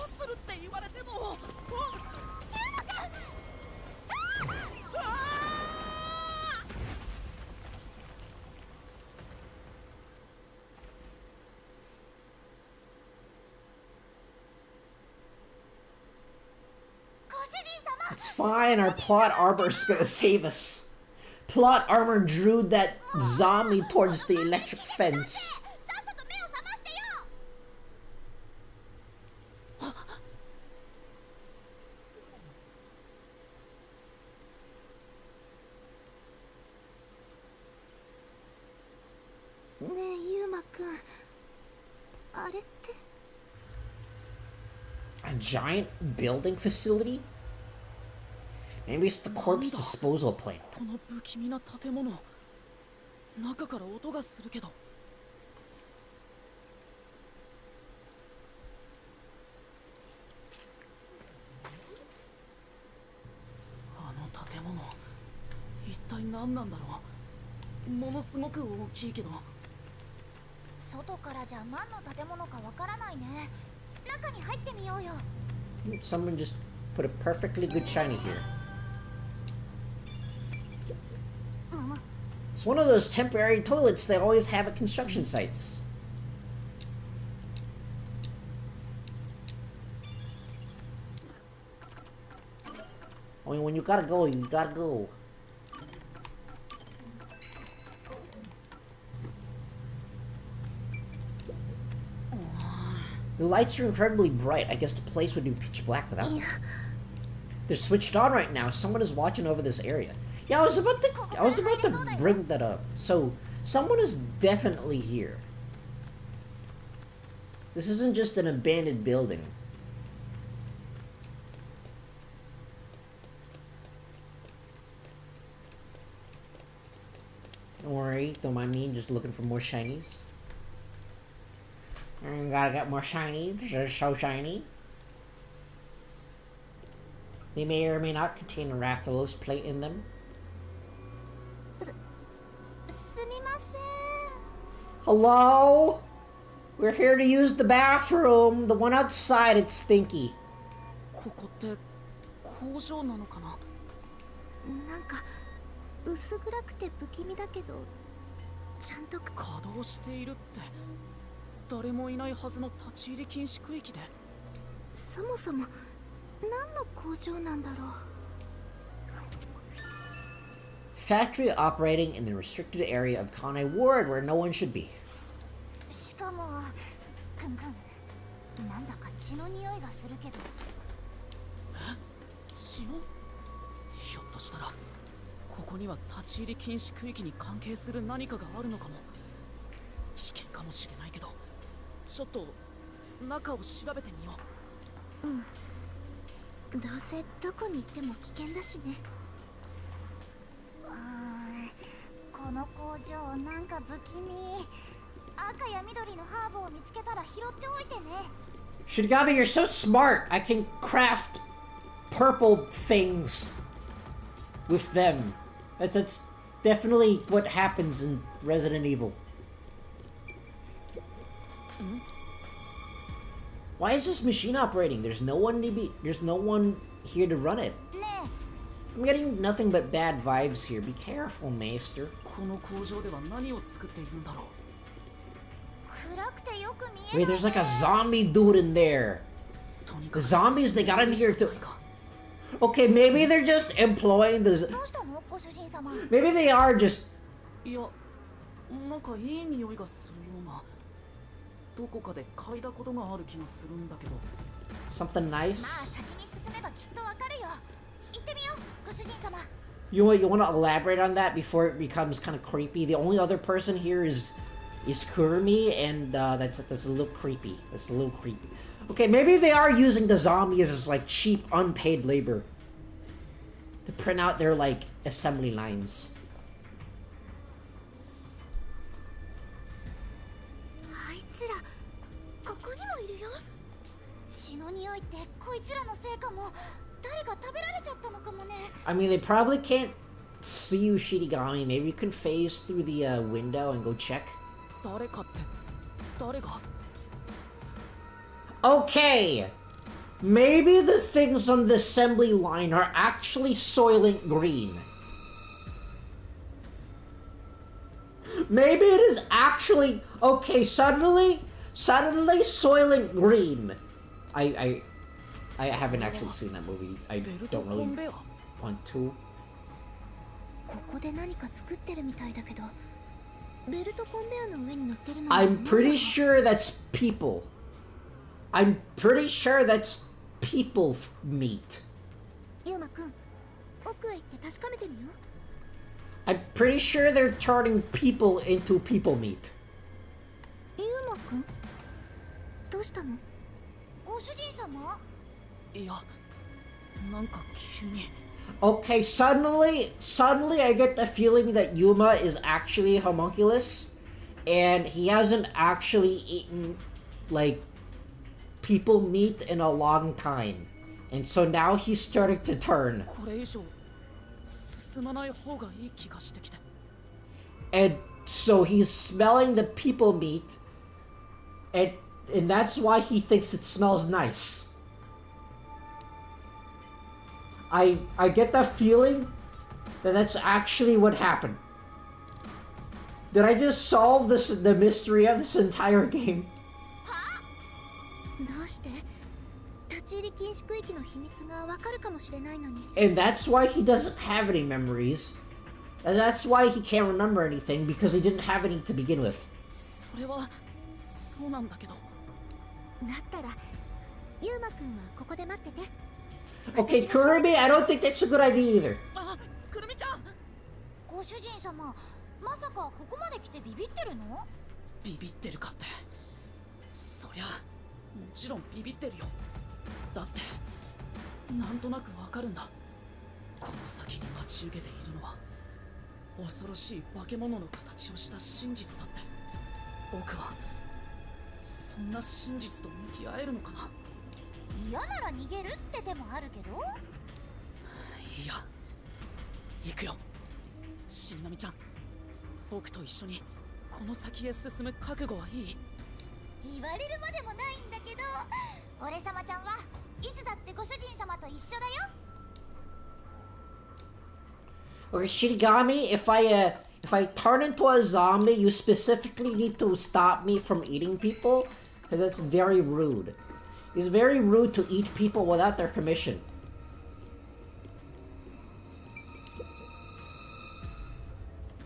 It's fine, our plot armor's gonna save us. Plot armor drew that zombie towards the electric fence. A giant building facility? Maybe it's the corpse disposal plant. この不気味な建物、中から音がするけど。あの建物、一体何なんだろう。ものすごく大きいけど。外からじゃ何の建物かわからないね。中に入ってみようよ。Someone just put a perfectly good shiny here. It's one of those temporary toilets they always have at construction sites. I mean, when you gotta go, you gotta go. The lights are incredibly bright. I guess the place would be pitch black without them. They're switched on right now. Someone is watching over this area. Yeah, I was about to bring that up. So, someone is definitely here. This isn't just an abandoned building. Don't worry, don't mind me, just looking for more shinies. I gotta get more shinies, they're so shiny. They may or may not contain a Rathalos plate in them. Hello? We're here to use the bathroom. The one outside, it's stinky. ここって工場なのかな。なんか薄暗くて不気味だけど、ちゃんと稼働しているって、誰もいないはずの立ち入り禁止区域で。そもそも何の工場なんだろう。Factory operating in the restricted area of Kanai Ward where no one should be. しかもくんくん、なんだか血の匂いがするけど。血の？ひょっとしたらここには立ち入り禁止区域に関係する何かがあるのかも。危険かもしれないけど、ちょっと中を調べてみよう。どうせどこに行っても危険だしね。この工場なんか不気味。赤や緑のハーブを見つけたら拾っておいてね。Shinigami, you're so smart. I can craft purple things with them. That's definitely what happens in Resident Evil. Why is this machine operating? There's no one here to run it. I'm getting nothing but bad vibes here. Be careful, Maester. この工場では何を作っているんだろう。 Wait, there's like a zombie dude in there. The zombies, they got in here to... Okay, maybe they're just employing the... Maybe they are just... いや、なんかいい匂いがするような。どこかで嗅いだことがある気がするんだけど。 Something nice? 先に進めばきっとわかるよ。行ってみよう、ご主人様。 You want to elaborate on that before it becomes kind of creepy? The only other person here is Kurumi, and that's a little creepy. That's a little creepy. Okay, maybe they are using the zombies as like cheap, unpaid labor to print out their like assembly lines. あいつらここにもいるよ。血の匂いってこいつらのせいかも。誰が食べられちゃったのかもね。 I mean, they probably can't see you, Shinigami. Maybe you can phase through the window and go check. 誰かって誰が？ Okay, maybe the things on the assembly line are actually Soylent Green. Maybe it is actually... Okay, suddenly Soylent Green. I haven't actually seen that movie. I don't really want to. ここで何か作ってるみたいだけど、ベルトコンベアの上に乗ってるの。 I'm pretty sure that's people. I'm pretty sure that's people meat. ユウマくん、奥へ行って確かめてみよう。 I'm pretty sure they're turning people into people meat. ユウマくん、どうしたの？ご主人様？いや、なんか急に。 Okay, suddenly I get the feeling that Yuma is actually homunculus, and he hasn't actually eaten, like, people meat in a long time. And so now he's starting to turn. これ以上進まない方がいい気がしてきて。 And so he's smelling the people meat, and that's why he thinks it smells nice. I get the feeling that that's actually what happened. Did I just solve the mystery of this entire game? どうして？立ち入り禁止区域の秘密がわかるかもしれないのに。 And that's why he doesn't have any memories. And that's why he can't remember anything, because he didn't have any to begin with. それはそうなんだけど。だったらユウマくんはここで待ってて。 Okay, Kurumi, I don't think that's a good idea either. あ、くるみちゃん。ご主人様、まさかここまで来てビビってるの？ビビってるかって。そりゃもちろんビビってるよ。だってなんとなくわかるんだ。この先に待ち受けているのは恐ろしい化け物の形をした真実だって。僕はそんな真実と向き合えるのかな。嫌なら逃げるって手もあるけど。いや、行くよ。しみのみちゃん、僕と一緒にこの先へ進む覚悟はいい？言われるまでもないんだけど、俺様ちゃんはいつだってご主人様と一緒だよ。 Okay, Shinigami, if I turn into a zombie, you specifically need to stop me from eating people, because that's very rude. It's very rude to eat people without their permission.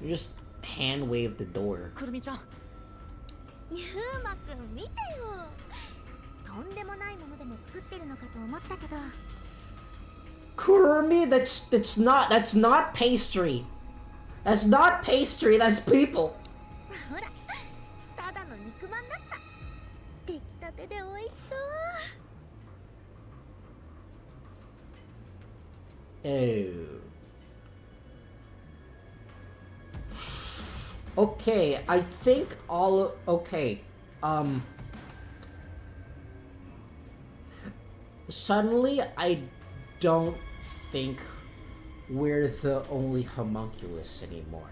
You just hand wave the door. くるみちゃん。ユウマくん見てよ。とんでもないものでも作ってるのかと思ったけど。 Kurumi, that's not pastry. That's not pastry, that's people. ほら、ただの肉まんだった。出来たてで美味しそう。 Oh. Okay, I think all... Okay, suddenly, I don't think we're the only homunculus anymore.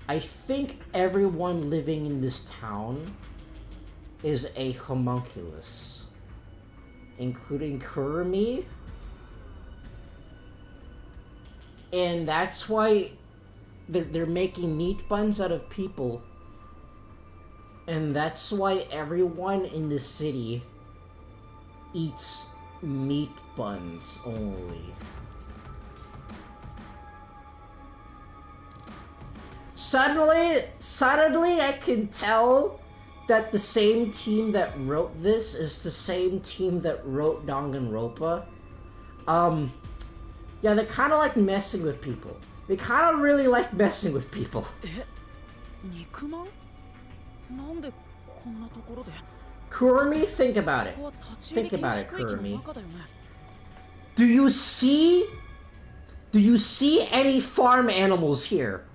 I think everyone living in this town is a homunculus, including Kurumi. And that's why they're making meat buns out of people. And that's why everyone in the city eats meat buns only. Suddenly I can tell that the same team that wrote this is the same team that wrote Danganronpa. Yeah, they kind of like messing with people. They kind of really like messing with people. 肉まん？なんでこんなところで？ Kurumi, think about it. Think about it, Kurumi. Do you see any farm animals here?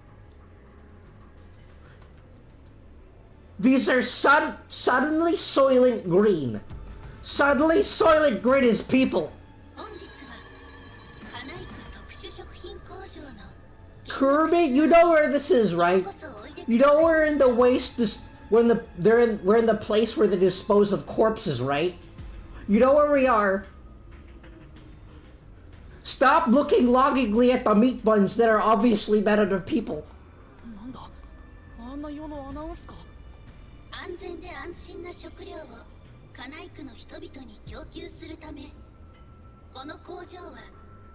These are suddenly soylent green. Suddenly soylent green is people. Kurumi, you know where this is, right? You know we're in the waste. We're in the place where they dispose of corpses, right? You know where we are. Stop looking longingly at the meat buns that are obviously made out of people. なんだ、あんな世のアナウンスか。安全で安心な食料をカナイ区の人々に供給するため、この工場は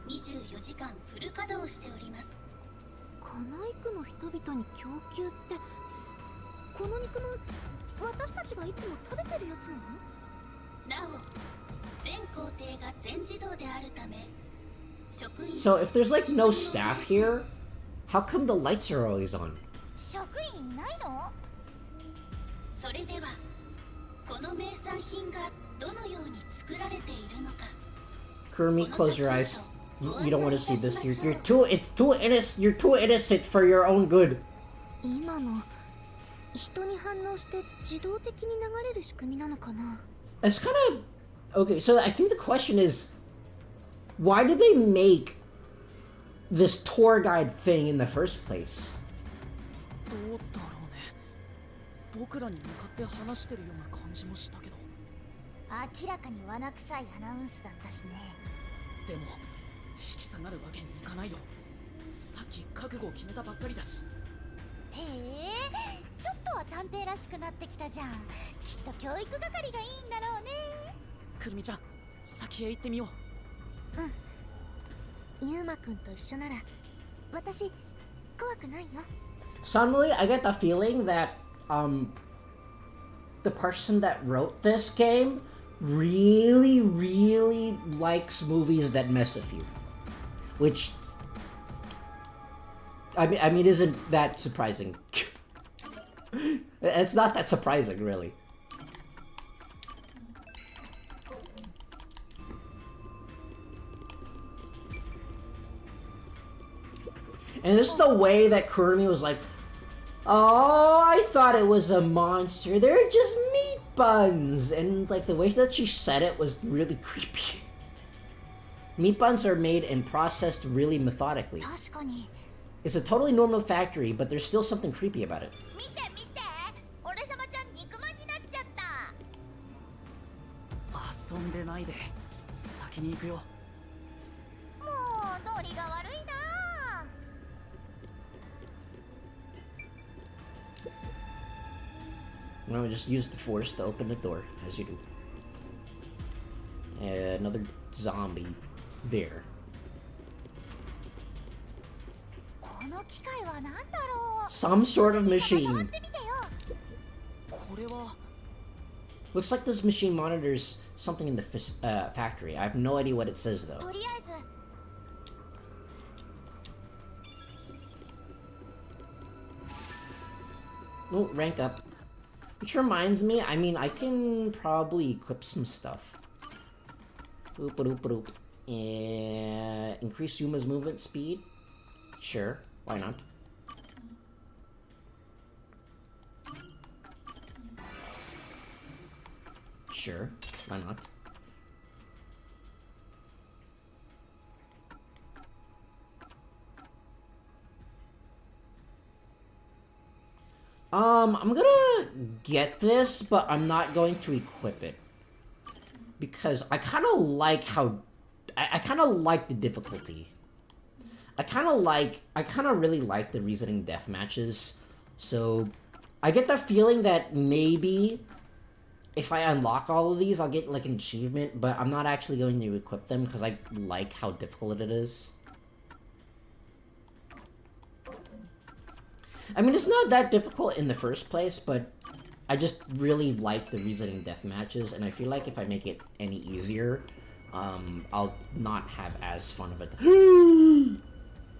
24時間フル稼働しております。カナイ区の人々に供給って、この肉まん、私たちがいつも食べてるやつなの？なお、全工程が全自動であるため、職員。 So if there's like no staff here, how come the lights are always on? 職員いないの？それでは、この名産品がどのように作られているのか。 Kurumi, close your eyes. You don't want to see this. You're too innocent. You're too innocent for your own good. 今の人に反応して自動的に流れる仕組みなのかな？ It's kind of okay. So I think the question is, why did they make this tour guide thing in the first place? どうだろうね。僕らに向かって話してるような感じもしたけど。明らかに罠臭いアナウンスだったしね。でも引き下がるわけにいかないよ。さっき覚悟を決めたばっかりだし。へえ、ちょっとは探偵らしくなってきたじゃん。きっと教育係がいいんだろうね。くるみちゃん、先へ行ってみよう。ゆうまくんと一緒なら私怖くないよ。 Suddenly, I get the feeling that the person that wrote this game really likes movies that mess with you, which I mean isn't that surprising. It's not that surprising, really. And just the way that Kurumi was like, oh, I thought it was a monster. They're just meat buns. And like the way that she said it was really creepy. Meat buns are made and processed really methodically. It's a totally normal factory, but there's still something creepy about it. 遊んでないで先に行くよ。もうノリが悪いな。 No, just use the force to open the door, as you do. Another zombie there. この機械は何だろう。 Some sort of machine. これは Looks like this machine monitors something in the factory. I have no idea what it says though. とりあえず Oh, rank up. Which reminds me, I mean, I can probably equip some stuff. Boop, boop, boop. Increase Yuma's movement speed? Sure, why not? Sure, why not? I'm gonna get this, but I'm not going to equip it. Because I kind of like how... I kind of like the difficulty. I kind of really like the reasoning death matches. So, I get the feeling that maybe if I unlock all of these, I'll get like an achievement, but I'm not actually going to equip them because I like how difficult it is. I mean, it's not that difficult in the first place, but I just really like the reasoning death matches, and I feel like if I make it any easier, I'll not have as fun of it.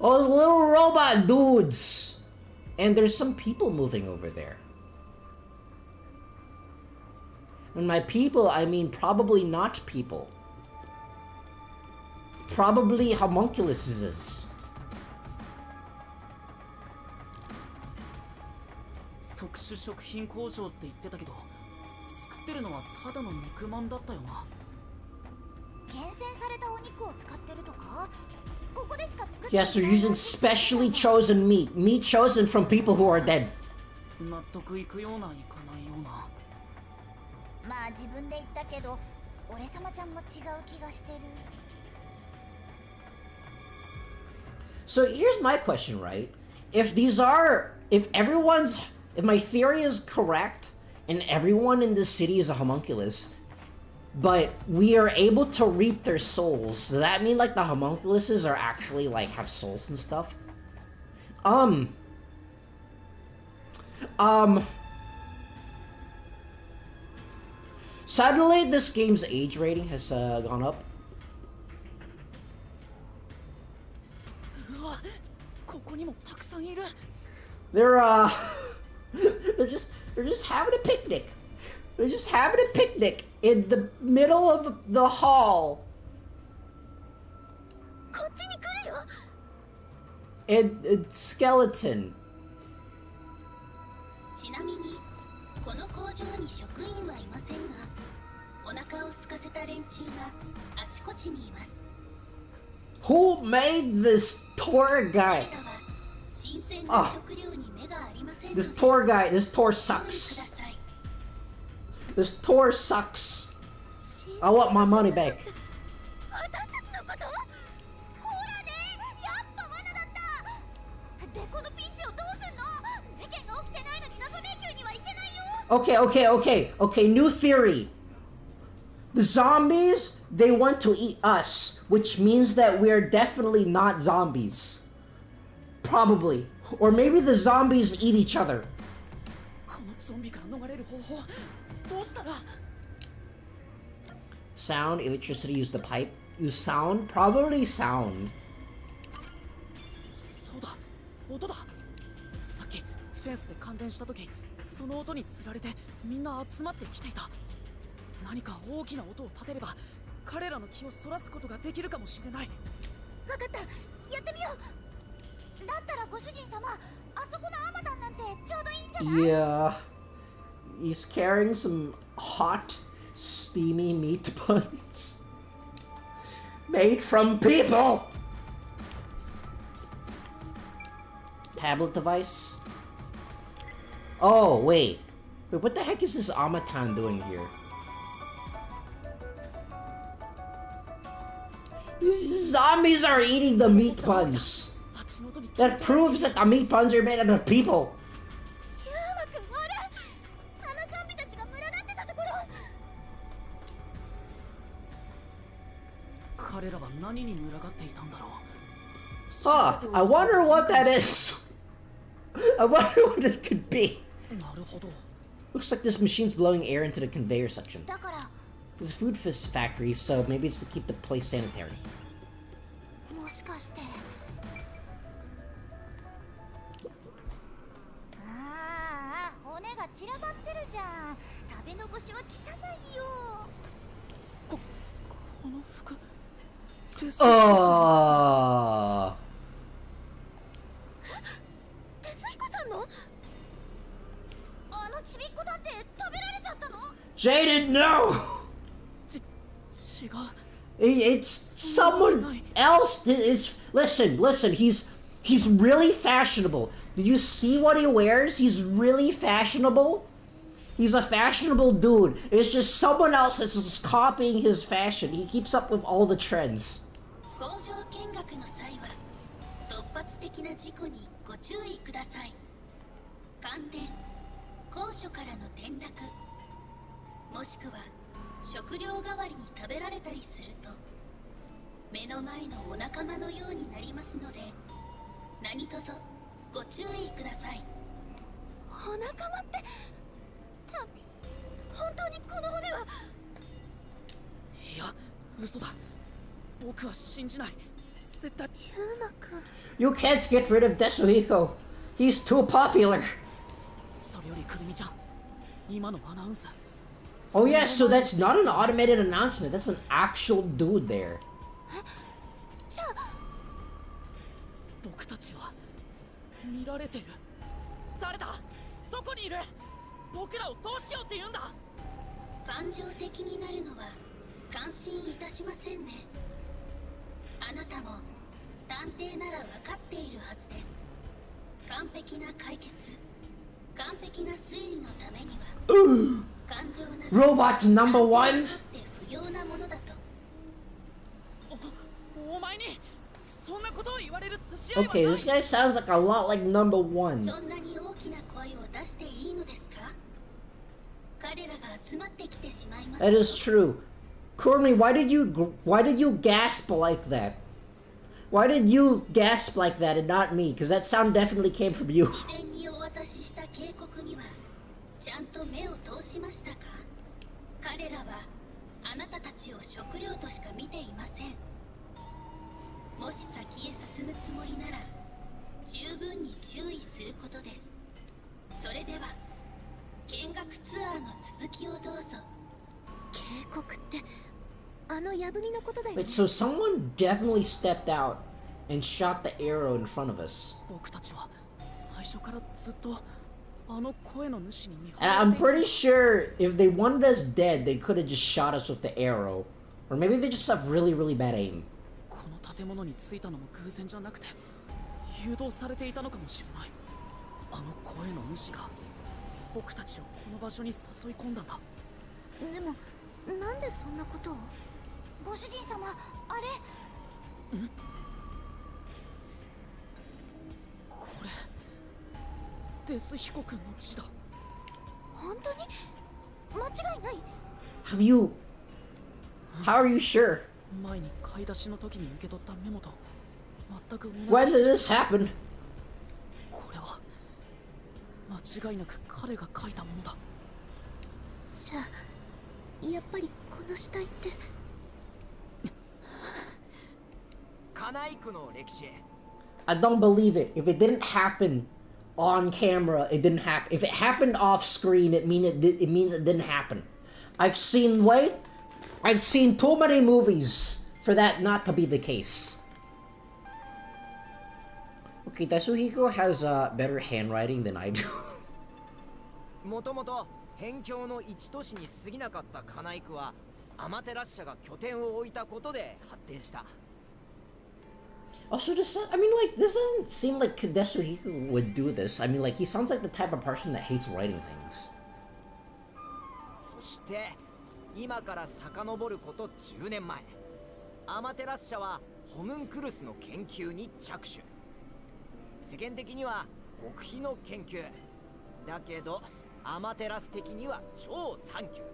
Oh, the little robot dudes! And there's some people moving over there. When by people, I mean probably not people. Probably homunculuses. 特殊食品工場って言ってたけど、作ってるのはただの肉まんだったよな。厳選されたお肉を使ってるとか？ここでしか作って Yes, they're using specially chosen meat. Meat chosen from people who are dead. 納得いくようないかないような。まあ自分で言ったけど、俺様ちゃんも違う気がしてる。 So here's my question, right? If my theory is correct, and everyone in this city is a homunculus, but we are able to reap their souls, does that mean like the homunculuses are actually like have souls and stuff? Suddenly this game's age rating has gone up. うわ、ここにもたくさんいる。 They're just having a picnic. They're just having a picnic in the middle of the hall. こっちに来るよ。 And skeleton. ちなみにこの工場に職員はいませんが、お腹を空かせた連中があちこちにいます。 Who made this tour guy? 彼らは新鮮な食料に目がありませんので、 This tour guy, this tour sucks. This tour sucks. I want my money back. 私たちのこと？ほらね、やっぱ罠だった。で、このピンチをどうすんの？事件が起きてないのに謎迷宮には行けないよ。 Okay, new theory. The zombies, they want to eat us, which means that we're definitely not zombies. Probably. Or maybe the zombies eat each other. このゾンビから逃れる方法どうしたら Sound, electricity, use the pipe. Use sound? Probably sound. そうだ音ださっきフェンスで感電した時その音につられてみんな集まってきていた何か大きな音を立てれば彼らの気をそらすことができるかもしれないわかったやってみようだったらご主人様あそこのアマダンなんてちょうどいいんじゃない Yeah. He's carrying some hot, steamy meat buns. Made from people! Tablet device? Oh, wait. Wait, what the heck is this Amatan doing here? These zombies are eating the meat buns. That proves that the meat buns are made out of people. ユーマくんあれあのゾンビたちが群がってたところ彼らは何に群がっていたんだろう Huh, I wonder what that is. I wonder what it could be. なるほど Looks like this machine's blowing air into the conveyor section. だから It's a food factory, so maybe it's to keep the place sanitary. もしかしてああ骨が散らばってるじゃん食べ残しは汚いよこの服 Oh. テスヒコさんのあのちびっこだって食べられちゃったの Jaden, no! 違う It's someone else. Listen. He's really fashionable. Did you see what he wears? He's really fashionable. He's a fashionable dude. It's just someone else that's just copying his fashion. He keeps up with all the trends. 工場見学の際は突発的な事故にご注意ください感電高所からの転落もしくは食料代わりに食べられたりすると目の前のお仲間のようになりますので何卒ご注意くださいお仲間ってじゃあ本当にこの骨はいや嘘だ僕は信じない絶対ユーマくん You can't get rid of Desuhiko. He's too popular. それよりくるみちゃん今のアナウンス Oh yeah, so that's not an automated announcement. That's an actual dude there. じゃあ僕たちは見られてる誰だどこにいる僕らをどうしようって言うんだ感情的になるのは感心いたしませんねあなたも探偵なら分かっているはずです完璧な解決完璧な推理のためには感情など Robot number one. って不要なものだとお前にそんなことを言われる寿司屋は Okay, this guy sounds like a lot like number one. そんなに大きな声を出していいのですか彼らが集まってきてしまいます That is true. Courtney, why did you gasp like that? Why did you gasp like that and not me? Because that sound definitely came from you. 事前にお渡しした警告にはちゃんと目を通しましたか彼らはあなたたちを食料としか見ていませんもし先へ進むつもりなら十分に注意することですそれでは見学ツアーの続きをどうぞ警告ってあのヤブミのことだよね Wait, so someone definitely stepped out and shot the arrow in front of us. 僕たちは最初からずっとあの声の主に見張 And られ I'm てい pretty sure if they wanted us dead, they could have just shot us with the arrow. Or maybe they just have really, really bad aim. この建物に着いたのも偶然じゃなくて誘導されていたのかもしれないあの声の主が僕たちをこの場所に誘い込んだんだでもなんでそんなことをご主人様あれんこれデスヒコ君の字だ本当に間違いない Have you How are you sure? 前に買い出しの時に受け取ったメモと全く同じ。 When did this happen? これは間違いなく彼が書いたものだ。じゃあやっぱりこの死体って。カナイクの歴史。 I don't believe it. If it didn't happen on camera, it didn't happen. If it happened off screen, it means it didn't happen. I've seen too many movies for that not to be the case. Okay, Tetsuhiko has better handwriting than I do. もともと辺境の一都市に過ぎなかったカナイクはアマテラス社が拠点を置いたことで発展した。 Also, this doesn't seem like Tetsuhiko would do this. I mean, like, he sounds like the type of person that hates writing things. そして今から遡ること10年前、アマテラス社はホムンクルスの研究に着手。世間的には極秘の研究だけど、アマテラス的には超サンキュー。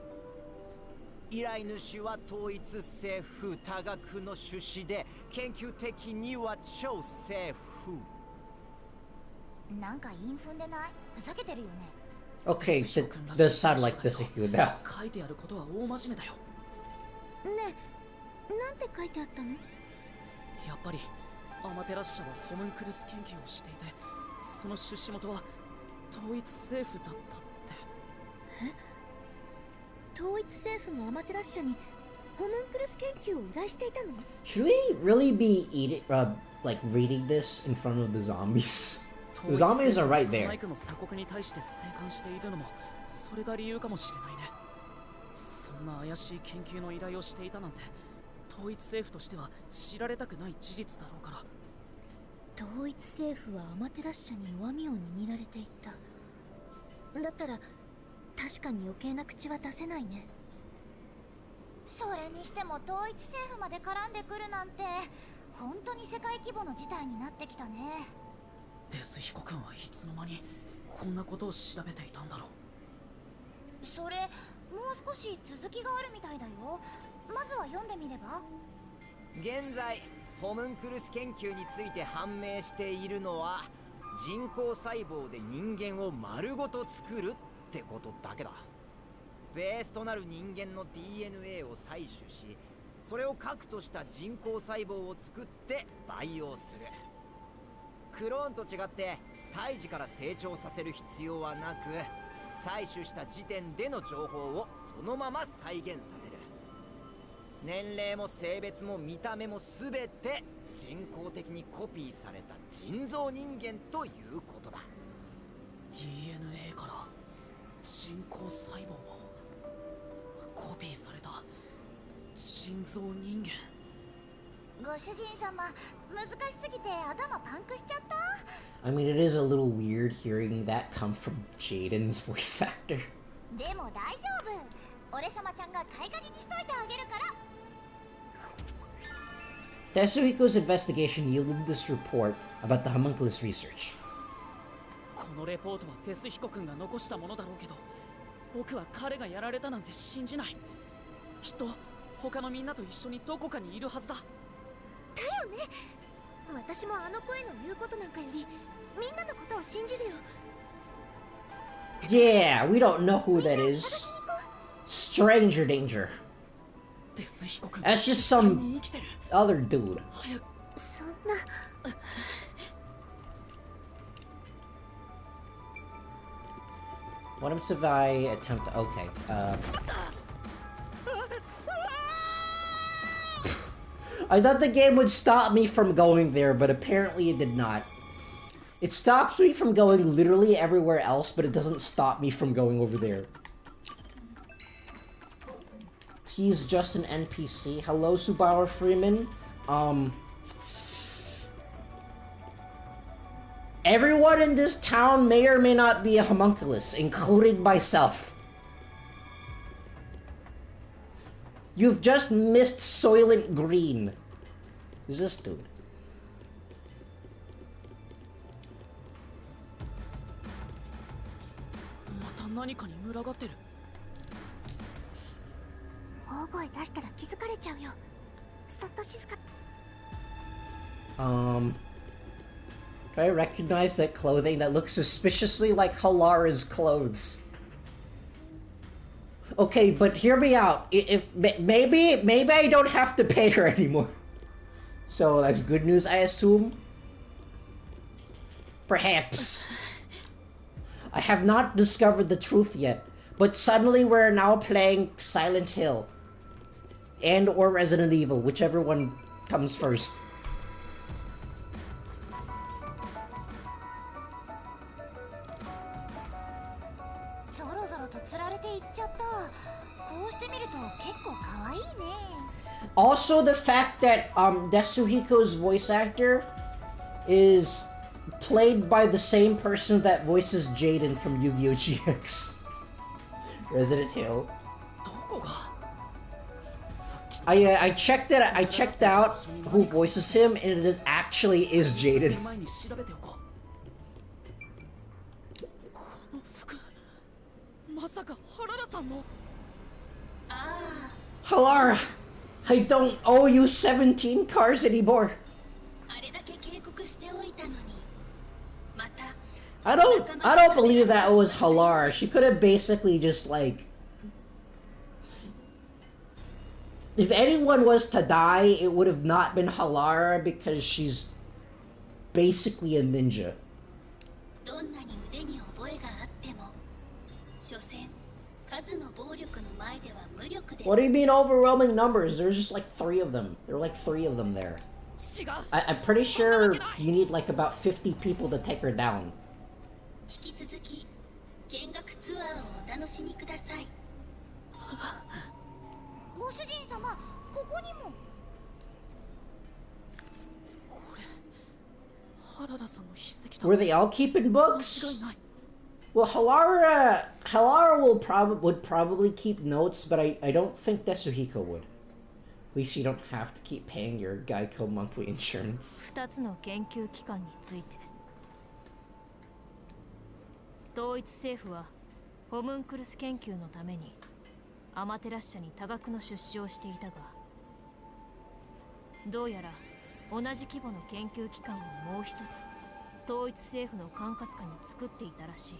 依頼主は統一政府多額の出資で、研究的には超政府。なんかインフンでない？ふざけてるよね。 Okay, that does sound like Tetsuhiko now. 書いてあることは大真面目だよ。ねえ、なんて書いてあったの？やっぱりアマテラス社はホムンクルス研究をしていて、その出資元は統一政府だったって。え？統一政府がアマテラス社にホムンクルス研究を依頼していたの？ Should we really be reading this in front of the zombies? The zombies are right there. マイクの鎖国に対して静観しているのもそれが理由かもしれないね。そんな怪しい研究の依頼をしていたなんて、統一政府としては知られたくない事実だろうから。統一政府はアマテラス社に弱みを握られていた。だったら確かに余計な口は出せないね。それにしても統一政府まで絡んでくるなんて本当に世界規模の事態になってきたね。デスヒコ君はいつの間にこんなことを調べていたんだろう。それもう少し続きがあるみたいだよ。まずは読んでみれば。現在ホムンクルス研究について判明しているのは、人工細胞で人間を丸ごと作るってことだけだ。ベースとなる人間の DNA を採取し、それを核とした人工細胞を作って培養する。クローンと違って胎児から成長させる必要はなく、採取した時点での情報をそのまま再現させる。年齢も性別も見た目も全て人工的にコピーされた人造人間ということだ。 DNA から人工細胞をコピーされた人造人間。ご主人様、難しすぎて頭パンクしちゃった。 I mean, it is a little weird hearing that come from Jaden's voice actor. でも大丈夫。俺様ちゃんが買い鍵にしといてあげるから。Tetsuhiko's investigation yielded this report about the homunculus research. このレポートはデスヒコ君が残したものだろうけど、僕は彼がやられたなんて信じない。きっと他のみんなと一緒にどこかにいるはずだ。だよね。私もあの声の言うことなんかよりみんなのことを信じるよ。 Yeah, we don't know who that is. Stranger danger. That's just some other dude. そんな。What if I attempt to... Okay, I thought the game would stop me from going there, but apparently it did not. It stops me from going literally everywhere else, but it doesn't stop me from going over there. He's just an NPC. Hello, Subaru Freeman. Everyone in this town may or may not be a homunculus, including myself. You've just missed Soylent Green. Who's this dude? 声出したら気づかれちゃうよ。そっと静か。Do I recognize that clothing that looks suspiciously like Halara's clothes? Okay, but hear me out. If maybe I don't have to pay her anymore. So that's good news, I assume. Perhaps. I have not discovered the truth yet, but suddenly we're now playing Silent Hill. And or Resident Evil, whichever one comes first. Also, the fact that Tetsuhiko's voice actor is played by the same person that voices Jaden from Yu-Gi-Oh! GX. Resident Hill. I checked it. I checked out who voices him, and it actually is Jaden. Halara, I don't owe you 17 cars anymore. I don't believe that was Halara. She could have basically just like, if anyone was to die, it would have not been Halara because she's basically a ninja. What do you mean overwhelming numbers? There's just like 3 of them. There were like 3 of them there. I'm pretty sure you need like about 50 people to take her down. Were they all keeping books? Well, Halara would probably keep notes, but I don't think Tetsuhiko would. At least you don't have to keep paying your Geico monthly insurance. 2つの研究機関について。統一政府はホムンクルス研究のためにアマテラス社に多額の出資をしていたが、どうやら同じ規模の研究機関をもう一つ統一政府の管轄下に作っていたらしい。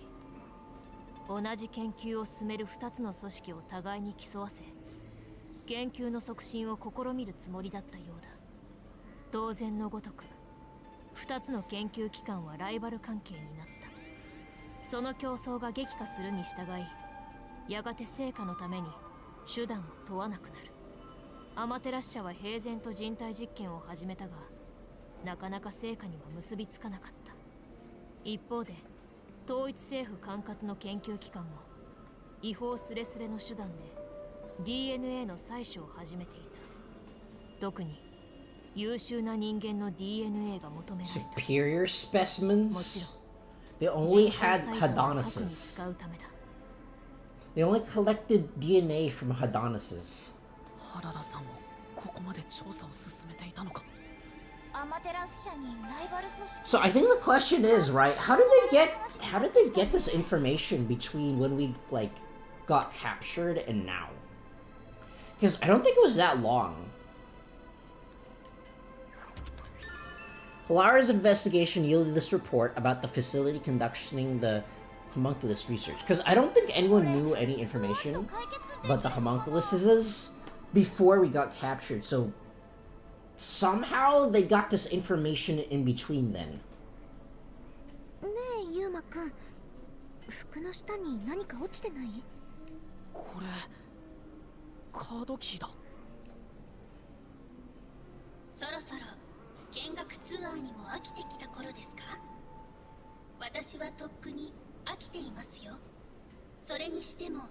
同じ研究を進める2つの組織を互いに競わせ、研究の促進を試みるつもりだったようだ。当然のごとく2つの研究機関はライバル関係になった。その競争が激化するに従い、やがて成果のために手段を問わなくなる。アマテラス社は平然と人体実験を始めたが、なかなか成果には結びつかなかった。一方で統一政府管轄の研究機関も違法スレスレの手段で DNA の採取を始めていた。特に優秀な人間の DNA が求められた。 Superior specimens? They only had Hadonises. They only collected DNA from Hadonises. ハララさんもここまで調査を進めていたのか。 So I think the question is, right, how did they get this information between when we like got captured and now? Because I don't think it was that long. Halara's investigation yielded this report about the facility conducting the homunculus research. Because I don't think anyone knew any information about the homunculuses before we got captured, so somehow they got this information in between then. ねえ、ユーマくん、服の下に何か落ちてない？これカードキーだ。そろそろ見学ツアーにも飽きてきた頃ですか？私はとっくに飽きていますよ。それにしても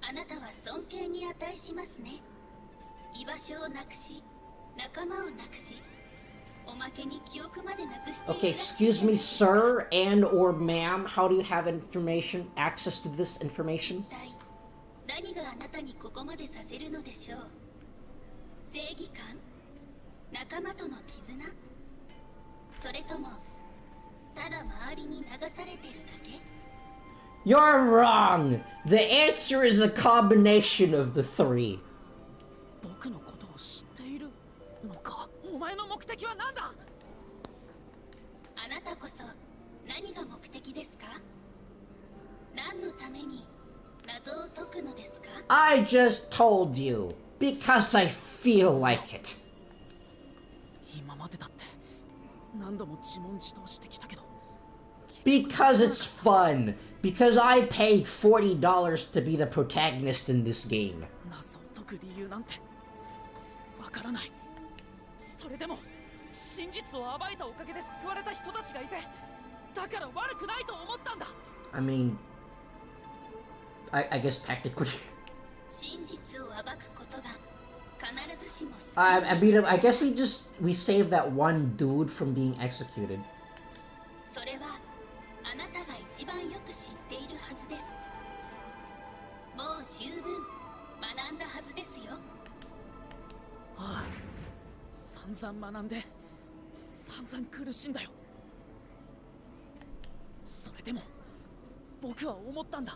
あなたは尊敬に値しますね。居場所をなくし、仲間をなくし、おまけに記憶までなくして。 Okay, excuse me, sir and or ma'am, how do you have information, access to this information? 何があなたにここまでさせるのでしょう。正義感、仲間との絆、それともただ周りに流されてるだけ？ You're wrong! The answer is a combination of the 3. 的は何だ。あなたこそ何が目的ですか？何のために謎を解くのですか？ I just told you because I feel like it. 今までだって何度も自問自答してきたけど。Because it's fun. Because I paid $40 to be the protagonist in this game. 謎を解く理由なんてわからない。それでも真実を暴いたおかげで救われた人たちがいて、だから悪くないと思ったんだ。I mean, I guess technically. 真実を暴くことが必ずしも I mean, I guess we saved that one dude from being executed. それはあなたが一番よく知っているはずです。もう十分学んだはずですよ。ああ、散々学んで散々苦しんだよ。それでも僕は思ったんだ。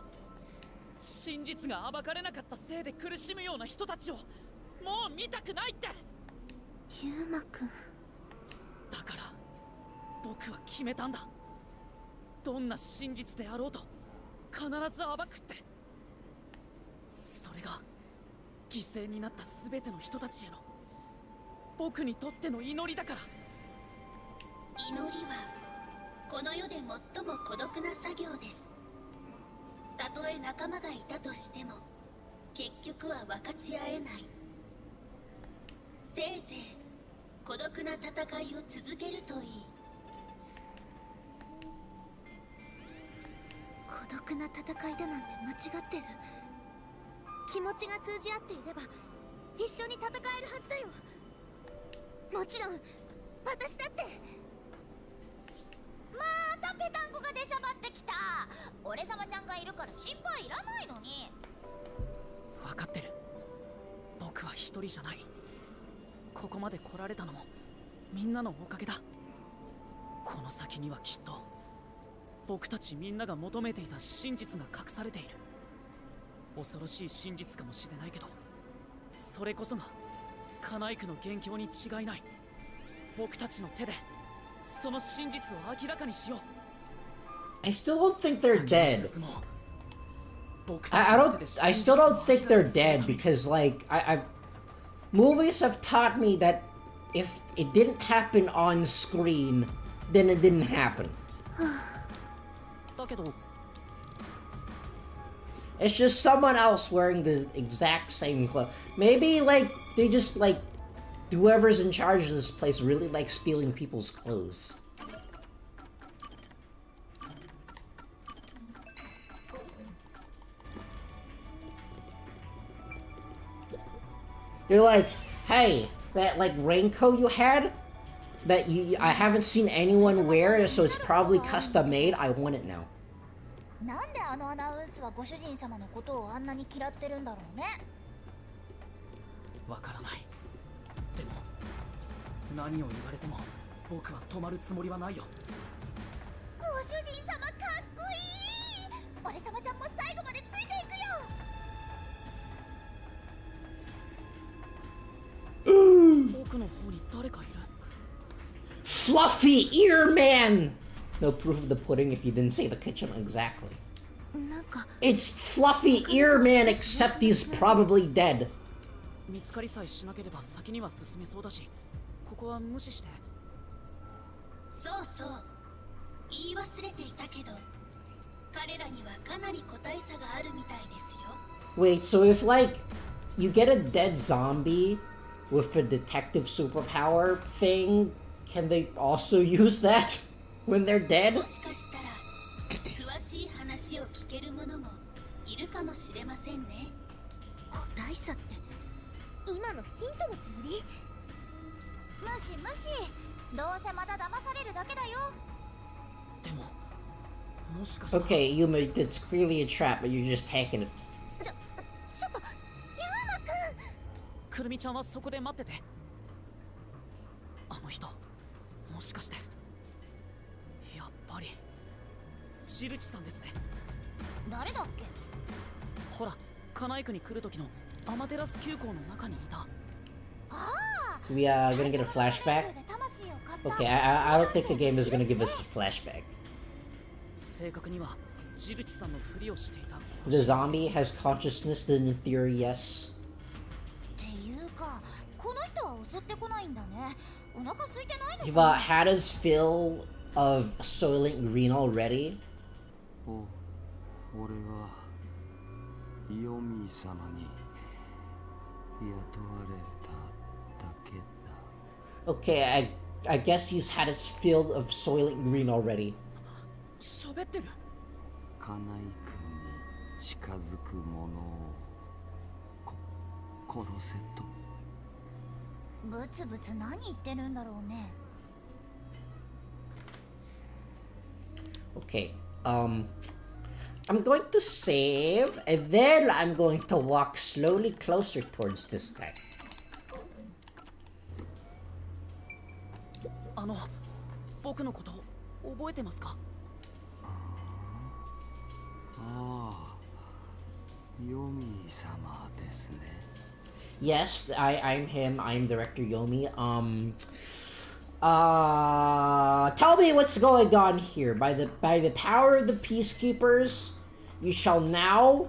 真実が暴かれなかったせいで苦しむような人たちをもう見たくないって。ユウマくん。だから僕は決めたんだ。どんな真実であろうと必ず暴くって。それが犠牲になった全ての人たちへの僕にとっての祈りだから。祈りはこの世で最も孤独な作業です。たとえ仲間がいたとしても結局は分かち合えない。せいぜい孤独な戦いを続けるといい。孤独な戦いだなんて間違ってる。気持ちが通じ合っていれば一緒に戦えるはずだよ。もちろん私だって。またペタンコが出しゃばってきた。俺様ちゃんがいるから心配いらないのに。分かってる。僕は一人じゃない。ここまで来られたのもみんなのおかげだ。この先にはきっと僕たちみんなが求めていた真実が隠されている。恐ろしい真実かもしれないけど、それこそがカナイクの元凶に違いない。僕たちの手でその真実を明らかにしよう。I still don't think they're dead. I still don't think they're dead because like movies have taught me that if it didn't happen on screen, then it didn't happen. It's just someone else wearing the exact same clothes. Maybe like they just like whoever's in charge of this place really likes stealing people's clothes. You're like, hey, that like Raincode you had that I haven't seen anyone wear, so it's probably custom made. I want it now. なんであのアナウンスはご主人様のことをあんなに嫌ってるんだろうね。わからない。でも何を言われても僕は止まるつもりはないよ。ご主人様かっこいい。俺様ちゃんも最後までついていくよ。奥の方に誰かいる。 Fluffy Ear Man! No proof of the pudding if you didn't say the kitchen exactly. It's Fluffy Ear Man, except he's probably dead. 見つかりさえしなければ先には進めそうだし、ここは無視して。そうそう、言い忘れていたけど、彼らにはかなり個体差があるみたいですよ。 Wait, so if like you get a dead zombie with a detective superpower thing, can they also use that when they're dead? もしかしたら詳しい話を聞ける者もいるかもしれませんね。個体差って今のヒントのつもり？無視無視。どうせまた騙されるだけだよ。でももしかしたら Okay, Yuma, it's clearly a trap, but you're just taking it. ちょっとユウマくん。くるみちゃんはそこで待ってて。あの人もしかしてやっぱりジルチさんですね。誰だっけ？ほら、カナイクに来る時のアマテラス急行の中にいた。ああ、We gonna get a flashback? Okay, I don't think the game is gonna give us a flashback. 正確にはジルチさんのふりをしていた。 The zombie has consciousness, then in theory, yes. っていうか、この人は襲ってこないんだね。お腹空いてないの You've か had his fill of Soylent Green already. 俺はヨミ様に雇われただけだ。 Okay, I guess he's had his fill of Soylent Green already. 喋ってる。カナイ君に近づく者を殺せと。ブツブツ何言ってるんだろうね。 Okay, I'm going to save, and then I'm going to walk slowly closer towards this guy. 僕のこと覚えてますか？ああ、ヨミ様ですね。 Yes, I'm him. I'm Director Yomi. Tell me what's going on here. By the power of the peacekeepers, you shall now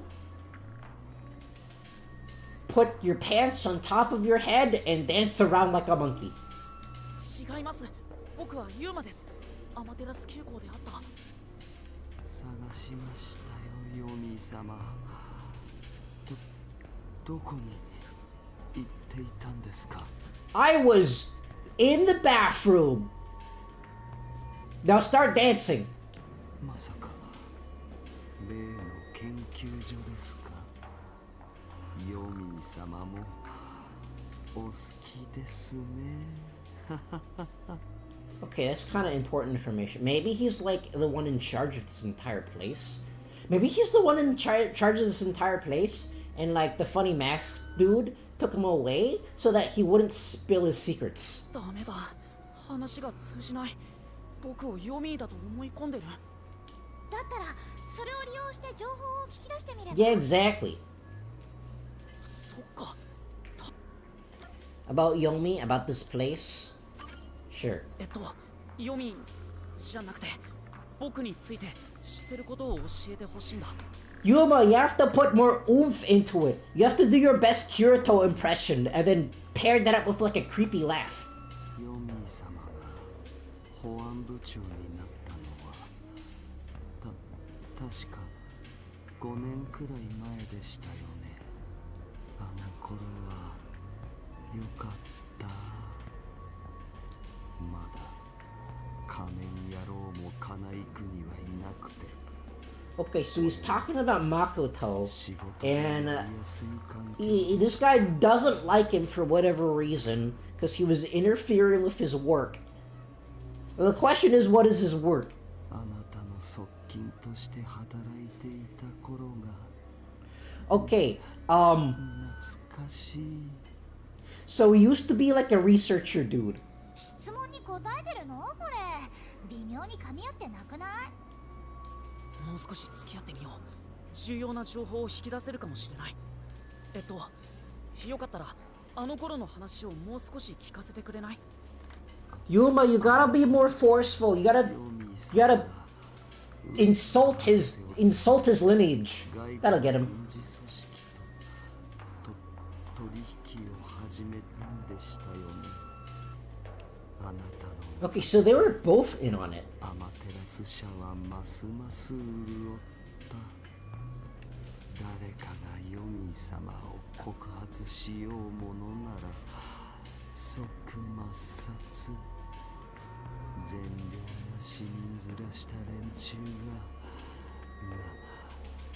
put your pants on top of your head and dance around like a monkey. 違います。僕はユーマです。アマテラス急行であった。探しましたよ、ヨミ様。どこに行っていたんですか？ I was in the bathroom. Now start dancing. まさか例の研究所ですか？ヨミ様もお好きですね。Okay, that's kind of important information. Maybe he's like the one in charge of this entire place. Maybe he's the one in charge of this entire place, and like the funny mask dude took him away so that he wouldn't spill his secrets. ダメだ。話が通じない。僕をヨミーだと思い込んでる。だったらそれを利用して情報を聞き出してみれば。 Yeah, exactly. そっか。 About Yomi, about this place. Sure. ヨミーじゃなくて僕について知ってることを教えてほしいんだ。 Yuma, you have to put more oomph into it. You have to do your best Kirito impression and then pair that up with like a creepy laugh. ヨミ様が保安部長になったのは確か5年くらい前でしたよね。あの頃はよかった。まだ仮面野郎もカナイクにはいなくて。 Okay, so he's talking about Makoto, and this guy doesn't like him for whatever reason, because he was interfering with his work. Well, the question is, what is his work? あなたの側近として働いていた頃が Okay, 懐かしい。 so he used to be like a researcher dude. 質問に答えてるのこれ。微妙に噛み合ってなくない？もう少し付き合ってみよう。重要な情報を引き出せるかもしれない。よかったらあの頃の話をもう少し聞かせてくれない？ Yuma, you gotta be more forceful. You gotta insult his lineage. That'll get him. 取引を始めたんでしたよね。あなたの Okay, so they were both in on it. アマテラス社はますます潤った。誰かがヨミ様を告発しようものなら即抹殺。善良な市民ずらした連中が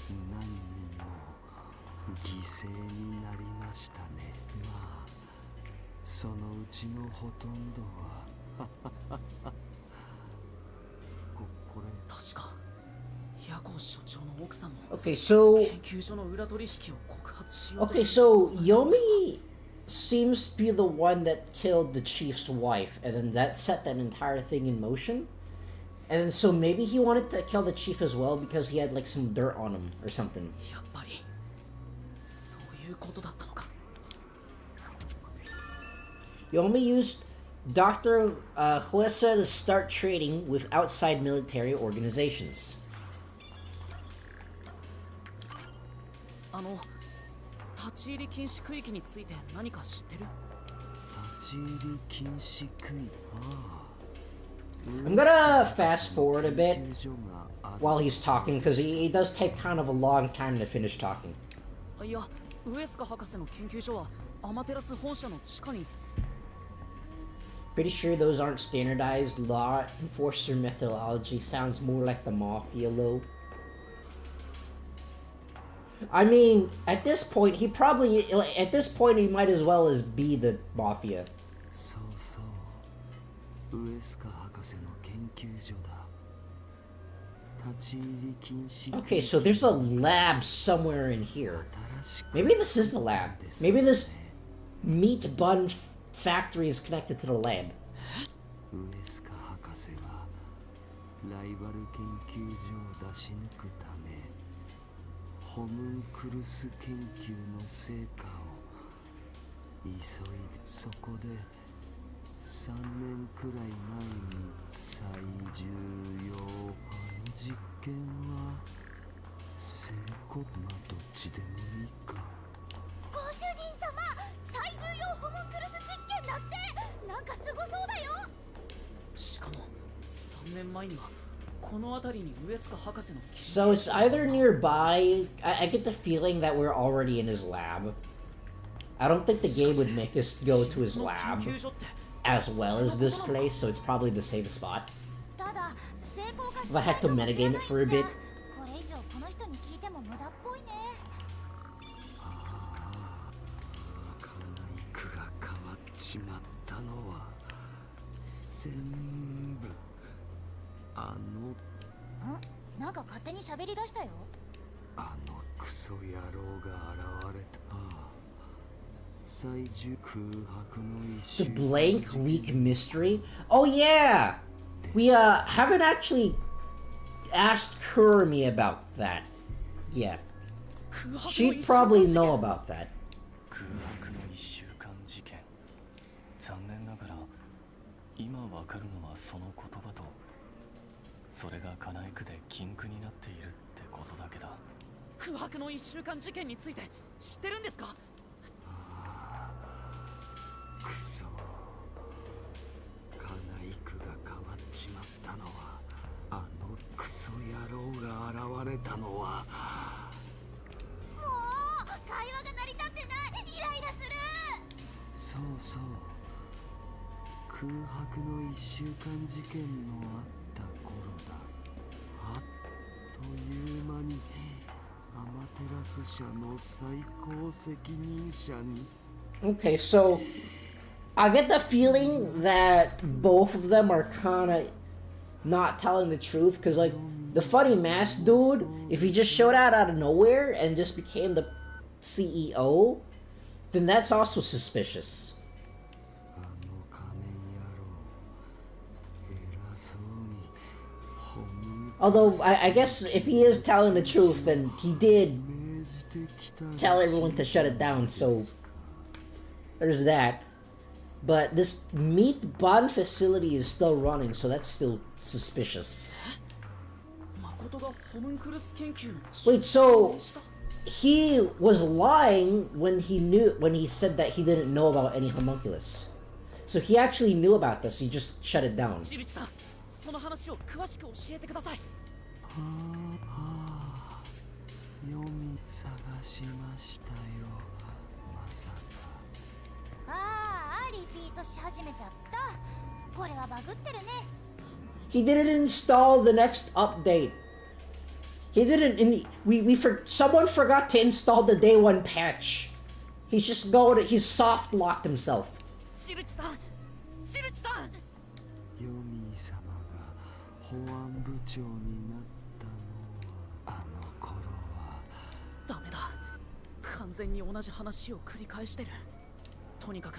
何人も犠牲になりましたね。まあそのうちのほとんどはこれ確かヤコ所長の奥さんも Okay, so 研究所の裏取引を告発しようと okay, して so Yomi seems to be the one that killed the chief's wife, and then that set that entire thing in motion. And then, so maybe he wanted to kill the chief as well because he had like some dirt on him or something. やっぱりそういうことだったのか。You only used Dr. Huesa to start trading with outside military organizations. 立ち入り禁止区域について何か知ってる？立ち入り禁止区域。I'm gonna fast forward a bit while he's talking because he does take kind of a long time to finish talking. いや、ウエスカ博士の研究所はアマテラス本社の地下に。Pretty sure those aren't standardized law enforcer methodology. Sounds more like the mafia, though. I mean, at this point, he might as well as be the mafia. Okay, so there's a lab somewhere in here. Maybe this is the lab. Maybe this meat bun factory is connected to the lab. So it's either nearby. I get the feeling that we're already in his lab. I don't think the game would make us go to his lab as well as this place, so it's probably the same spot. If I had to metagame it for a bit. The blank weak mystery? Oh yeah! We haven't actually asked Kurumi about that yet. She'd probably know about that. 今わかるのはその言葉とそれがカナイクで禁句になっているってことだけだ。空白の1週間事件について知ってるんですか？くそ。カナイクが変わっちまったのはあのクソ野郎が現れたのは。もう会話が成り立ってない。イライラする。そうそう。空白の1週間事件のあった頃だ。あっという間にアマテラス社の最高責任者に。Okay, so I get the feeling that both of them are kind of not telling the truth, because like the funny mask dude, if he just showed out of nowhere and just became the CEO, then that's also suspicious. Although, I guess if he is telling the truth, then he did tell everyone to shut it down, so there's that. But this meat bun facility is still running, so that's still suspicious. Wait, so he was lying when he said that he didn't know about any homunculus. So he actually knew about this, he just shut it down. その話を詳しく教えてください。読み探しましたよ。まさか。リピートし始めちゃった。これはバグってるね。He didn't install the next update. He didn't. Someone forgot to install the day one patch. He's just he's soft locked himself. ジルチさん、ジルチさん。ヨミ様が保安部長になったのはあの頃は。ダメだ。完全に同じ話を繰り返してる。とにかく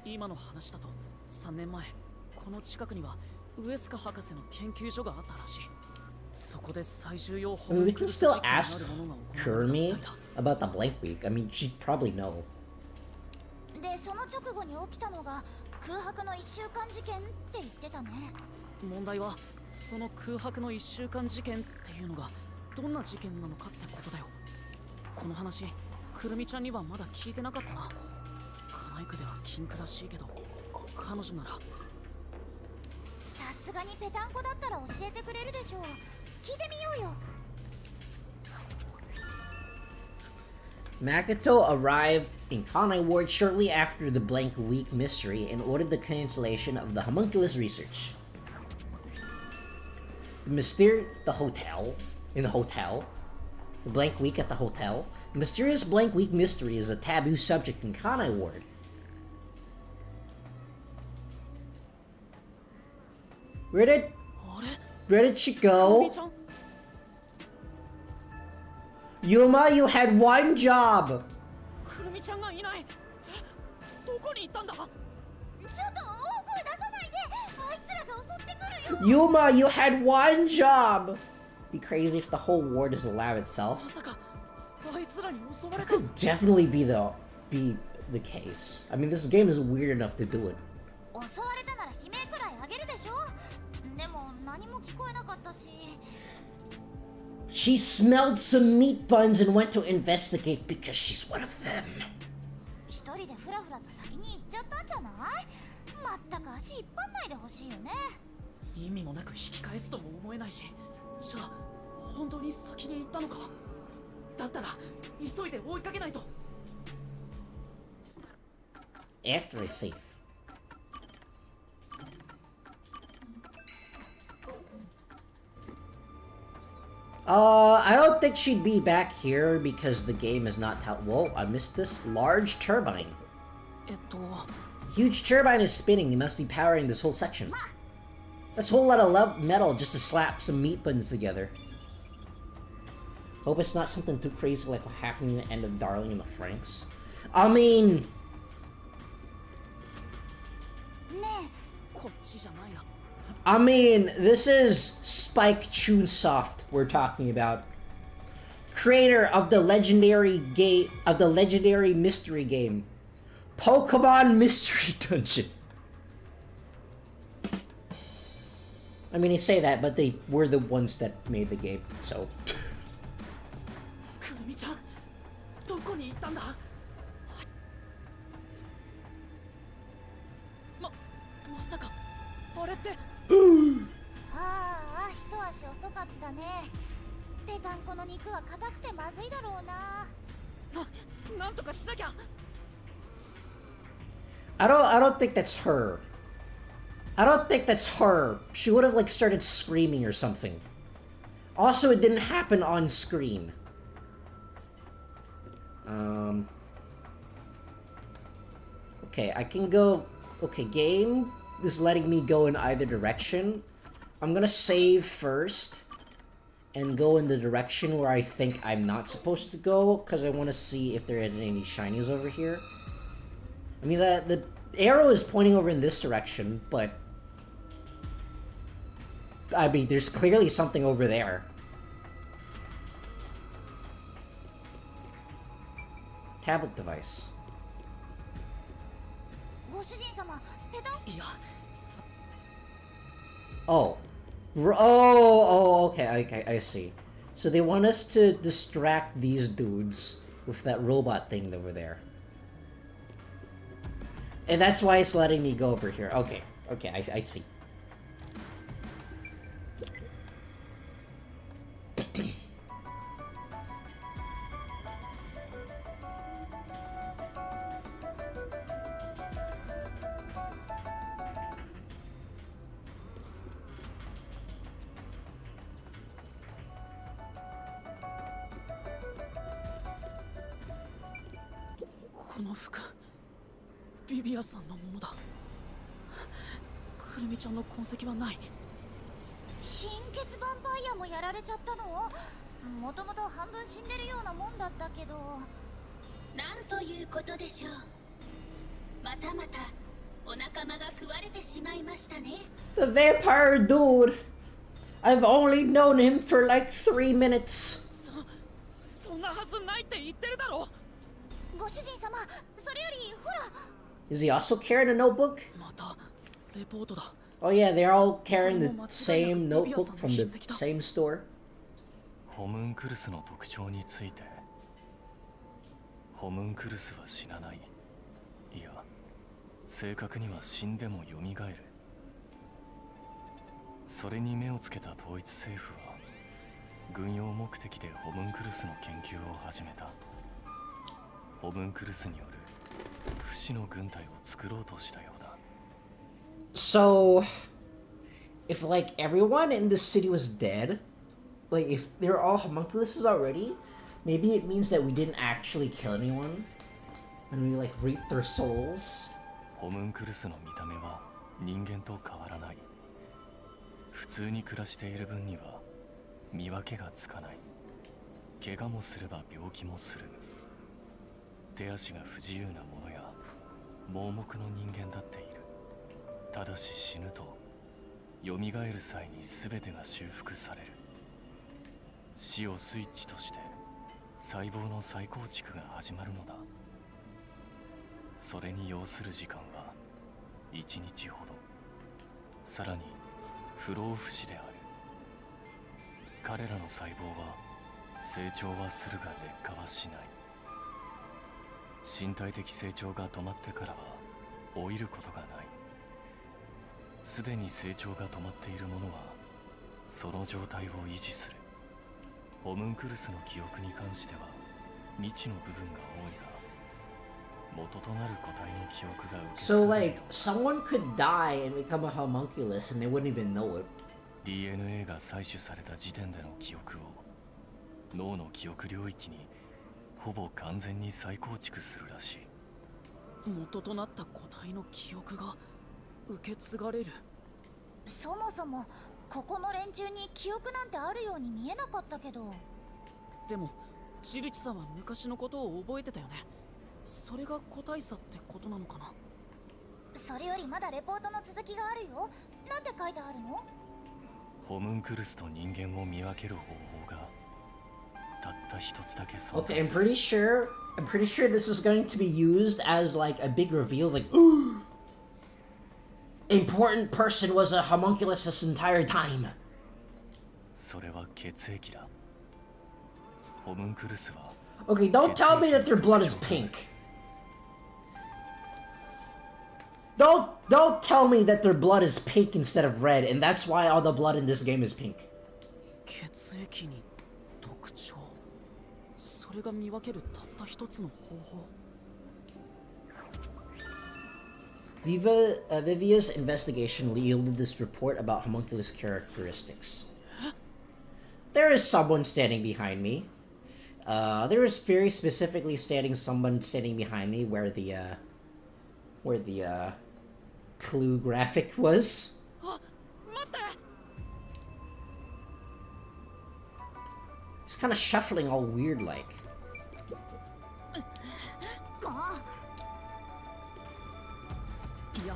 今の話だと3年前この近くにはウエスカ博士の研究所があったらしい。そこで最重要ホムンクルス実験があるものが Kurumi about the blank week. I mean, she'd probably know. でその直後に起きたのが空白の1週間事件って言ってたね。問題はその空白の1週間事件っていうのがどんな事件なのかってことだよ。この話くるみちゃんにはまだ聞いてなかったな。カナイクでは禁句らしいけど彼女なら。さすがにペタンコだったら教えてくれるでしょう。聞いてみようよ。Makoto arrived in Kanai Ward shortly after the Blank Week mystery and ordered the cancellation of the homunculus research. The hotel, the Blank Week at the hotel. The mysterious Blank Week mystery is a taboo subject in Kanai Ward. Where did she go? Yuma, you had one job! くるみちゃんがいない。どこに行ったんだ？ちょっと大声出さないで。あいつらが襲ってくるよ。 Yuma, you had one job! Be crazy if the whole ward is a lab itself. まさかあいつらに襲われ That た。 could definitely be the case. I mean, this game is weird enough to do it. 襲われたなら悲鳴くらいあげるでしょ。でも何も聞こえなかったし。She smelled some meat buns and went to investigate because she's one of them. 一人でフラフラと先に行っちゃったんじゃない？まったく足引っ張んないでほしいよね。意味もなく引き返すとも思えないし。じゃあ本当に先に行ったのか？だったら急いで追いかけないと。 After I save. I don't think she'd be back here because the game is not whoa, I missed this. Large turbine. Huge turbine is spinning. It must be powering this whole section. That's a whole lot of metal just to slap some meat buns together. Hope it's not something too crazy like what happened in the end of Darling in the Franxx. I mean... this is Spike Chunsoft we're talking about. Creator of the legendary mystery game, Pokemon Mystery Dungeon. I mean, you say that, but they were the ones that made the game, so... くるみちゃん、どこに行ったんだ？まさか、あれって。ああ、一足遅かったね。ペタンコの肉は硬くてまずいだろうな。なんとかしなきゃ。I don't think that's her. I don't think that's her. She would have like started screaming or something. Also, it didn't happen on screen. Okay, I can go... Okay, game is letting me go in either direction. I'm gonna save first and go in the direction where I think I'm not supposed to go, because I want to see if there are any shinies over here. I mean, the arrow is pointing over in this direction, but... I mean, there's clearly something over there. Tablet device. Oh. Okay, I see. So they want us to distract these dudes with that robot thing over there. And that's why it's letting me go over here. Okay, I see. Bibiaさんのものだ。くるみちゃんの痕跡はない。貧血ヴァンパイアもやられちゃったの？もともと半分死んでるようなもんだったけど。なんということでしょう。またまたお仲間が食われてしまいましたね。The vampire dude! I've only known him for like 3 minutes. そんなはずないって言ってるだろ。ご主人様、それよりほら。Is he also carrying a notebook? またレポートだ。 Oh yeah, they're all carrying the same notebook from the same store. ホムンクルスの特徴について、ホムンクルスは死なない。いや、正確には死んでも蘇る。それに目をつけた統一政府は軍用目的でホムンクルスの研究を始めた。ホムンクルスによる不死の軍隊を作ろうとしたようだ。 So, if like everyone in this city was dead, like if they're all homunculuses already, maybe it means that we didn't actually kill anyone and we like reaped their souls. ホムンクルスの見た目は人間と変わらない。普通に暮らしている分には見分けがつかない。怪我もすれば病気もする。手足が不自由なものや盲目の人間だっている。ただし死ぬと蘇る際に全てが修復される。死をスイッチとして細胞の再構築が始まるのだ。それに要する時間は1日ほど。さらに不老不死である。彼らの細胞は成長はするが劣化はしない。身体的成長が止まってからは老いることがない。すでに成長が止まっているものはその状態を維持する。ホムンクルスの記憶に関しては未知の部分が多いが、元となる個体の記憶が受け継 So がれる。 like someone could die and become a homunculus and they wouldn't even know it. DNA が採取された時点での記憶を脳の記憶領域にほぼ完全に再構築するらしい。元となった個体の記憶が受け継がれる。そもそもここの連中に記憶なんてあるように見えなかったけど。でもチルチさんは昔のことを覚えてたよね。それが個体差ってことなのかな。それよりまだレポートの続きがあるよ。なんて書いてあるの？ホムンクルスと人間を見分ける方法がたった一つだけ存 Okay, 在 I'm する。 pretty sure this is going to be used as like a big reveal, like important person was a homunculus this entire time. それは血液だ。ホムンクルスは Okay, don't tell me that their blood is pink. Don't tell me that their blood is pink instead of red, and that's why all the blood in this game is pink. 血液に特徴。それが見分けるたった一つの方法。Vivia's investigation yielded this report about homunculus characteristics. There is someone standing behind me. There is very specifically someone standing behind me where the clue graphic was. He's kind of shuffling all weird like. Yeah.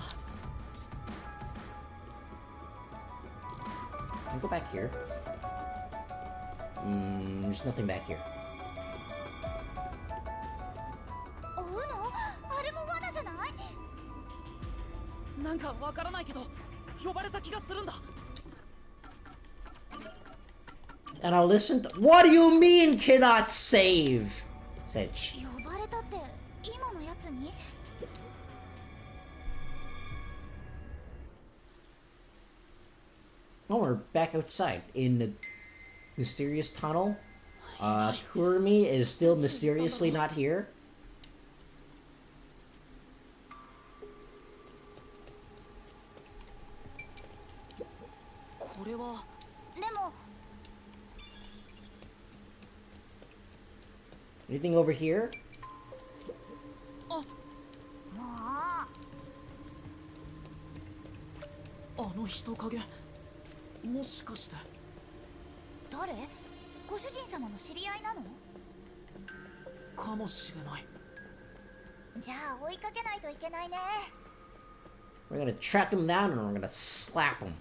Can I go back here? There's nothing back here. 追うの？あれも罠じゃない？なんかわからないけど呼ばれた気がするんだ。 And I'll listen to— What do you mean cannot save? Sedge. 呼ばれたって今のやつに？ Oh, we're back outside in the mysterious tunnel. Kurumi is still mysteriously not here. これは。でも Anything over here? もうあの人影。もしかして誰？ご主人様の知り合いなの？かもしれない。じゃあ追いかけないといけないね。 We're gonna track him down and we're gonna slap him.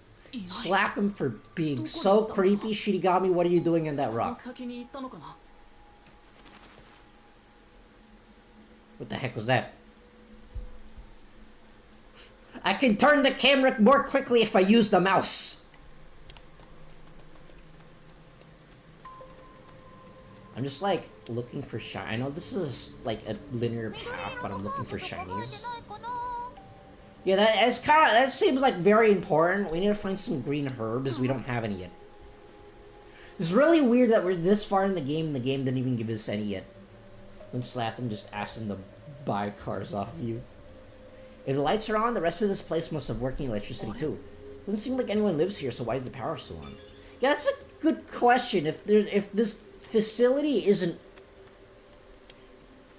Slap him for being so creepy. Shinigami, what are you doing in that rock? 先に行ったのかな。 What the heck was that? I can turn the camera more quickly if I use the mouse. I'm just like looking for shiny. I know this is like a linear path, but I'm looking for shinies. Yeah, that seems like very important. We need to find some green herbs. We don't have any yet. It's really weird that we're this far in the game and the game didn't even give us any yet. When Slatham just asked him to buy cars off you. If the lights are on, the rest of this place must have working electricity too. Doesn't seem like anyone lives here, so why is the power still on? Yeah, that's a good question. If this facility isn't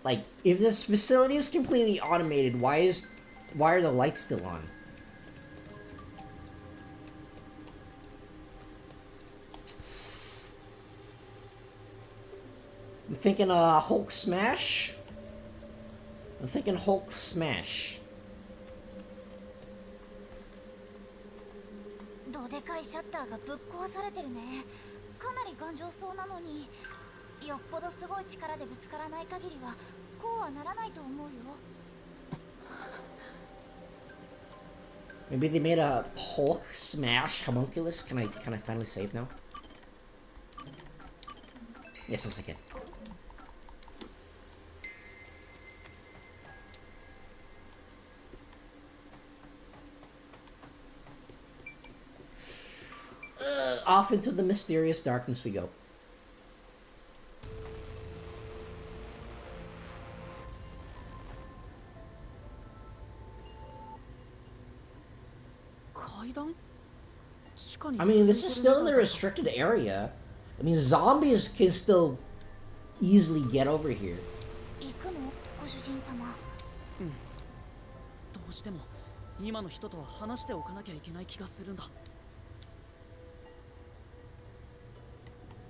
like, if this facility is completely automated, why are the lights still on? I'm thinking Hulk Smash. I'm thinking Hulk Smash. どでかいシャッターがぶっ壊されてるね。かなり頑丈そうなのに、よっぽどすごい力でぶつからない限りはこうはならないと思うよ。Maybe they made a Hulk Smash homunculus. Can I finally save now? Yes, yes I can. Off into the mysterious darkness we go. I mean, this is still in the restricted area. I mean, zombies can still easily get over here. どうしても今の人とは話しておかなきゃいけない気がするんだ。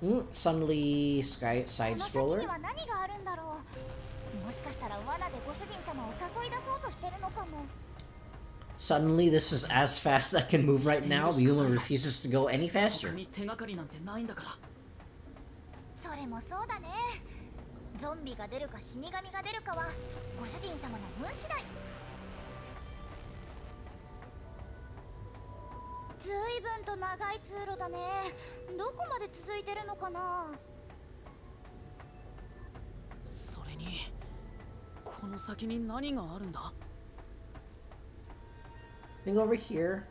Suddenly side scroller. この先には何があるんだろう。もしかしたら罠でご主人様を誘い出そうとしてるのかも。 Suddenly, this is as fast as I can move right now. The Yuma refuses to go any faster. それもそうだね。ゾンビが出るか死神が出るかはご主人様の運次第。ずいぶんと長い通路だね。どこまで続いてるのかな。それにこの先に何があるんだ。 Think over here.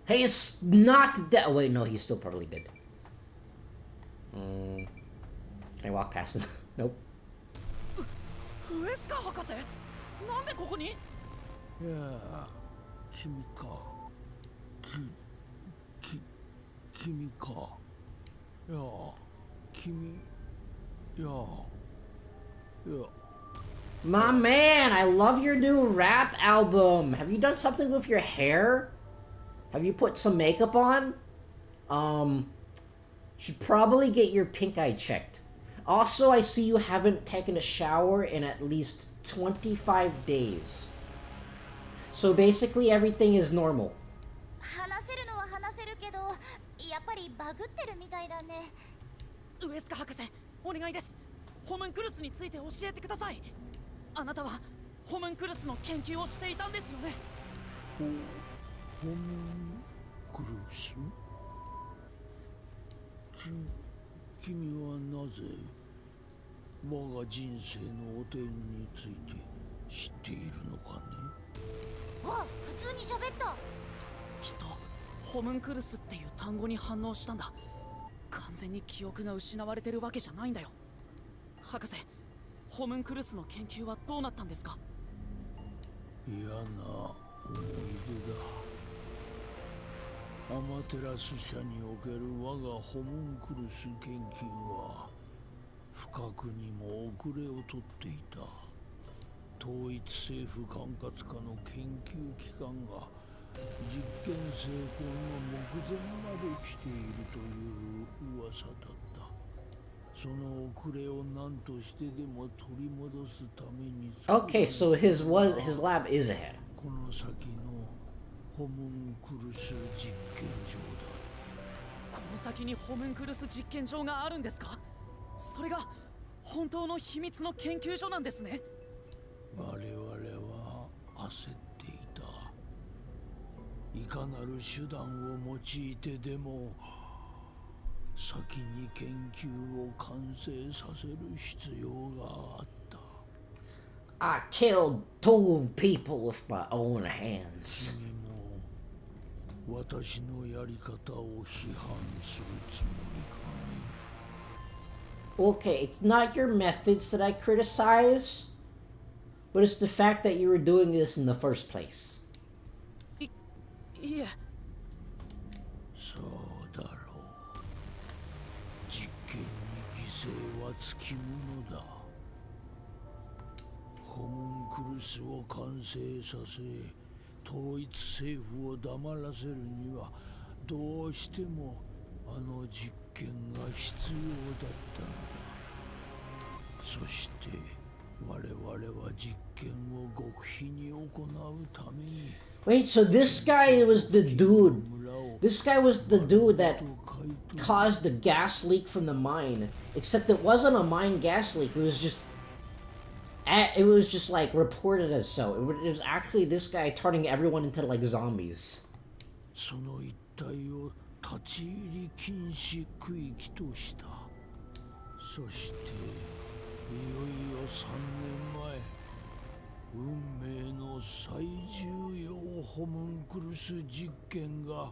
Hey, it's not dead. Oh, wait, no, he's still probably dead. Can I walk past him? Nope. ウエスカ博士、なんでここに？いや、君か。君か。いや、君。いや。My man, I love your new rap album. Have you done something with your hair? Have you put some makeup on? Should probably get your pink eye checked. Also, I see you haven't taken a shower in at least 25 days. So basically everything is normal. 話せるのは話せるけど、やっぱりバグってるみたいだね。ウエスカ博士、お願いです。ホムンクルスについて教えてください。 あなたはホムンクルスの研究をしていたんですよね。ホムンクルス？君はなぜ我が人生のお手について知っているのかね。わ、普通に喋った。きっとホムンクルスっていう単語に反応したんだ。完全に記憶が失われてるわけじゃないんだよ。博士。 ホムンクルスの研究はどうなったんですか？嫌な思い出だ。アマテラス社における我がホムンクルス研究は不覚にも遅れをとっていた。統一政府管轄下の研究機関が実験成功の目前まで来ているという噂だった。 その遅れを何としてでも取り戻すために Okay, so his lab is ahead. この先のホムンクルス実験場だ。この先にホムンクルス実験場があるんですか？それが本当の秘密の研究所なんですね。我々は焦っていた。いかなる手段を用いてでも先に研究を完成させる必要があった。 I killed 2 people with my own hands. 君も私のやり方を批判するつもりかね。 Okay, it's not your methods that I criticize, but it's the fact that you were doing this in the first place. いえ。そうだろう。実験に犠牲はつきものだ。ホムンクルスを完成させ、統一政府を黙らせるにはどうしてもあの実験が必要だったのだ。そして我々は実験を極秘に行うために。 Wait, so this guy was the dude. This guy was the dude that caused the gas leak from the mine. Except it wasn't a mine gas leak. It was just like reported as so. It was actually this guy turning everyone into like zombies. その一帯を立ち入り禁止区域とした。そしていよいよ3年前、運命の最重要ホムンクルス実験が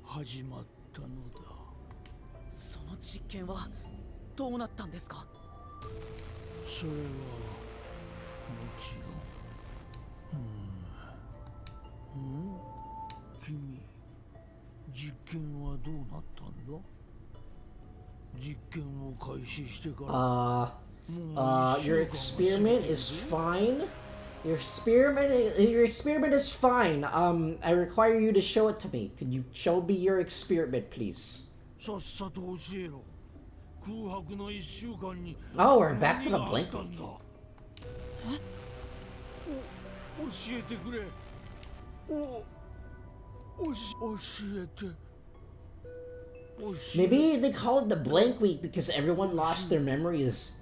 始まったのだ。その実験はどうなったんですか？それはもちろん。君、実験はどうなったんだ？実験を開始してから。Your experiment is fine. Your experiment is fine. I require you to show it to me. Could you show me your experiment, please? Oh, we're back to the blank week. Maybe they call it the blank week because everyone lost their memories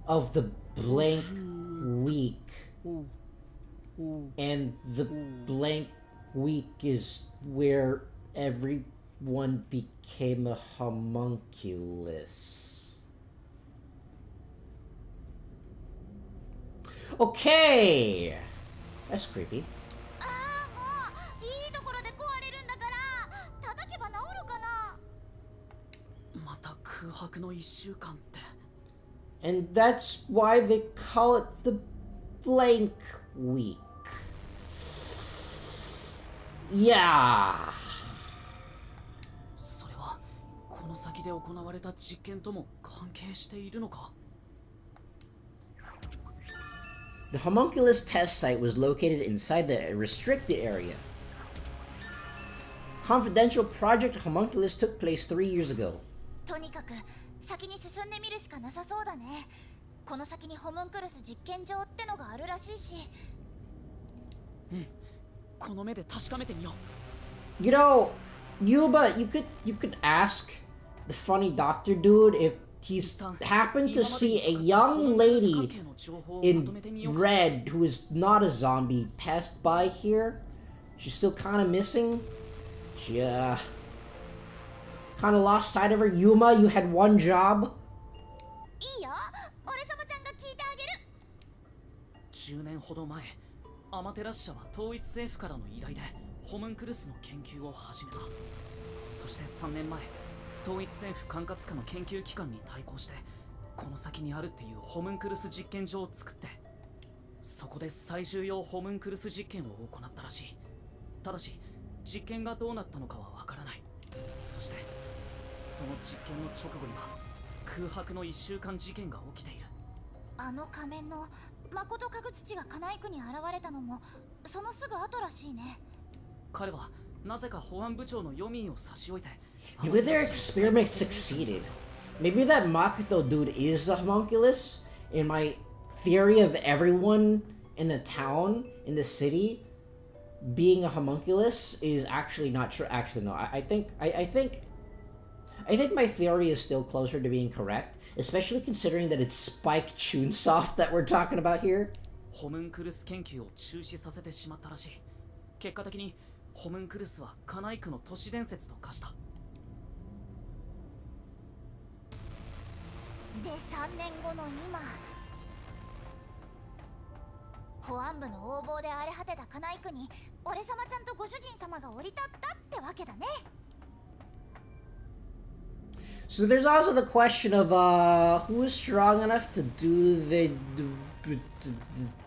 of the blank week. And the blank week is where everyone became a homunculus. Okay! That's creepy. 空白の1週間って。 And that's why they call it the blank week. Yeah. それはこの先で行われた実験とも関係しているのか? The homunculus test site was located inside the restricted area. Confidential Project Homunculus took place 3 years ago. とにかく先に進んでみるしかなさそうだね。この先にホムンクルス実験場ってのがあるらしいし。うん、この目で確かめてみよう。You know, Yuba, you could ask the funny doctor dude if he's happened to see a young lady in red who is not a zombie passed by here. She's still kind of missing. She kind of lost sight of her. Yuma, you had one job. いいよ、俺様ちゃんが聞いてあげる。10年ほど前、アマテラス社は統一政府からの依頼でホムンクルスの研究を始めた。そして3年前、統一政府管轄下の研究機関に対抗して、この先にあるっていうホムンクルス実験場を作って、そこで最重要ホムンクルス実験を行ったらしい。ただし、実験がどうなったのかはわからない。そして、その実験の直後には空白の1週間事件が起きている。あの仮面の誠かぐ土がカナイクに現れたのもそのすぐ後らしいね。彼はなぜか保安部長のヨミンを差し置いて。Maybe their experiment succeeded. Maybe that Makoto dude is a homunculus. In my theory of everyone in the town, in the city, being a homunculus is actually not true. Actually, no. I think my theory is still closer to being correct, especially considering that it's Spike Chunsoft that we're talking about here. ホムンクルス研究を中止させてしまったらしい。結果的にホムンクルスはカナイクの都市伝説と化した。で3年後の今、保安部の横暴で荒れ果てたカナイクに俺様ちゃんとご主人様が降り立ったってわけだね。 So there's also the question of who is strong enough to do the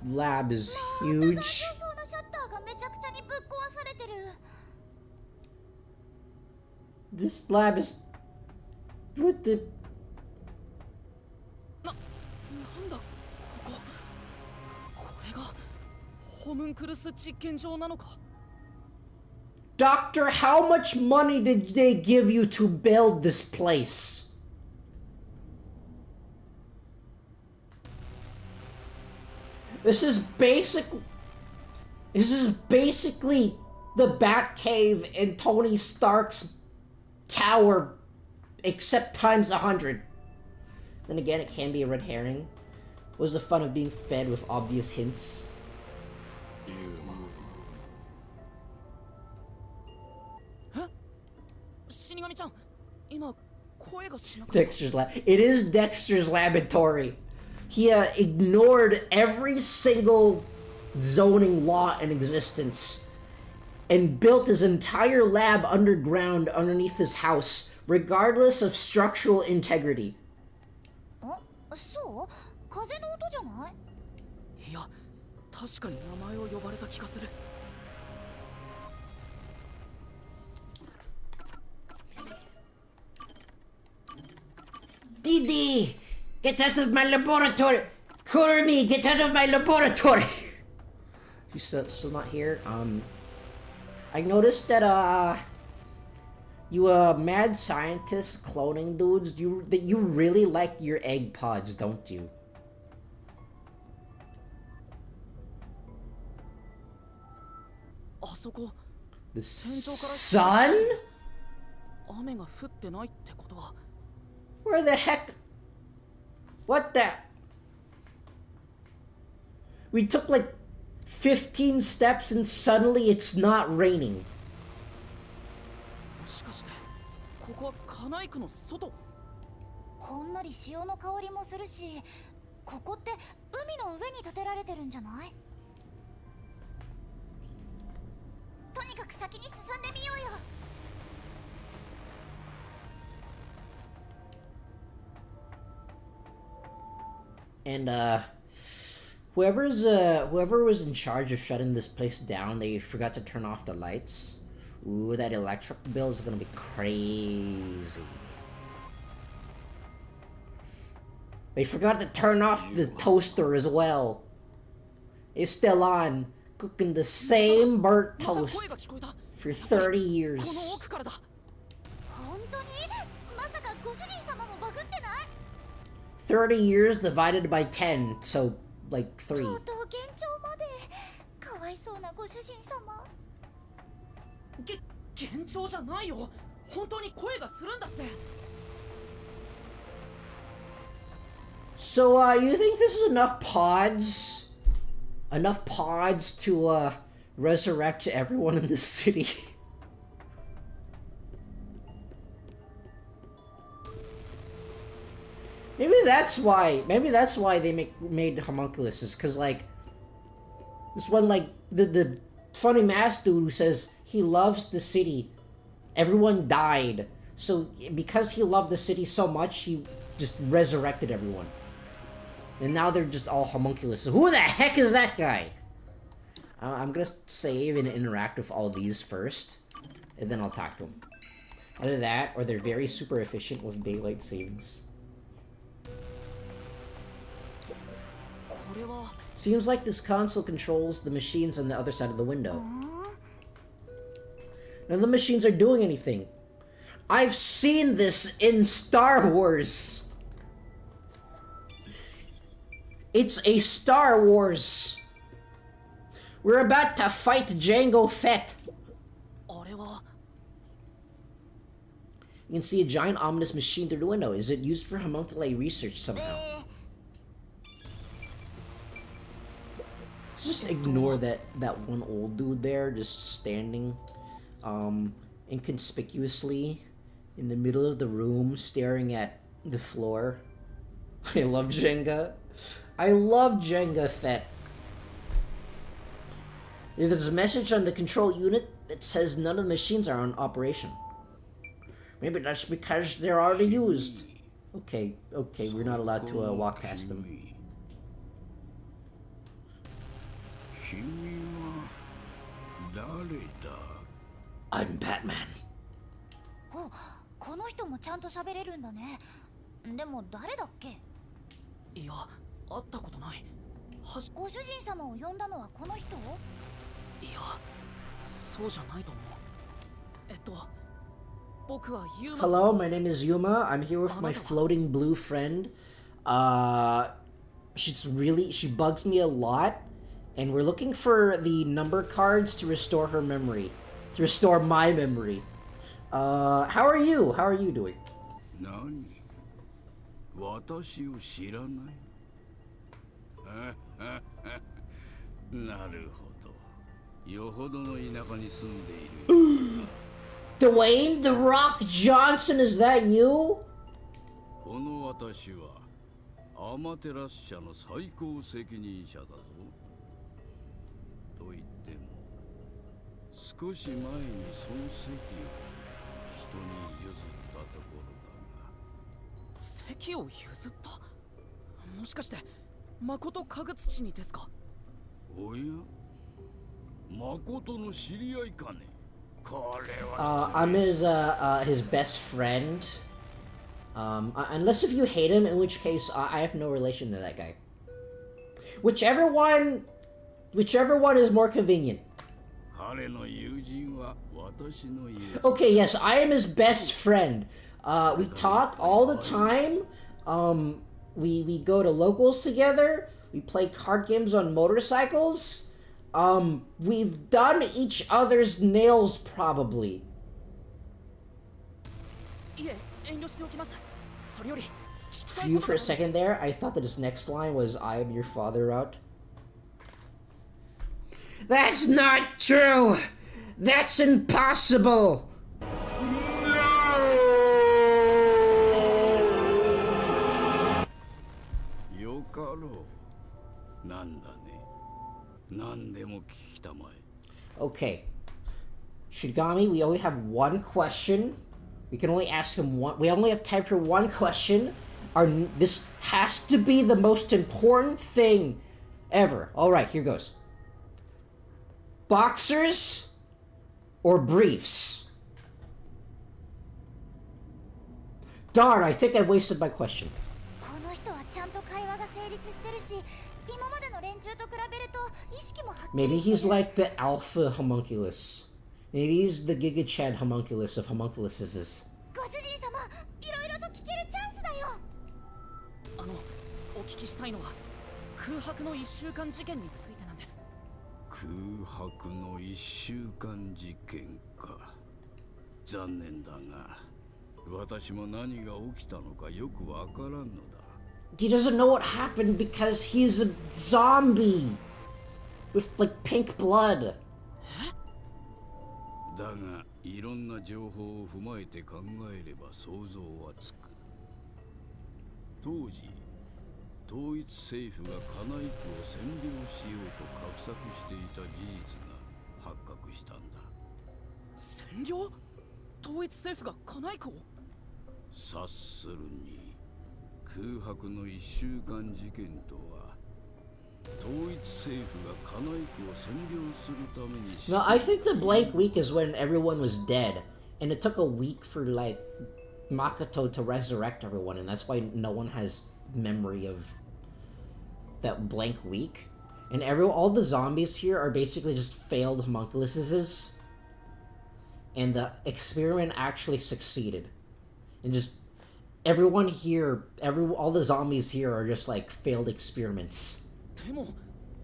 lab is huge. そうなシャッターがめちゃくちゃにぶっ壊されてる。 This lab is what the なんだここ。これがホムンクルス実験場なのか。 Doctor, how much money did they give you to build this place? This is basically the Batcave in Tony Stark's tower, except times 100. Then again, it can be a red herring. What was the fun of being fed with obvious hints? Dexter's lab. It is Dexter's laboratory. He ignored every single zoning law in existence and built his entire lab underground underneath his house, regardless of structural integrity. そう？風の音じゃない？いや、確かに名前を呼ばれた気がする。 Didi, get out of my laboratory! Kurumi, get out of my laboratory! She's still not here. I noticed that you mad scientist cloning dudes, you really like your egg pods, don't you? The sun? Where the heck? What the? We took like 15 steps and suddenly it's not raining. もしかしてここはカナイクの外？ほんのり潮の香りもするし、ここって海の上に建てられてるんじゃない？とにかく先に進んでみようよ。 And whoever was in charge of shutting this place down, they forgot to turn off the lights. Ooh, that electric bill is gonna be crazy. They forgot to turn off the toaster as well. It's still on, cooking the same burnt toast for 30 years. 30 years divided by 10, so like 3. So, you think this is enough pods? Enough pods to, resurrect everyone in the city? Maybe that's why they made homunculuses, cause like this one, like the funny mask dude who says he loves the city, everyone died, so because he loved the city so much, he just resurrected everyone, and now they're just all homunculuses. Who the heck is that guy? I'm gonna save and interact with all these first, and then I'll talk to them. Either that, or they're very super efficient with daylight savings. Seems like this console controls the machines on the other side of the window. None of the machines are doing anything. I've seen this in Star Wars. It's a Star Wars. We're about to fight Jango Fett. You can see a giant ominous machine through the window. Is it used for homunculi research somehow? just ignore that one old dude there, just standing, inconspicuously in the middle of the room, staring at the floor. I love Jenga. I love Jenga Fett. There's a message on the control unit that says none of the machines are on operation. Maybe that's because they're already used. Okay, we're not allowed to walk past them. I'm Batman. お、この人もちゃんと喋れるんだね。でも誰だっけ？いや、会ったことない。ご主人様を呼んだのはこの人？いや、そうじゃないと思う。僕はユーマ。Hello, my name is Yuma. I'm here with my floating blue friend. She bugs me a lot, and we're looking for the number cards to restore her memory, to restore my memory. How are you? How are you doing? 何？私を知らない？なるほど。よほどの田舎に住んでいる。Dwayne The Rock Johnson, is that you? この私はアマテラス社の最高責任者だぞ。と言っても少し前にその席を人に譲ったところだが。席を譲った？もしかして誠かぐつちにですか？おや、誠の知り合いかね。I'm his best friend. Unless if you hate him, in which case I have no relation to that guy. Whichever one is more convenient. Okay, yes, I am his best friend. We talk all the time. We go to locals together. We play card games on motorcycles. We've done each other's nails, probably. Phew, for a second there, I thought that his next line was, I am your father out. That's not true! That's impossible! Okay. Shigami, we only have one question. We can only ask him one. We only have time for one question. This has to be the most important thing ever. Alright, here goes. Boxers or briefs? Darn, I think I wasted my question. Maybe he's like the alpha homunculus. Maybe he's the Giga Chad homunculus of homunculuses. お聞きしたいのは空白の1週間事件についてなんです。空白の1週間事件か。残念だが、私も何が起きたのかよくわからんのだ。He doesn't know what happened because he's a zombie with like pink blood. だが、いろんな情報を踏まえて考えれば想像はつく。当時、統一政府がカナイクを占領しようと画策していた事実が発覚したんだ。占領？統一政府がカナイクを？察するに、空白の1週間事件とは、統一政府がカナイクを占領するために。No, I think the blank week is when everyone was dead, and it took a week for like Makoto to resurrect everyone, and that's why no one has memory of that blank week. And all the zombies here are basically just failed homunculuses, and the experiment actually succeeded. And just everyone here, all the zombies here are just like failed experiments. でも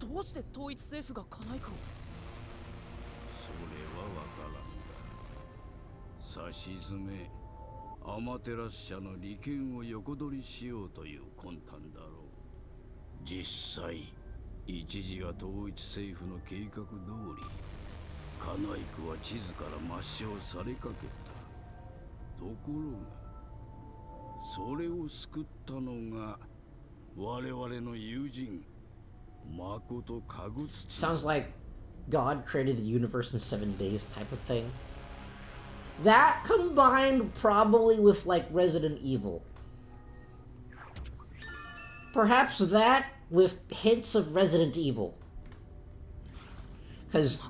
どうして統一政府がカナイクを？それはわからんが、さしずめアマテラス社の利権を横取りしようという魂胆だろう。実際一時は統一政府の計画通りカナイクは地図から抹消されかけた。ところがそれを救ったのが我々の友人誠かぐつ。 Sounds like God created the universe in 7 days type of thing. That combined probably with like Resident Evil. Perhaps that with hints of Resident Evil. Because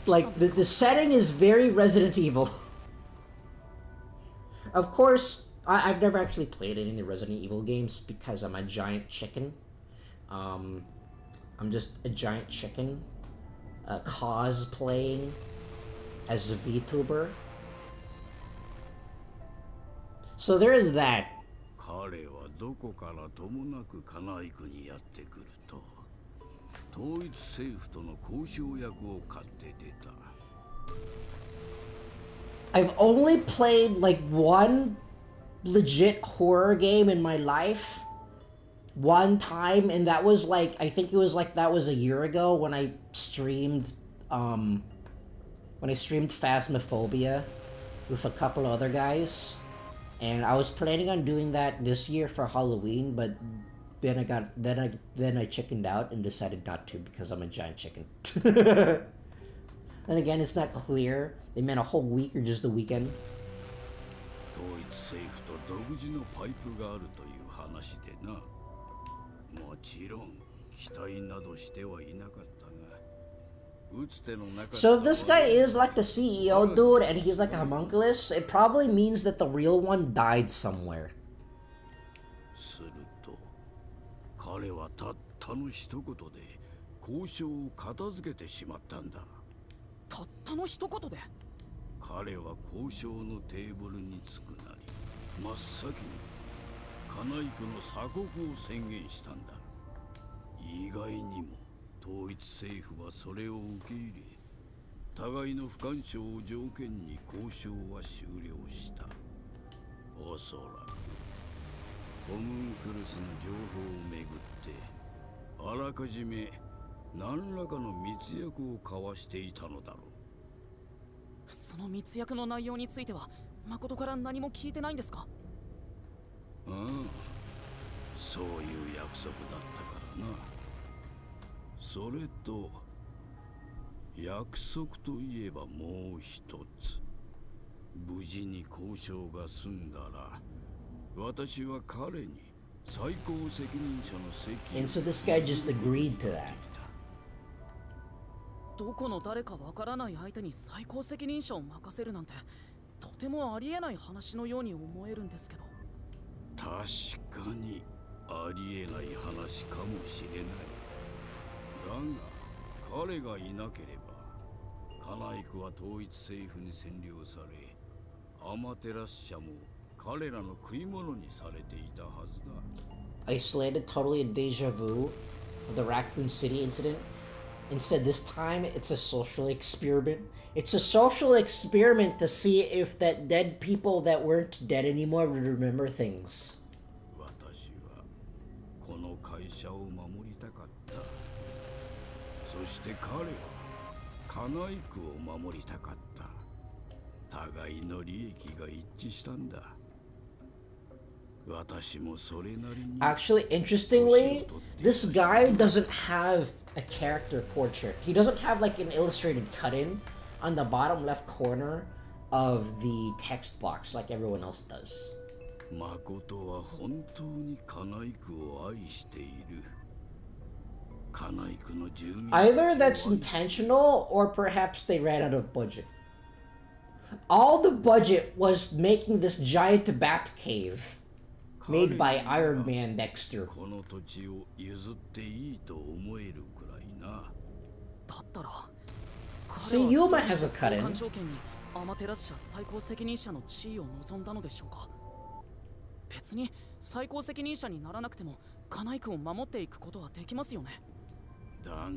like the setting is very Resident Evil. Of course, I've never actually played any of the Resident Evil games because I'm a giant chicken. I'm just a giant chicken cosplaying as a VTuber. So there is that. 彼はどこからともなくカナイクにやってくると統一政府との交渉役を買って出た。 I've only played like one legit horror game in my life one time, and that was like, I think it was like, that was a year ago when I streamed Phasmophobia with a couple other guys, and I was planning on doing that this year for Halloween, but then I chickened out and decided not to because I'm a giant chicken. And again, it's not clear they meant a whole week or just the weekend. 統一政府と独自のパイプがあるという話でな。もちろん期待などしてはいなかったが、打つ手の中。 So if this guy is like the CEO dude and he's like a homunculus, it probably means that the real one died somewhere. すると彼はたったの一言で交渉を片付けてしまったんだ。たったの一言で。彼は交渉のテーブルに着くなり真っ先にカナイクの鎖国を宣言したんだ。意外にも統一政府はそれを受け入れ、互いの不干渉を条件に交渉は終了した。おそらくホムンクルスの情報をめぐってあらかじめ何らかの密約を交わしていたのだろう。その密約の内容については誠から何も聞いてないんですか？ああ、そういう約束だったからな。それと約束といえばもう一つ。無事に交渉が済んだら私は彼に最高責任者の席を。 And so this guy just agreed to that. どこの誰かわからない相手に最高責任者を任せるなんてとてもありえない話のように思えるんですけど。確かにありえない話かもしれない。だが彼がいなければカナイクは統一政府に占領され、アマテラス社も彼らの食い物にされていたはずだ。 Isolated, totally a deja vu of the Raccoon City incident. Instead, this time it's a social experiment. It's a social experiment to see if that dead people that weren't dead anymore would remember things. 私はこの会社を守りたかった。そして彼はカナイクを守りたかった。互いの利益が一致したんだ。私もそれなりに。 Actually, interestingly, this guy doesn't have a character portrait. He doesn't have like an illustrated cut-in on the bottom left corner of the text box like everyone else does. 誠は本当にカナイクを愛している。カナイクの住民。 Either that's intentional or perhaps they ran out of budget. All the budget was making this giant bat cave made by Iron Man Dexter. この土地を譲っていいと思えるくらいな。だったら See, Yuma has a cut-in. 交換条件にアマテラス社最高責任者の地位を望んだのでしょうか。別に最高責任者にならなくてもカナイクを守っていくことはできますよね。だが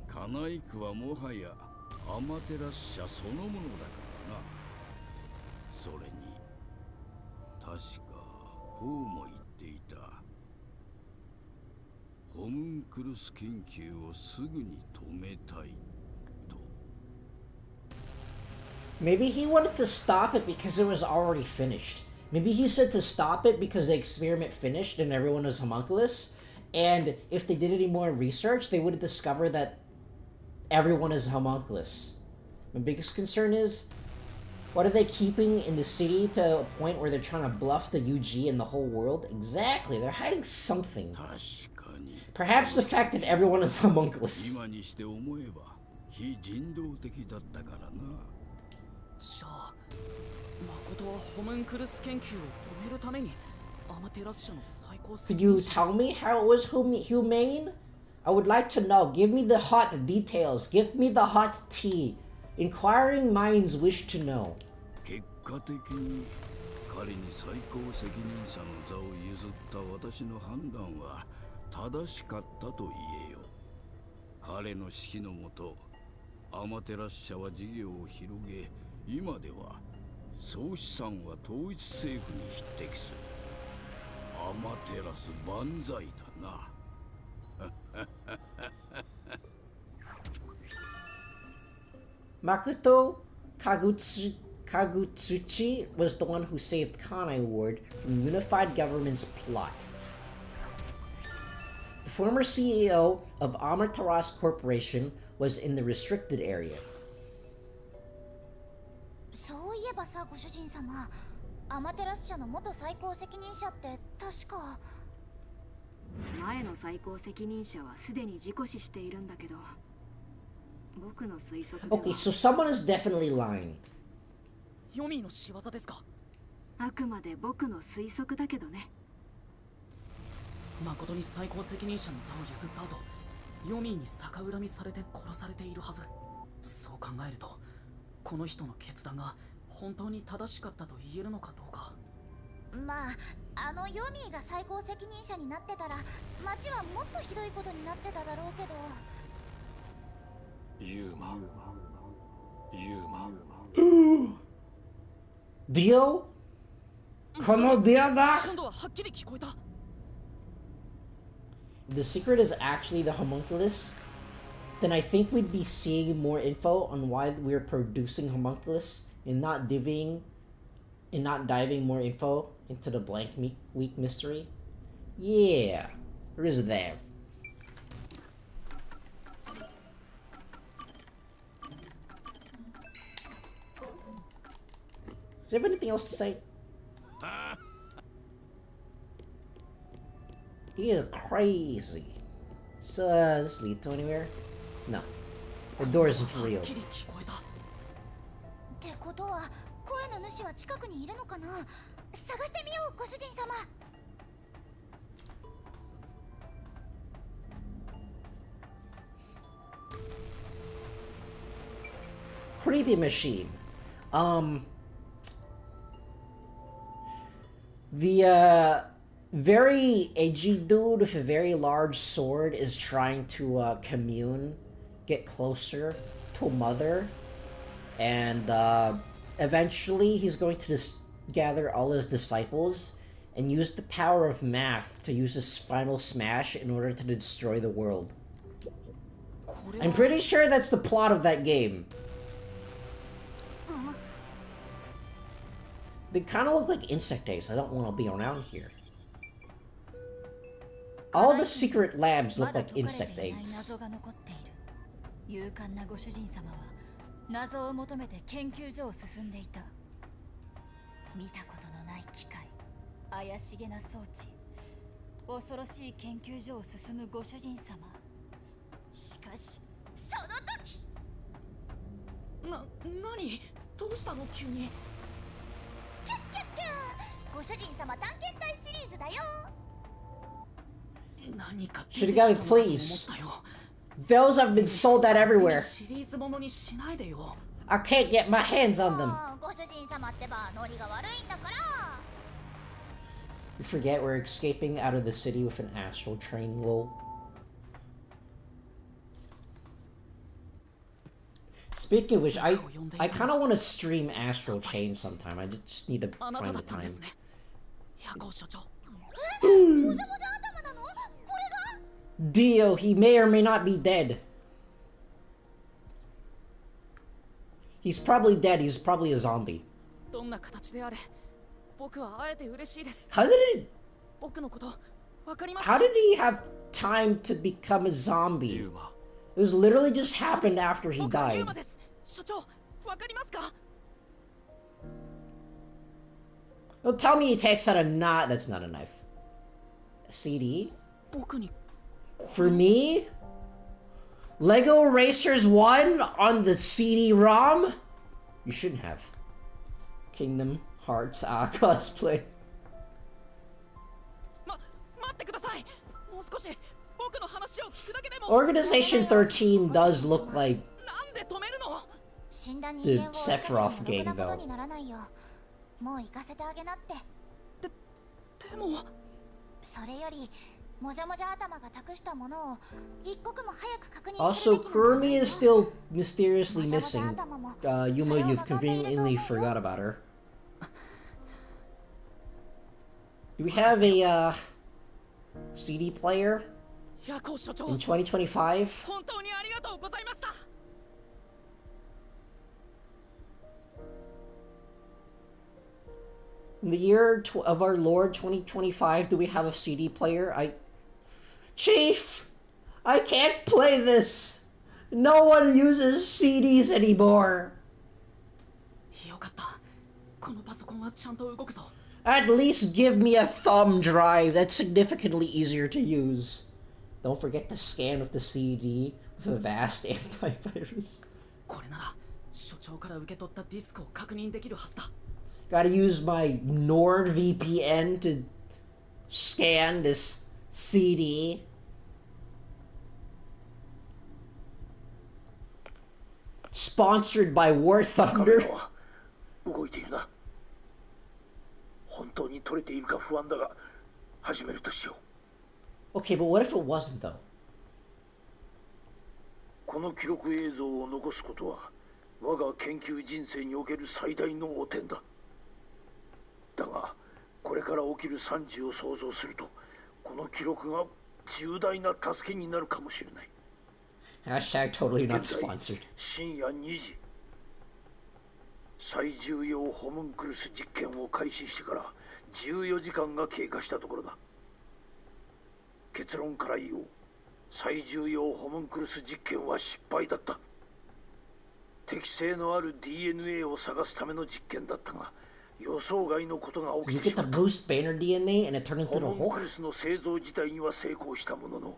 カナイクはもはやアマテラス社そのものだからな。それに確かこうも言っていた。ホムンクルス研究をすぐに止めたいと。 Maybe he wanted to stop it because it was already finished. Maybe he said to stop it because the experiment finished and everyone was homunculus. And if they did any more research, they would discover that everyone is homunculus. My biggest concern is, what are they keeping in the city to a point where they're trying to bluff the UG and the whole world? Exactly, they're hiding something. Perhaps the fact that everyone is homunculus. 今にして思えば非人道的だったからな。じゃあ誠はホムンクルス研究を止めるためにアマテラス社の最高 Could you tell me how it was humane? I would like to know. Give me the hot details. Give me the hot tea. Inquiring minds wish to know. 結果的に彼に最高責任者の座を譲った私の判断は正しかったと言えよ。彼の指揮のもと、アマテラス社は事業を広げ、今では総資産は統一政府に匹敵する。アマテラス万歳だな。Makoto Kagutsuchi was the one who saved Kanai Ward from the unified government's plot. The former CEO of Amaterasu Corporation was in the restricted area. そういえばさ、ご主人様、アマテラス社の元最高責任者って確か。前の最高責任者はすでに事故死しているんだけど、僕の推測では。 Okay, so someone is definitely lying. ヨミーの仕業ですか？あくまで僕の推測だけどね。誠に最高責任者の座を譲った後、ヨミーに逆恨みされて殺されているはず。そう考えると、この人の決断が本当に正しかったと言えるのかどうか。まあ、あのヨミーが最高責任者になってたら、町はもっとひどいことになってただろうけど。ユーマ。ディオ？このディオだ！今度ははっきり聞こえた。If the secret is actually the homunculus, then I think we'd be seeing more info on why we're producing homunculus and not diving more info into the blank week mystery. Yeah, there is that. Does you have anything else to say? You're crazy. So, does this lead to anywhere? No. The door isn't real. ってことは、声の主は近くにいるのかな？探してみよう、ご主人様。Creepy machine. The very edgy dude with a very large sword is trying to get closer to Mother, and eventually he's going to gather all his disciples and use the power of math to use his final smash in order to destroy the world. I'm pretty sure that's the plot of that game. They kind of look like insect eggs. I don't want to be around here. All the secret labs look like insect eggs. 勇敢なご主人様は謎を求めて研究所を進んでいた。見たことのない機械、怪しげな装置、恐ろしい研究所を進むご主人様。しかし、その時。何？どうしたの急に？キャッキャッキャー。ご主人様探検隊シリーズだよ。何か Should have got it, please. Those have been sold out everywhere. シリーズものにしないでよ。I can't get my hands on them. ご主人様ってばノリが悪いんだから。You forget we're escaping out of the city with an astral train, lol. Speaking of which, I kind of want to stream Astral Chain sometime. I just need to find the time. 夜行所長。もじゃもじゃ頭なの？これが？ Dio, he may or may not be dead. He's probably dead. He's probably a zombie. どんな形であれ、僕は会えて嬉しいです。 How did it? 僕のことわかりますか? How did he have time to become a zombie? It was literally just happened after he died. 所長、わかりますか? Well, tell me he takes out a knot. That's not a knife. A CD? 僕に For me? Lego Racers 1 on the CD-ROM? You shouldn't have. Kingdom Hearts cosplay. 待ってください。もう少し僕の話を聞くだけでも。 Organization 13 does look like なんで止めるの? 死んだ人 the 間を Sephiroth 追い gang かけるのもろくなこと though. にならないよ。もう行かせてあげなって。でもそれよりもじゃもじゃ頭が託したものを一刻も早く確認す Also, るべきなんじゃない Kurumi is still mysteriously missing. Yuma, you've conveniently forgot about her. Do we have a CD player ヤコウ所長 in 2025? 本当にありがとうございました。 In the year of our Lord 2025, do we have a CD player? Chief! I can't play this! No one uses CDs anymore! よかった。このパソコンはちゃんと動くぞ。 At least give me a thumb drive. That's significantly easier to use. Don't forget to scan with the CD with a vast antivirus. これなら所長から受け取ったディスクを確認できるはずだ。 Gotta use my NordVPN to scan this CD. Sponsored by War Thunder. 動いているな。本当に取れているか不安だが、始めるとしよう。 Okay, but what if it wasn't though? この記録映像を残すことは、我が研究人生における最大の汚点だ。だが、これから起きる惨事を想像すると、この記録が重大な助けになるかもしれない。 Hashtag totally not sponsored. 深夜2時。最重要ホムンクルス実験を開始してから14時間が経過したところだ。結論から言おう。最重要ホムンクルス実験は失敗だった。適性のある DNA を探すための実験だったが、予想外のことが起きてしまった。You get the Bruce Banner DNA and it turned into the ホムン Hulk? クルスの製造自体には成功したものの、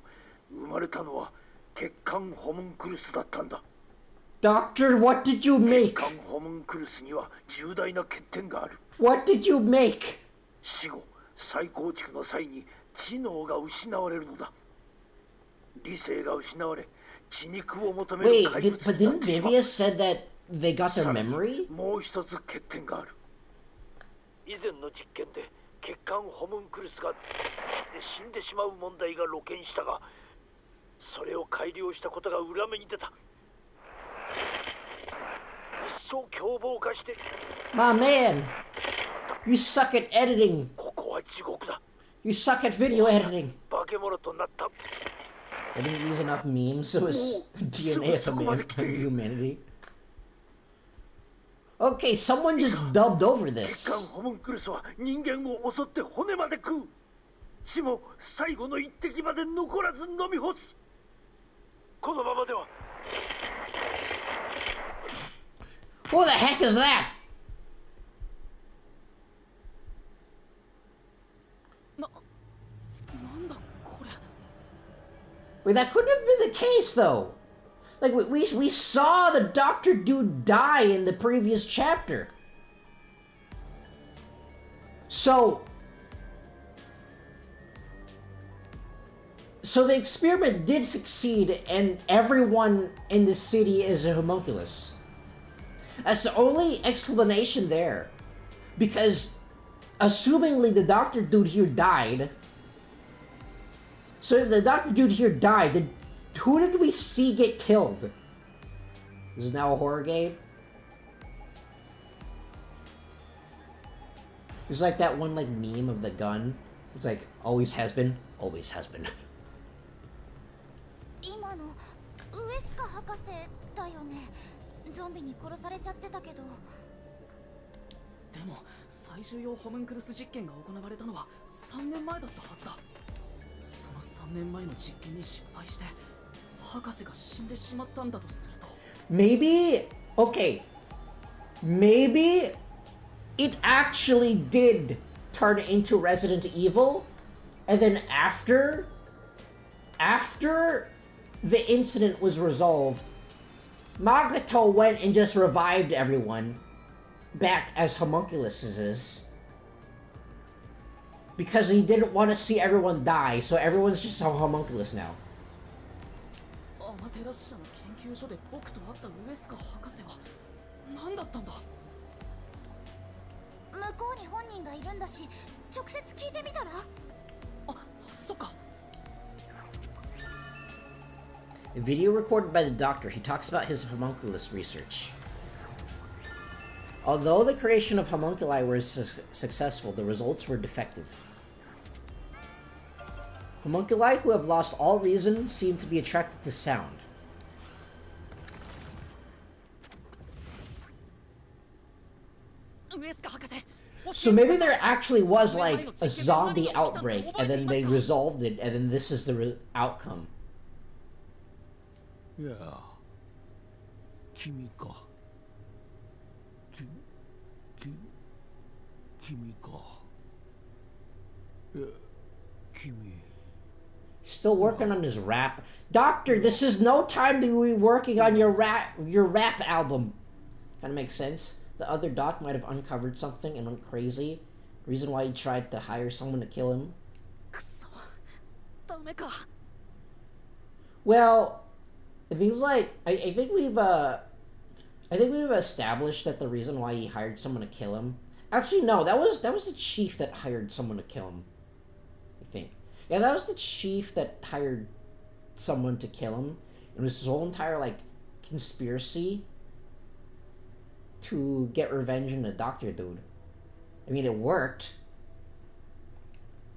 生まれたのは血管ホムンクルスだったんだ。 Doctor, what did you make? 血管ホムンクルスには重大な欠点がある。 What did you make? 死後、再構築の際に知能が失われるのだ。理性が失われ、血肉を求める Wait, 怪物 but didn't Vivius said that they got their memory? もう一つ欠点がある。以前の実験で血管ホムンクルスが死んでしまう問題が露見したが、それを改良したことが裏目に出た。一層凶暴化して。 My man, you suck at editing. ここは地獄だ。 You suck at video editing. 化け物となった。 I didn't use enough memes, so it's DNA of humanity. Okay, someone just dubbed over 血 this. 管ホムンクルスは人間を襲って骨まで食う。血も最後の一滴まで残らず飲み干す。このままでは。 Who the heck is that? Wait, that couldn't have been the case, though. Like, we saw the Doctor Dude die in the previous chapter. So the experiment did succeed, and everyone in the city is a homunculus. That's the only explanation there. Because, assumingly the Doctor Dude here died. So if the Doctor Dude here died, then who did we see get killed? This is now a horror game? It's like that one like meme of the gun. It's like, always has been, always has been. 今のウエスカ博士だよね。ゾンビに殺されちゃってたけど。でも最重要ホムンクルス実験が行われたのは3年前だったはずだ。その3年前の実験に失敗して博士が死んでしまったんだとすると Maybe, okay, maybe it actually did turn into Resident Evil, and then after the incident was resolved, Magato went and just revived everyone back as homunculuses because he didn't want to see everyone die, so everyone's just a homunculus now. アマテラス社の研究所で僕と会ったウエスカ博士は何だったんだ。向こうに本人がいるんだし、直接聞いてみたら。あ、そっか。A video recorded by the doctor, he talks about his homunculus research. Although the creation of homunculi was successful, the results were defective. Homunculi who have lost all reason seem to be attracted to sound. So maybe there actually was like a zombie outbreak and then they resolved it and then this is the outcome. いや、君か。君か。いや、君。 Still working on his rap. Doctor, this is no time to be working on your rap album. Kinda makes sense. The other doc might have uncovered something and went crazy. Reason why he tried to hire someone to kill him. Well, it feels like I think we've established that the reason why he hired someone to kill him. Actually, no, that was the chief that hired someone to kill him. I think. Yeah, that was the chief that hired someone to kill him. It was his whole entire like conspiracy to get revenge on the doctor dude. I mean, it worked.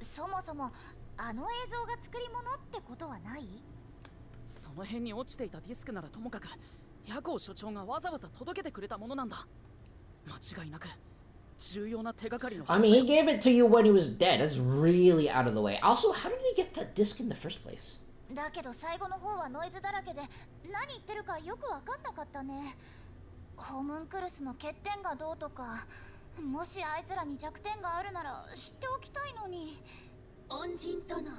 そもそもあの映像が作り物ってことはない？その辺に落ちていたディスクならともかく、ヤコウ所長がわざわざ届けてくれたものなんだ。間違いなく重要な手がかりの。I mean, he gave it to you when he was dead. That's really out of the way. Also, how did he get that disc in the first place? だけど最後の方はノイズだらけで何言ってるかよくわかんなかったね。ホムンクルスの欠点がどうとか、もしあいつらに弱点があるなら知っておきたいのに。恩人との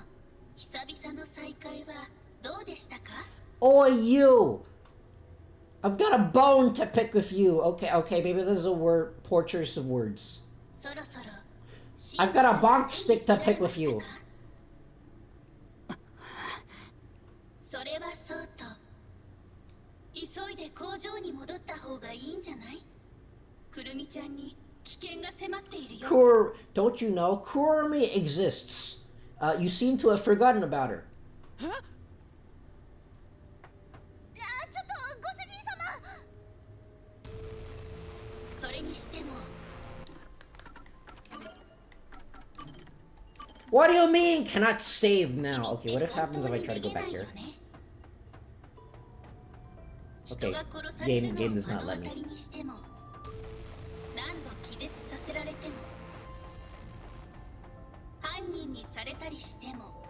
久々の再会はどうでしたか？ Oi, you! I've got a bone to pick with you. Okay, maybe this is a poor choice of words. そろそろ I've got a bonk stick to pick with you. それはそうと、急いで工場に戻った方がいいんじゃない？くるみちゃんに危険が迫っているよ。Don't you know? Kurumi exists. You seem to have forgotten about her. ちょっとご主人様。それにしても。What do you mean cannot save now? Okay, what if happens if I try to go back here? Okay, game does not let me. 何度気絶させられても、犯人にされたりしても、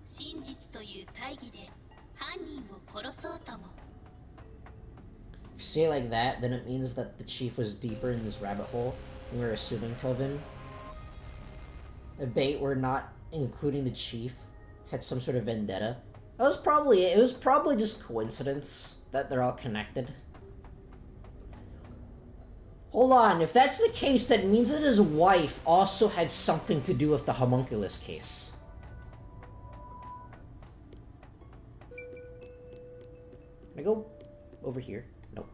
真実という大義で犯人を殺そうとも。If you say it like that, then it means that the chief was deeper in this rabbit hole than we were assuming, Tovin. A bait we're not including the chief had some sort of vendetta. That was probably it. It was probably just coincidence that they're all connected. Hold on, if that's the case, that means that his wife also had something to do with the homunculus case. Can I go over here? Nope.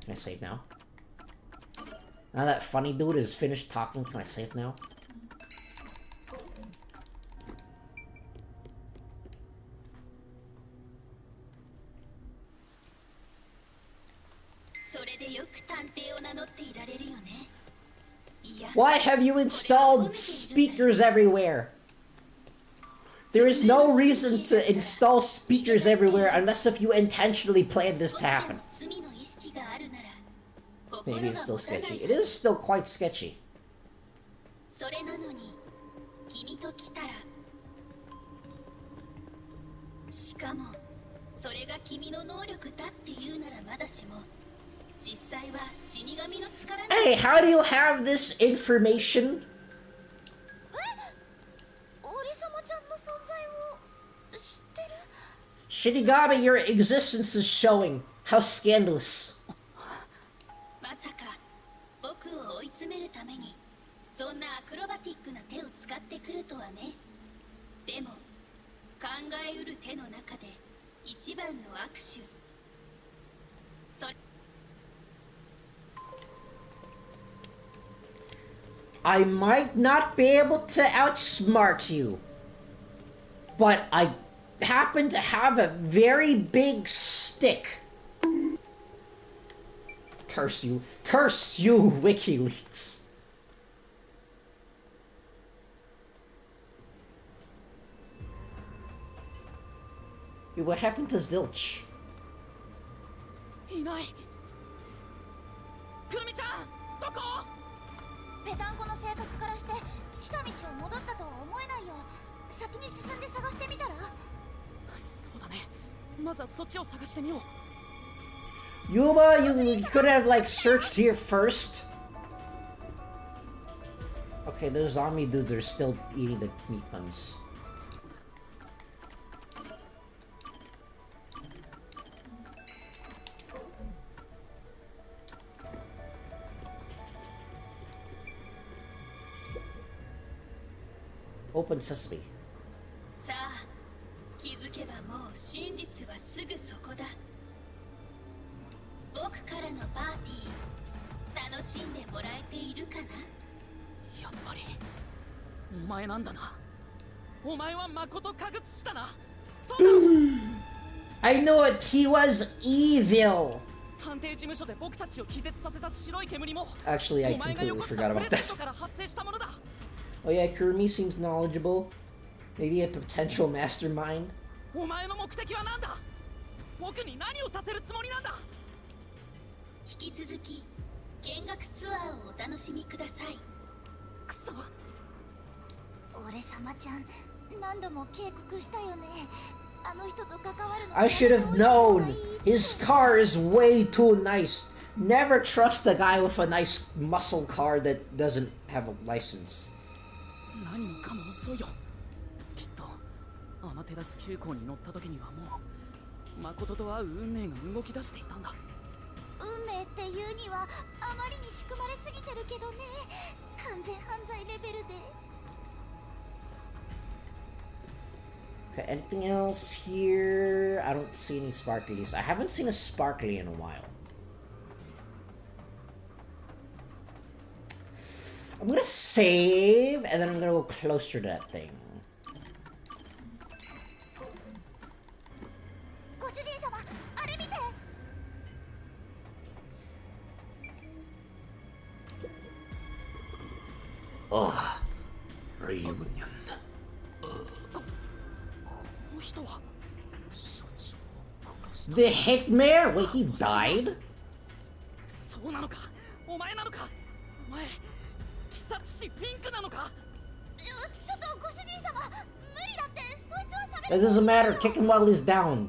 Can I save now? Now that funny dude is finished talking, can I save now?いや、 Why have you installed speakers everywhere? There is no reason to install speakers everywhere unless if you intentionally planned this to happen. Maybe it's still sketchy. It is still quite sketchy. それなのに君と来たらしかもそれが君の能力だって言うならまだしも実際は死神の力 Hey, how do you have this information? オリ様ちゃんの存在を知ってる Shinigami, your existence is showing. How scandalous. まさか僕を追い詰めるためにそんなアクロバティックな手を使ってくるとはね。でも考えうる手の中で一番の握手。それ I might not be able to outsmart you, but I happen to have a very big stick. Curse you. Curse you, WikiLeaks. Hey, what happened to Zilch? いない。くるみちゃん、どこ？ペタンコの性格からして来た道を戻ったとは思えないよ。先に進んで探してみたら？そうだね。まずはそっちを探してみよう。Yuma, you could have like searched here first. Okay, those zombie dudes are still eating the meat buns. Open sesame. さあ気づけばもう真実はすぐそこだ。僕からのパーティー楽しんでもらえているかな。やっぱりお前なんだな。お前は誠確実したな。そうだ。I know it. He was evil. 探偵事務所で僕たちを気絶させた白い煙も Actually, I completely forgot about that. Oh yeah, Kurumi seems knowledgeable. Maybe a potential mastermind. お前の目的は何だ？僕に何をさせるつもりなんだ？引き続き見学ツアーをお楽しみください。くそ。俺様ちゃん、何度も警告したよね。あの人と関わるの。I should have known. His car is way too nice. Never trust a guy with a nice muscle car that doesn't have a license. 何もかも遅いよ。きっとアマテラス急行に乗った時にはもう誠と会う運命が動き出していたんだ。運命っていうにはあまりに仕組まれすぎてるけどね。完全犯罪レベルで。Okay, anything else here? I don't see any sparklies. I haven't seen a sparkly in a while. I'm gonna save, and then I'm gonna go closer to that thing. Oh, reunion. The hitman? Wait, he died? そうなのか？お前なのか？お前、鬼殺師フィンクなのか？ちょっとご主人様、無理だって。そいつは喋る。It doesn't matter. Kick him while he's down.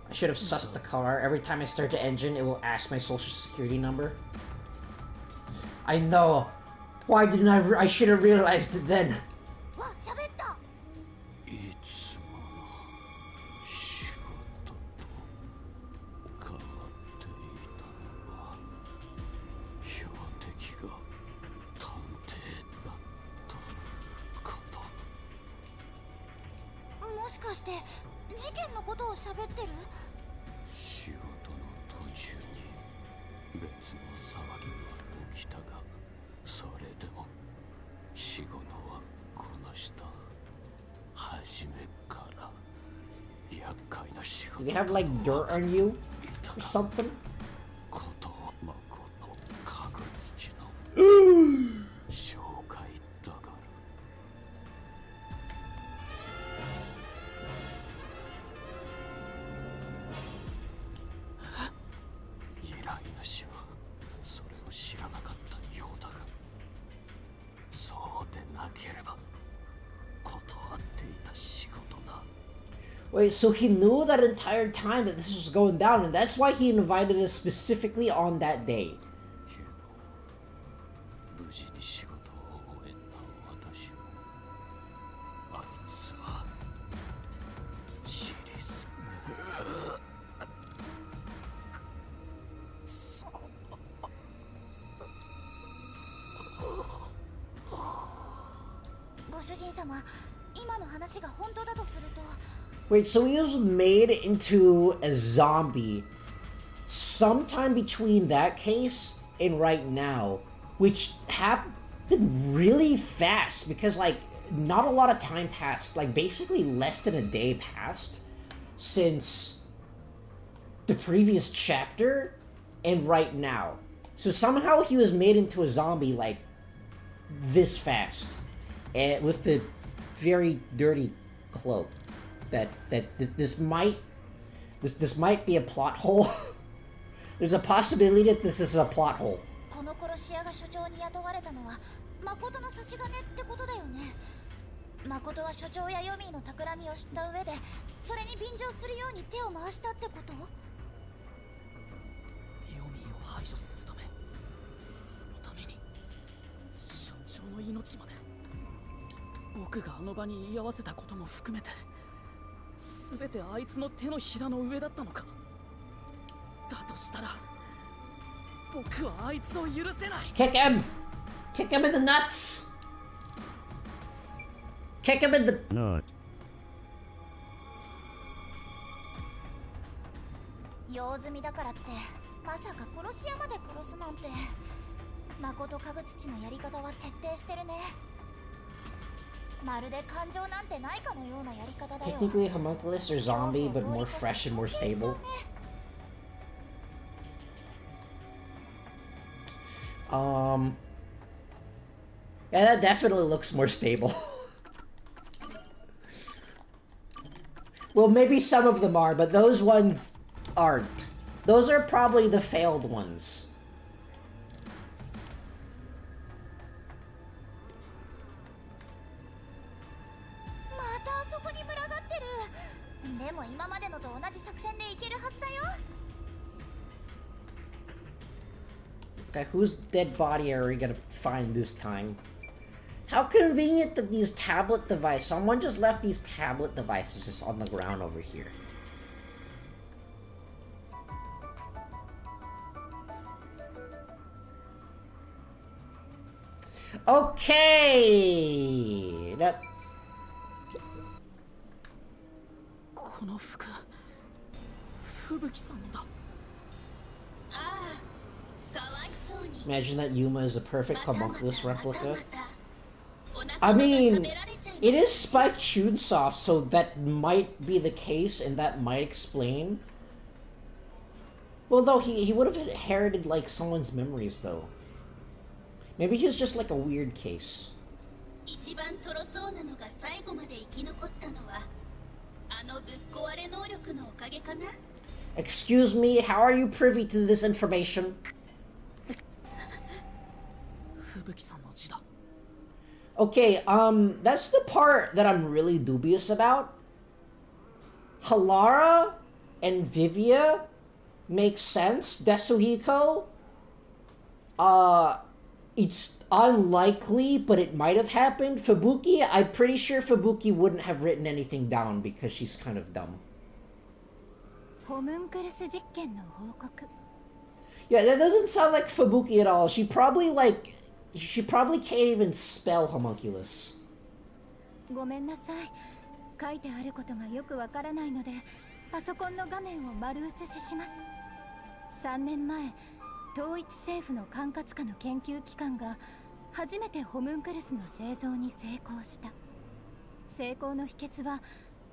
I should have sussed the car. Every time I start the engine, it will ask my social security number. I know. Why didn't I should have realized it then. わ、喋った。いつもの仕事と変わっていたのは標的が探偵だったこと。もしかして事件のことを喋ってる？仕事の途中に別の騒ぎが起きたが、それでも仕事はこなした。初めから厄介な仕事。 Do they have like dirt on you or something? ことまことかぐつちの紹介だければ断っていた仕事だ。 Wait, so he knew that entire time that this was going down, and that's why he invited us specifically on that day. 無事に仕事を終えた私をあいつは知りすご主人様、今の話が本当だとすると。 Wait, so he was made into a zombie sometime between that case and right now, which happened really fast because, like, not a lot of time passed. Like, basically less than a day passed since the previous chapter and right now. So somehow he was made into a zombie, like, this fast. And with the very dirty cloak. This might be a plot hole. There's a possibility that this is a plot hole. この殺し屋が所長に雇われたのは誠の差し金ってことだよね。誠は所長やヨミーの企みを知った上でそれに便乗するように手を回したってこと？ヨミーを排除するため、そのために所長の命まで。僕があの場に居合わせたことも含めて全てあいつの手のひらの上だったのか。だとしたら僕はあいつを許せない。 Kick him! Kick him in the nuts! Kick him in the... No. 用済みだからってまさか殺し屋まで殺すなんて。誠家具土のやり方は徹底してるね。まるで感情なんてないかのようなやり方だよ。 Technically homunculus or zombie, but more fresh and more stable. Yeah, that definitely looks more stable. Well, maybe some of them are, but those ones aren't. Those are probably the failed ones. でも今までのと同じ作戦でいけるはずだよ。 Okay, whose dead body are we gonna find this time? How convenient that these tablet devices. Someone just left these tablet devices just on the ground over here. Okay. That. この服、吹雪さんのだ。ああ、かわいそうに。 Imagine that Yuma is a perfect homunculus replica. I mean, it is Spike Chunsoft, so that might be the case, and that might explain. Well, though, he would have inherited, like, someone's memories, though. Maybe he's just, like, a weird case. 一番トロそうなのが最後まで生き残ったのはあのぶっ壊れ能力のおかげかな。 Excuse me, how are you privy to this information? 吹雪さんの字だ。 Okay, that's the part that I'm really dubious about. Halara and Vivia makes sense. Desuhiko, it's unlikely, but it might have happened. Fubuki, I'm pretty sure Fubuki wouldn't have written anything down because she's kind of dumb. ホムンクルス実験の報告。 Yeah, that doesn't sound like Fubuki at all. She probably can't even spell homunculus. ごめんなさい。書いてあることがよくわからないので、パソコンの画面を丸写しします。3年前、統一政府の管轄下の研究機関が初めてホムンクルスの製造に成功した。成功の秘訣は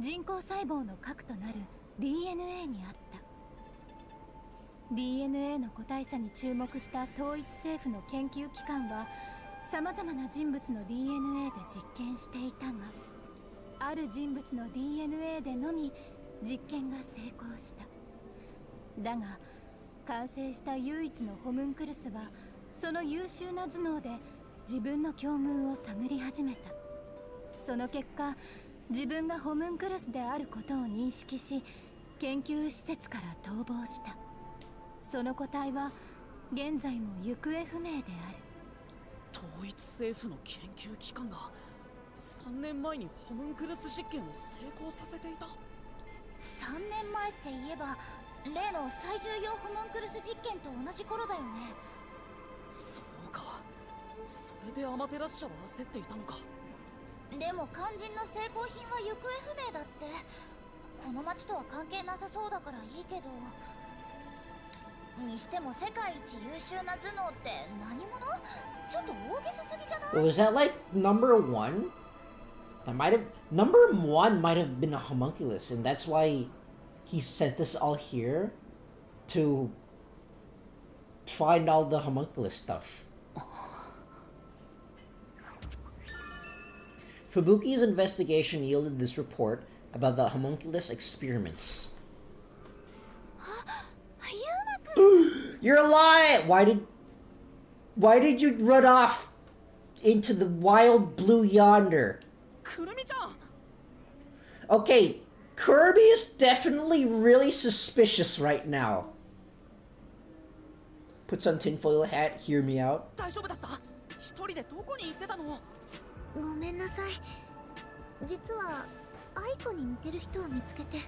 人工細胞の核となる DNA にあった。DNA の個体差に注目した統一政府の研究機関はさまざまな人物の DNA で実験していたが、ある人物の DNA でのみ実験が成功した。だが完成した唯一のホムンクルスはその優秀な頭脳で自分の境遇を探り始めた。その結果、自分がホムンクルスであることを認識し、研究施設から逃亡した。その個体は現在も行方不明である。統一政府の研究機関が3年前にホムンクルス実験を成功させていた。3年前って言えば例の最重要ホムンクルス実験と同じ頃だよね。そうか、それでアマテラス社は焦っていたのか。でも肝心の成功品は行方不明だって。この町とは関係なさそうだからいいけど、にしても世界一優秀な頭脳って何者？ちょっと大げさすぎじゃない？ Was that like number one? That might have number one might have been a homunculus, and that's why he sent us all here to find all the homunculus stuff. Fubuki's investigation yielded this report about the homunculus experiments. You're alive! Why did you run off into the wild blue yonder? Okay, Kirby is definitely really suspicious right now. Puts on tinfoil hat, hear me out. 一人でどこに行ってたの？ごめんなさい。実は愛子に似てる人を見つけて。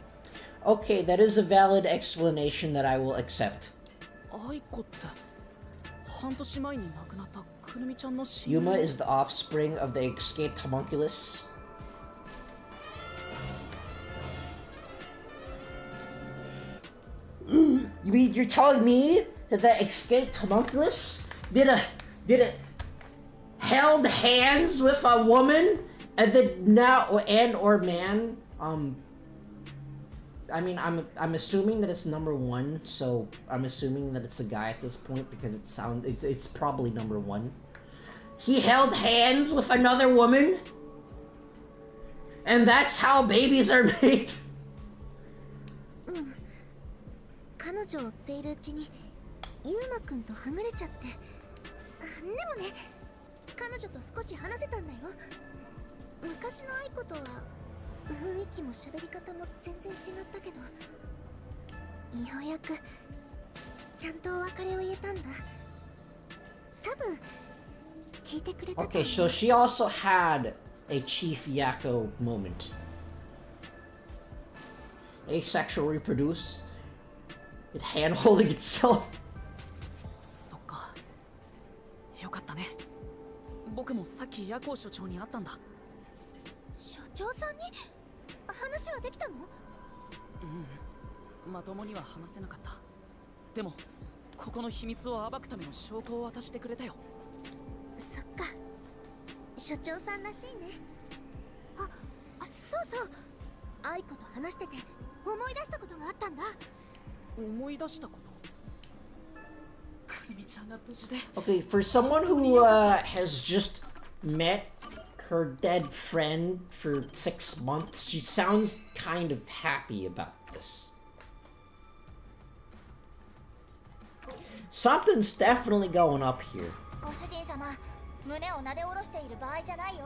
Okay, that is a valid explanation that I will accept. 愛子って半年前に亡くなったくるみちゃんの親友。 Yuma is the offspring of the escaped homunculus. You're telling me that the escaped homunculus did a held hands with a woman and then now or man? I mean, I'm assuming that it's number one, so I'm assuming that it's a guy at this point because it's probably number one. He held hands with another woman, and that's how babies are made. 彼女を追っているうちにユウマくんとはぐれちゃって。でもね、彼女と少し話せたんだよ。昔の愛子とは雰囲気も喋り方も全然違ったけど、ようやくちゃんとお別れを言えたんだ。多分聞いてくれたと思う。 Okay, so she also had a Chief Yakko moment. Asexual reproduce. It hand-holding itself. そっか。よかったね。僕もさっき夜行所長に会ったんだ。所長さんに話はできたの？うん。まともには話せなかった。でも、ここの秘密を暴くための証拠を渡してくれたよ。そっか。所長さんらしいね。そうそう。愛子と話してて思い出したことがあったんだ。思い出したこと？くるみちゃんが無事で。Okay, for someone who has just met her dead friend for 6 months, she sounds kind of happy about this. Something's definitely going up here. ご主人様、胸をなで下ろしている場合じゃないよ。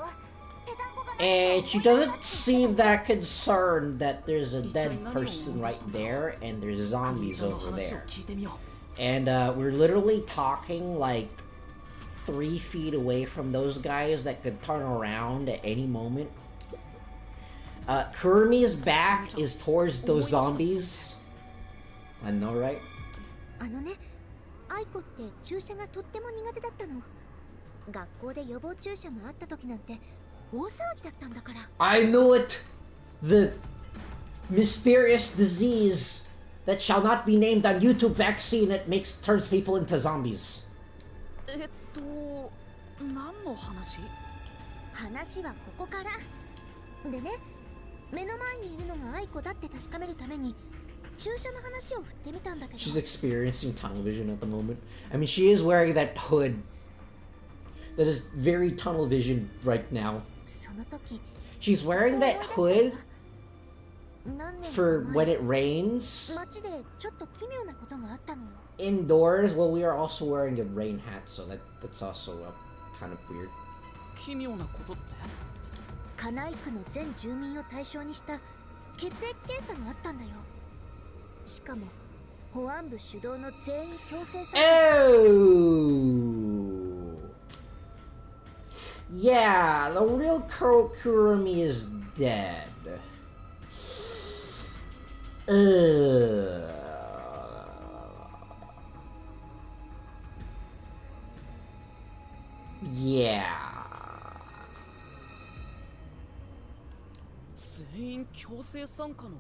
And she doesn't seem that concerned that there's a dead person right there and there's zombies over there. And we're literally talking like 3 feet away from those guys that could turn around at any moment. Kurumi's back is towards those zombies. I know, right? 愛子って注射がとっても苦手だったの。学校で予防注射があった時なんて I knew it! The mysterious disease that shall not be named on YouTube vaccine that turns people into zombies. 何の話？話はここから。でね、目の前にいるのが愛子だって確かめるために注射の話を振ってみたんだけど。 She's experiencing tunnel vision at the moment. I mean, she is wearing that hood that is very tunnel vision right now. She's wearing that hood for when it rains. Indoors, well, we are also wearing a rain hat, so that's also a kind of weird. 奇妙なことって？カナイ区の全住民を対象にした血液検査があったんだよ。しかも保安部主導の全員強制された。Oh! Yeah, the real Kurumi is dead. Yeah. 全員強制参加の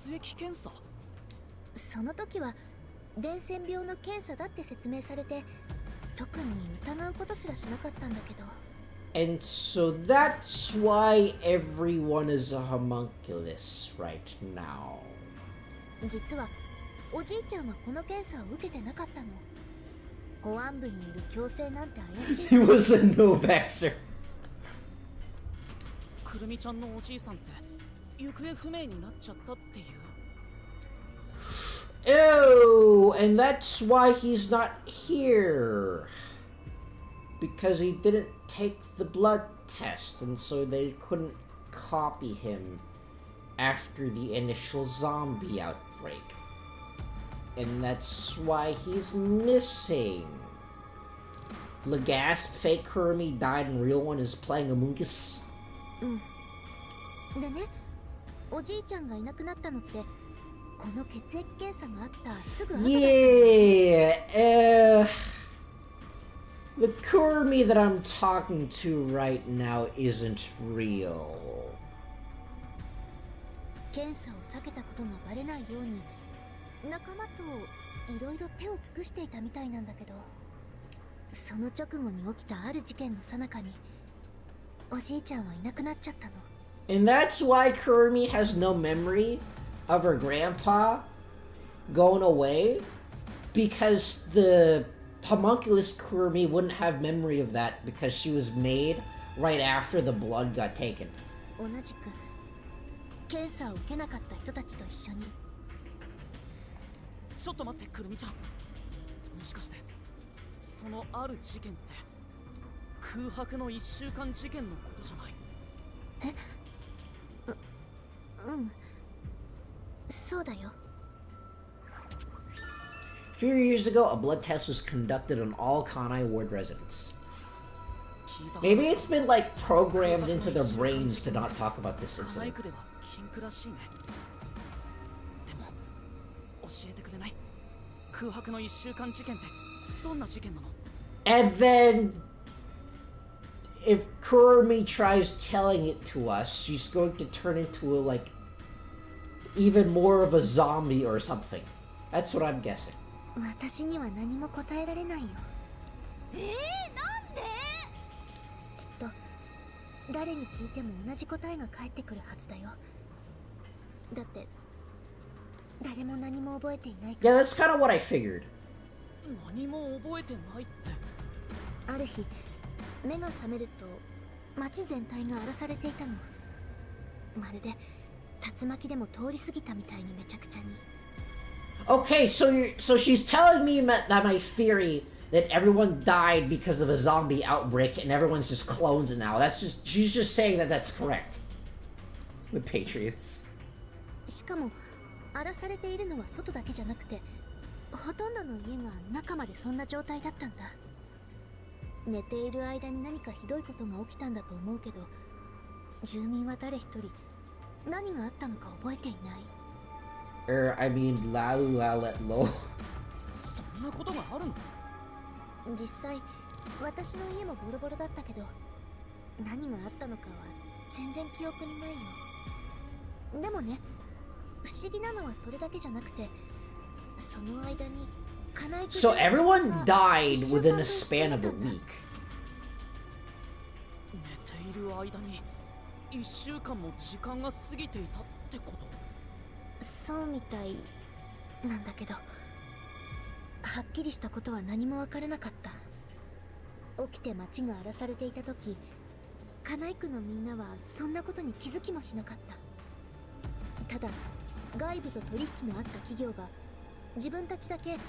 血液検査？その時は伝染病の検査だって説明されて、特に疑うことすらしなかったんだけど。And so that's why everyone is a homunculus right now. 実はおじいちゃんはこの検査を受けてなかったの。保安部にいる強制なんて怪しい。He was a no-vaxxer. くるみちゃんのおじいさんって行方不明になっちゃったっていう。Oh, and that's why he's not here. Because he didn't take the blood test, and so they couldn't copy him after the initial zombie outbreak. And that's why he's missing. Legasp, fake Kurumi died and real one is playing Among Us. でね、おじいちゃんがいなくなったのってこの血液検査があったすぐ後だった。Yeah, the Kurumi that I'm talking to right now isn't real. 検査を避けたことがバレないように仲間といろいろ手を尽くしていたみたいなんだけど、その直後に起きたある事件の最中におじいちゃんはいなくなっちゃったの。And that's why Kurumi has no memory of her grandpa going away, because the homunculus Kurumi wouldn't have memory of that because she was made right after the blood got taken. 同じく検査を受けなかった人たちと一緒に。ちょっと待って、くるみちゃん。もしかしてそのある事件って空白の1週間事件のことじゃない？そうだよ。A few years ago, a blood test was conducted on all Kanai Ward residents. Maybe it's been like programmed into their brains to not talk about this incident. では禁句らしいね。でも教えてくれない？空白の1週間事件ってどんな事件なの？ And then, if Kurumi tries telling it to us, she's going to turn into like even more of a zombie or something. That's what I'm guessing. 私には何も答えられないよ。なんで？きっと誰に聞いても同じ答えが返ってくるはずだよ。だって誰も何も覚えていないから。Yeah, that's kind of what I figured. 何も覚えてないって。ある日目が覚めると街全体が荒らされていたの。まるで竜巻でも通り過ぎたみたいにめちゃくちゃに。Okay, so she's telling me that my theory that everyone died because of a zombie outbreak and everyone's just clones now. She's just saying that that's correct. The Patriots. しかも荒らされているのは外だけじゃなくて、ほとんどの家が中までそんな状態だったんだ。寝ている間に何かひどいことが起きたんだと思うけど、住民は誰一人何があったのか覚えていない。I mean, lalu lalet lo. そんなことがあるの？実際私の家もボロボロだったけど、何があったのかは全然記憶にないよ。でもね、不思議なのはそれだけじゃなくて、その間に金井君 So everyone died within a span of a week. 寝ている間に1週間も時間が過ぎていたってこと？そうみたいなんだけど、はっきりしたことは何も分からなかった。起きて街が荒らされていた時、金井区のみんなはそんなことに気づきもしなかった。ただ外部と取引のあった企業が自分たちだけ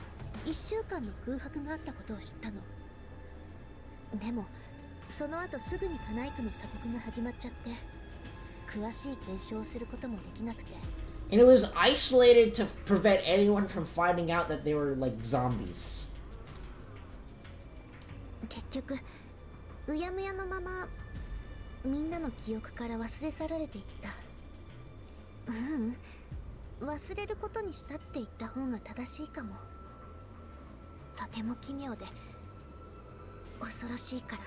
1週間の空白があったことを知ったの。でもその後すぐにカナイクの鎖国が始まっちゃって、詳しい検証をすることもできなくて。And it was isolated to prevent anyone from finding out that they were like zombies. 結局うやむやのままみんなの記憶から忘れ去られていった。忘れることにしたって言った方が正しいかも。とても奇妙で恐ろしいから、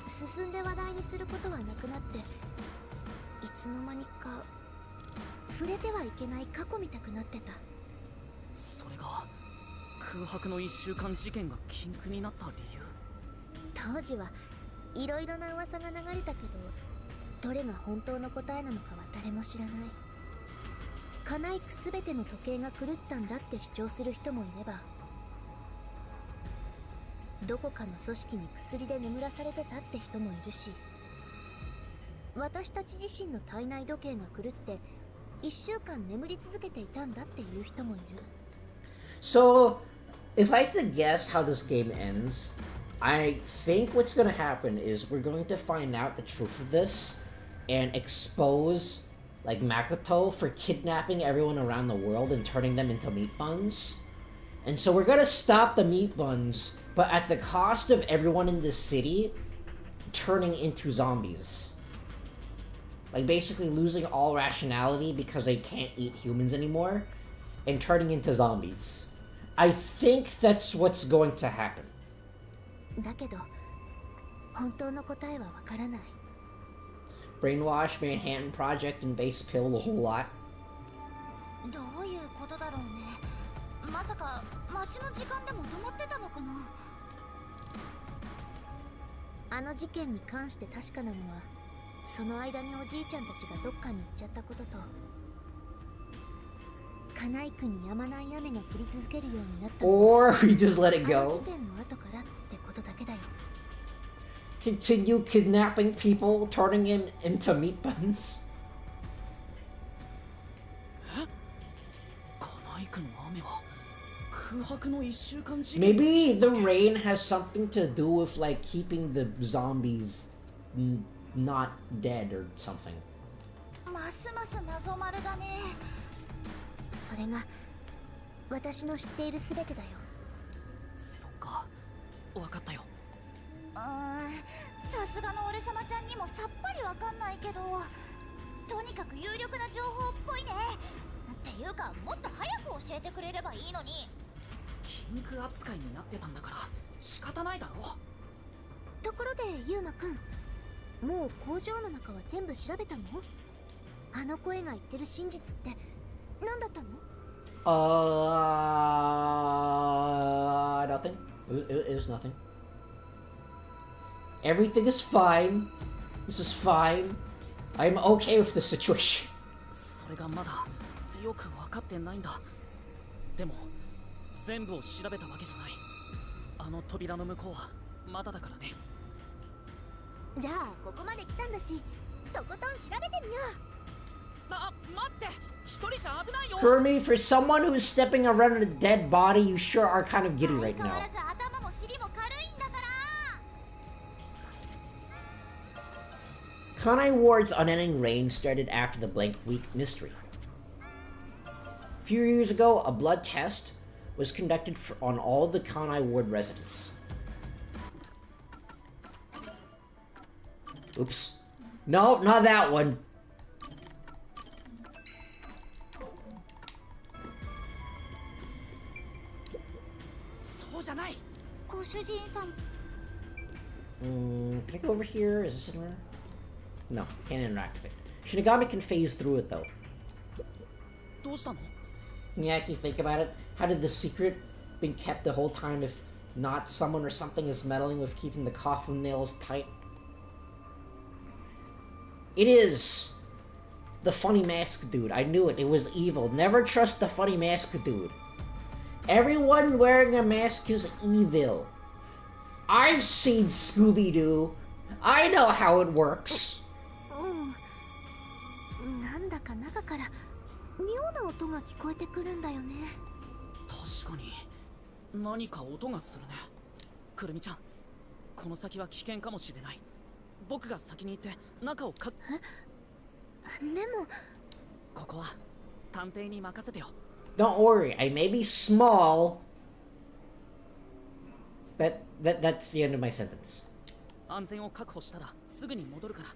進んで話題にすることはなくなって、いつの間にか触れてはいけない過去みたくなってた。それが空白の1週間事件が禁句になった理由。当時はいろいろな噂が流れたけど、どれが本当の答えなのかは誰も知らない。叶いく全ての時計が狂ったんだって主張する人もいれば、どこかの組織に薬で眠らされてたって人もいるし、私たち自身の体内時計が狂って1週間眠り続けていたんだっていう人もいる。 So, if I had to guess how this game ends, I think what's gonna happen is we're going to find out the truth of this and expose like Makoto for kidnapping everyone around the world and turning them into meat buns. And so we're gonna stop the meat buns, but at the cost of everyone in this city turning into zombies. Like basically losing all rationality because they can't eat humans anymore and turning into zombies. I think that's what's going to happen. だけど本当の答えはわからない。 Brainwash, Manhattan Project, and base pill the whole lot. どういうことだろうね。まさか街の時間でも止まってたのかな。あの事件に関して確かなのは、その間におじいちゃんたちがどっかに行っちゃったことと、叶いくに止まない雨が降り続けるようになったのは、 Or we just let it あの go. 事件の後からってことだけだよ。 Continue kidnapping people, turning them into meat buns. 叶いくの雨は空白の1週間事件。 Maybe the rain has something to do with like keeping the zombies not dead or something. ますます謎丸だね。それが私の知っている全てだよ。そっか、わかったよ。さすがの俺様ちゃんにもさっぱりわかんないけど、とにかく有力な情報っぽいね。っていうかもっと早く教えてくれればいいのに。禁句扱いになってたんだから仕方ないだろう。ところでユウマくん、もう工場の中は全部調べたの？あの声が言ってる真実って何だったの？ Nothing. It was nothing. Everything is fine. This is fine. I'm okay with the situation. それがまだよく分かってないんだ。でも全部を調べたわけじゃない。あの扉の向こうはまだだからね。じゃあここまで来たんだし、とことん調べてみよう。待って、一人じゃ危ないよ。 For me, for someone who's stepping around a dead body, you sure are kind of giddy right now. 頭も尻も軽いんだから。 Kanai Ward's unending reign started after the Blank Week mystery. A few years ago, a blood test was conducted on all the Kanai Ward residents. Oops. No, not that one. そうじゃない。ご主人さん。Can I go over here? Is this anywhere? No, can't interact with it. Shinigami can phase through it though. どうしたの？ Yeah, can you think about it? How did the secret been kept the whole time if not someone or something is meddling with keeping the coffin nails tight? It is the funny mask dude. I knew it. It was evil. Never trust the funny mask dude. Everyone wearing a mask is evil. I've seen Scooby-Doo. I know how it works. なんだか中から妙な音が聞こえてくるんだよね。確かに何か音がするね。くるみちゃん、この先は危険かもしれない。僕が先に行って中をか。でもここは探偵に任せてよ。 Don't worry, I may be small, but that's the end of my sentence. 安全を確保したらすぐに戻るから。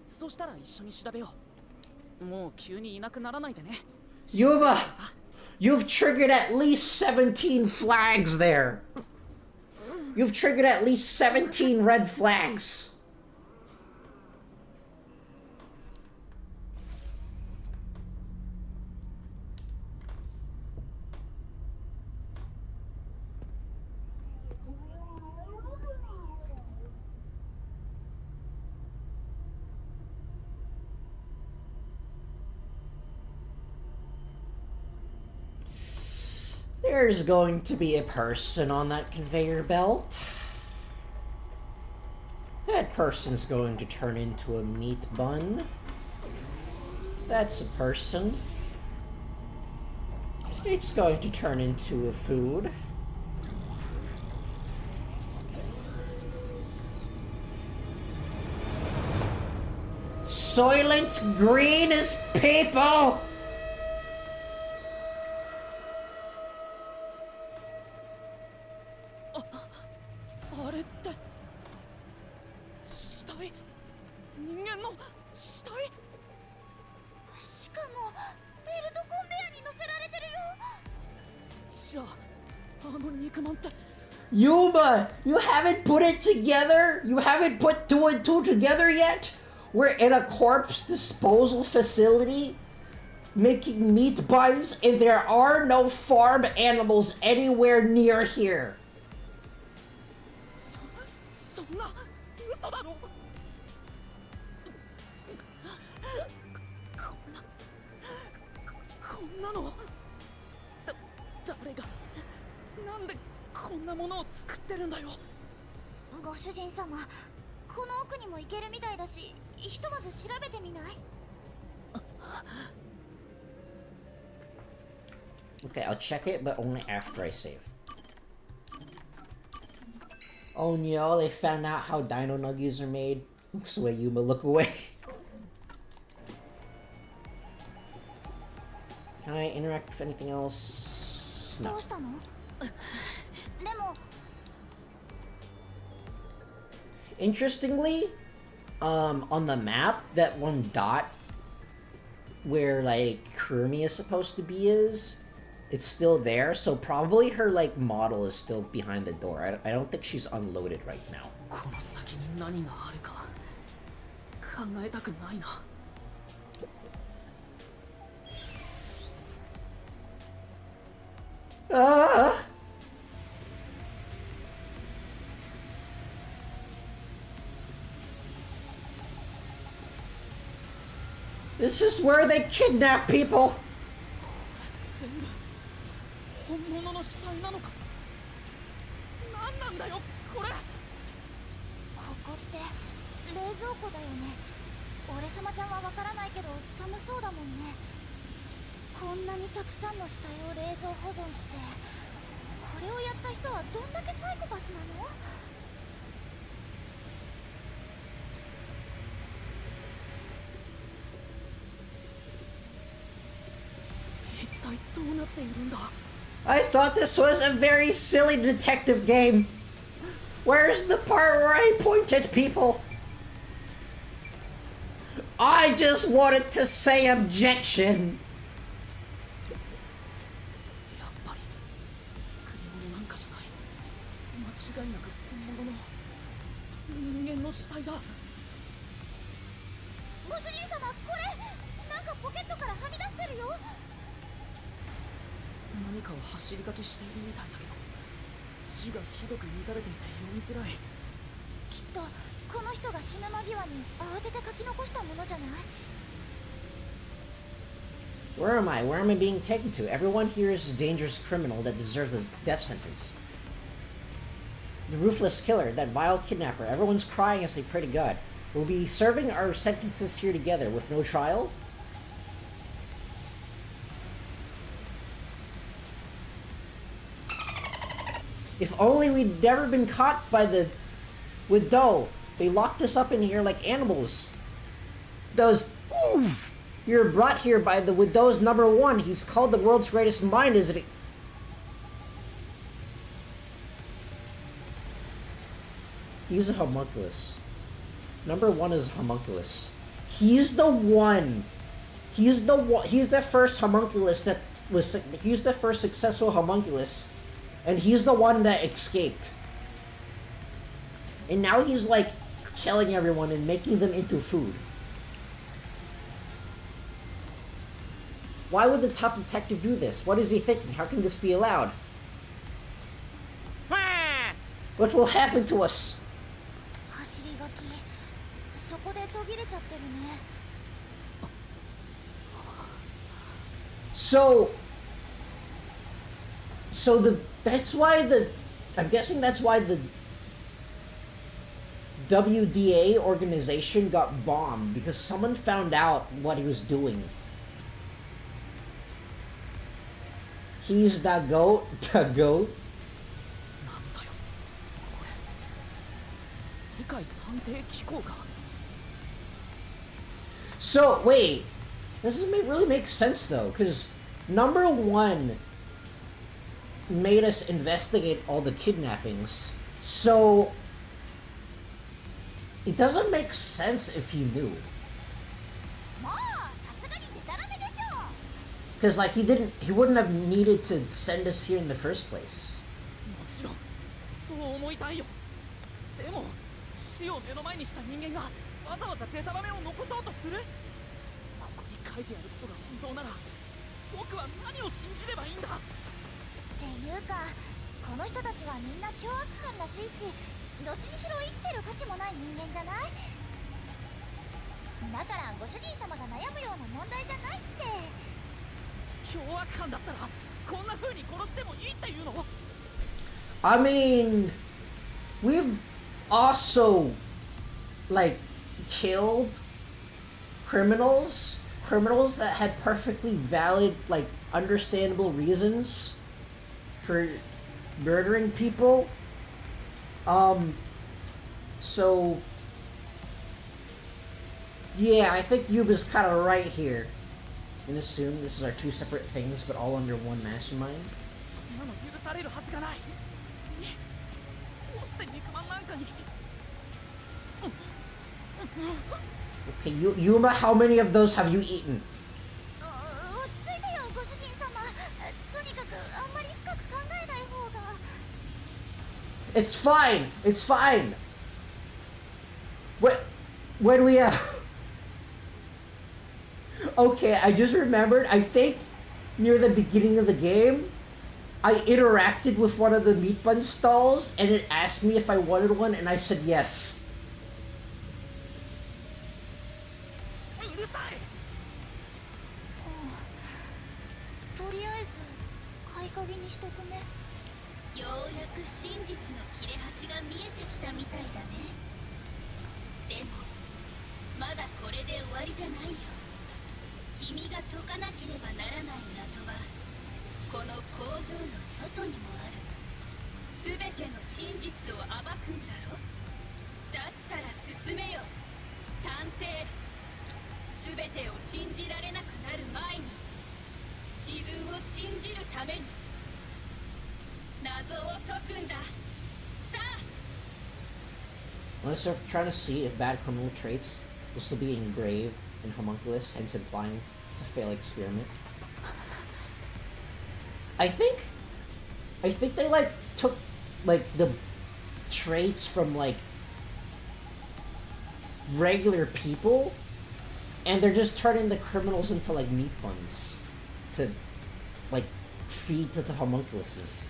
そしたら一緒に調べよう。もう急にいなくならないでね。Yuba, you've triggered at least 17 flags there. You've triggered at least 17 red flags. There's going to be a person on that conveyor belt. That person's going to turn into a meat bun. That's a person. It's going to turn into a food. Soylent Green is people! あれって死体、人間の死体。しかもベルトコンベヤに乗せられてるよ。じゃああの肉まんって。 Yuma, you haven't put it together? You haven't put two and two together yet? We're in a corpse disposal facility making meat buns, and there are no farm animals anywhere near here. そんな嘘だろ。こんなの誰がなんでこんなものを作ってるんだよ。ご主人様、この奥にも行けるみたいだし、ひとまず調べてみない？ Okay, I'll check it, but only after I save. Oh no, they found out how dino nuggies are made. Looks away, Yuma, look away. Can I interact with anything else? No. どうしたの？でも Interestingly, on the map, that one dot where like Kurumi is supposed to be it's still there, so probably her like model is still behind the door. I don't think she's unloaded right now. この先に何があるか考えたくないな。 This is where they kidnap people! 全部本物の死体なのか。何なんだよこれ。ここって冷蔵庫だよね。俺様ちゃんはわからないけど寒そうだもんね。こんなにたくさんの死体を冷蔵保存して、これをやった人はどんだけサイコパスなの？ I thought this was a very silly detective game. Where's the part where I point at people? I just wanted to say objection. やっぱり作り物なんかじゃない。間違いなく本物の人間の死体だ。ご主人様、これなんかポケットからはみ出してるよ。 何かを走り書きしているみたいだけど、字がひどく乱れていて読みづらい。きっとこの人が死ぬ間際に慌てて書き残したものじゃない？ Where am I? Where am I being taken to? Everyone here is a dangerous criminal that deserves a death sentence. The ruthless killer, that vile kidnapper. Everyone's crying as they pray to God. We'll be serving our sentences here together with no trial. If only we'd never been caught by the with Doe. They locked us up in here like animals. You're brought here by the Widow's #1. He's called the world's greatest mind, isn't he? He's a homunculus. #1 is a homunculus. He's the one. He's the first homunculus that was. He's the first successful homunculus, and he's the one that escaped. And now he's like killing everyone and making them into food. Why would the top detective do this? What is he thinking? How can this be allowed? What will happen to us? I'm guessing that's why the WDA organization got bombed, because someone found out what he was doing. He's the goat. The goat. So wait, this doesn't really make sense though, because #1 made us investigate all the kidnappings. So it doesn't make sense if he knew. Because like he wouldn't have needed to send us here in the first place. I mean, we've also like killed criminals that had perfectly valid, like understandable reasons for murdering people. So yeah, I think Yuba's kind of right here and assume this is our two separate things, but all under one mastermind. Okay, Yuma, how many of those have you eaten? It's fine. It's fine. Where do we have? Okay, I just remembered. I think near the beginning of the game, I interacted with one of the meat bun stalls, and it asked me if I wanted one, and I said yes. Unless they're trying to see if bad criminal traits will still be engraved in homunculus, hence implying it's a failed experiment. I think they like took like the traits from like regular people, and they're just turning the criminals into like meat buns to like feed to the homunculuses.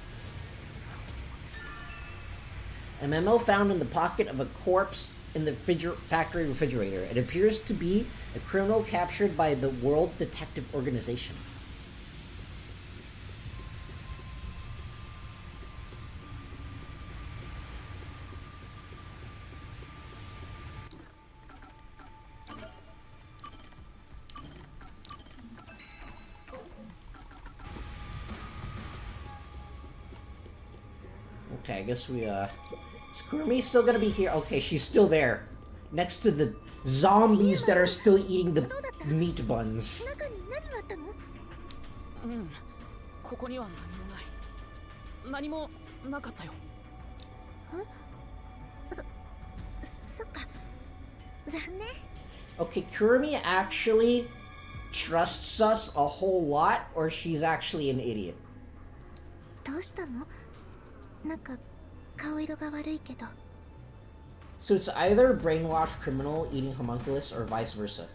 A memo found in the pocket of a corpse in the factory refrigerator. It appears to be a criminal captured by the World Detective Organization. Okay, I guess we Is Kurumi still gonna be here? Okay, she's still there. Next to the zombies that are still eating the meat buns. うん、ここには何もなかったよ。そっか。残念。Okay, Kurumi actually trusts us a whole lot, or she's actually an idiot. どうしたの？なんか顔色が悪いけど。So it's either brainwashed criminal eating homunculus or vice versa.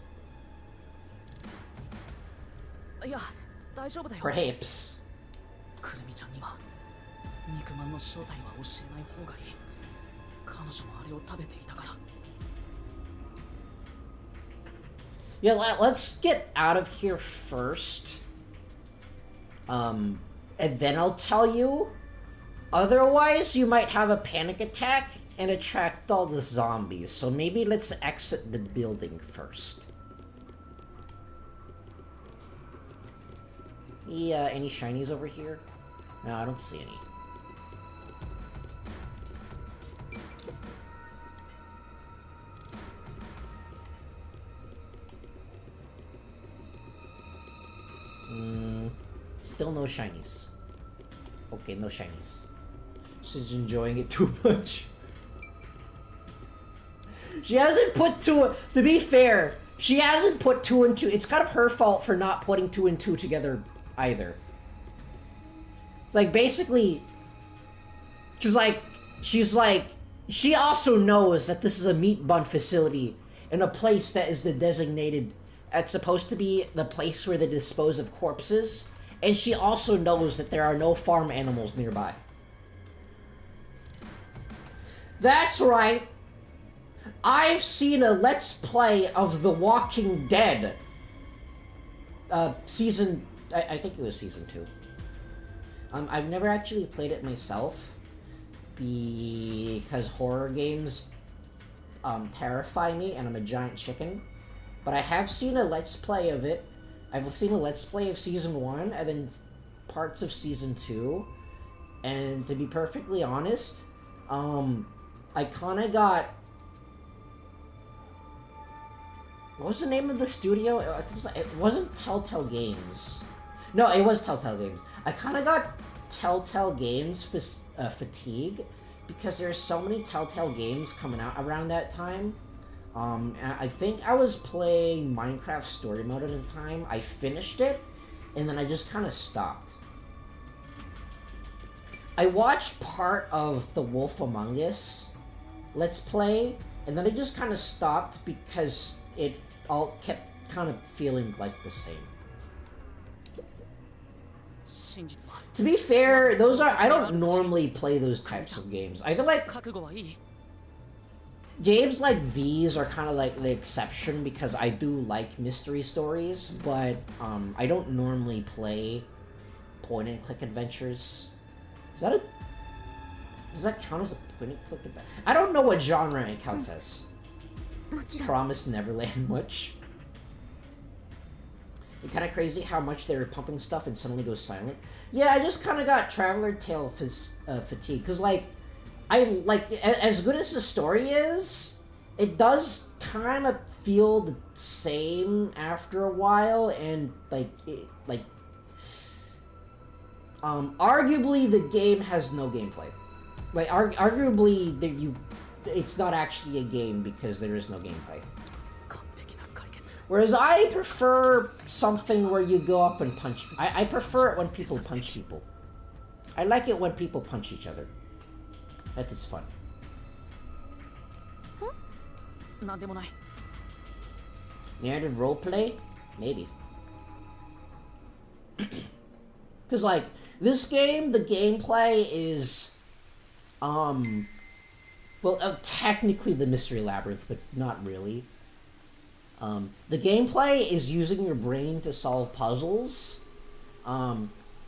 いや、大丈夫だよ。Perhaps. くるみちゃんには肉まんの正体は教えない方がいい。彼女もあれを食べていたから。Yeah, let's get out of here first. And then I'll tell you. Otherwise, you might have a panic attack and attract all the zombies. So maybe let's exit the building first. Yeah, any shinies over here? No, I don't see any. Still no shinies. Okay, no shinies. She's enjoying it too much. She hasn't put to be fair, she hasn't put 2 and 2. It's kind of her fault for not putting 2 and 2 together either. It's like basically, she's like, she also knows that this is a meat bun facility in a place that is the designated, it's supposed to be the place where they dispose of corpses. And she also knows that there are no farm animals nearby. That's right. I've seen a Let's Play of The Walking Dead. Season... I think it was Season 2. I've never actually played it myself. Because horror games terrify me and I'm a giant chicken. But I have seen a Let's Play of it. I've seen a Let's Play of Season 1 and then parts of Season 2. And to be perfectly honest, I kinda got... What was the name of the studio? It wasn't Telltale Games. No, it was Telltale Games. I kinda got Telltale Games fatigue because there's so many Telltale games coming out around that time. And I think I was playing Minecraft Story Mode at the time. I finished it, and then I just kind of stopped. I watched part of The Wolf Among Us Let's Play, and then I just kind of stopped because it all kept kind of feeling like the same. To be fair, those are... I don't normally play those types of games. I feel like... Games like these are kind of like the exception because I do like mystery stories, but I don't normally play point-and-click adventures. Does that count as a point-and-click adventure? I don't know what genre it counts as. Promise Neverland much. It's kind of crazy how much they were pumping stuff and suddenly goes silent. Yeah, I just kind of got Traveler Tale fatigue because like. As good as the story is, it does kind of feel the same after a while, and arguably the game has no gameplay. Like, arguably, it's not actually a game because there is no gameplay. Whereas I prefer something where you go up and punch. I prefer it when people punch people. I like it when people punch each other. That is fun. Narrative roleplay? Maybe. Because, like, this game, the gameplay is, well, technically the Mystery Labyrinth, but not really. The gameplay is using your brain to solve puzzles.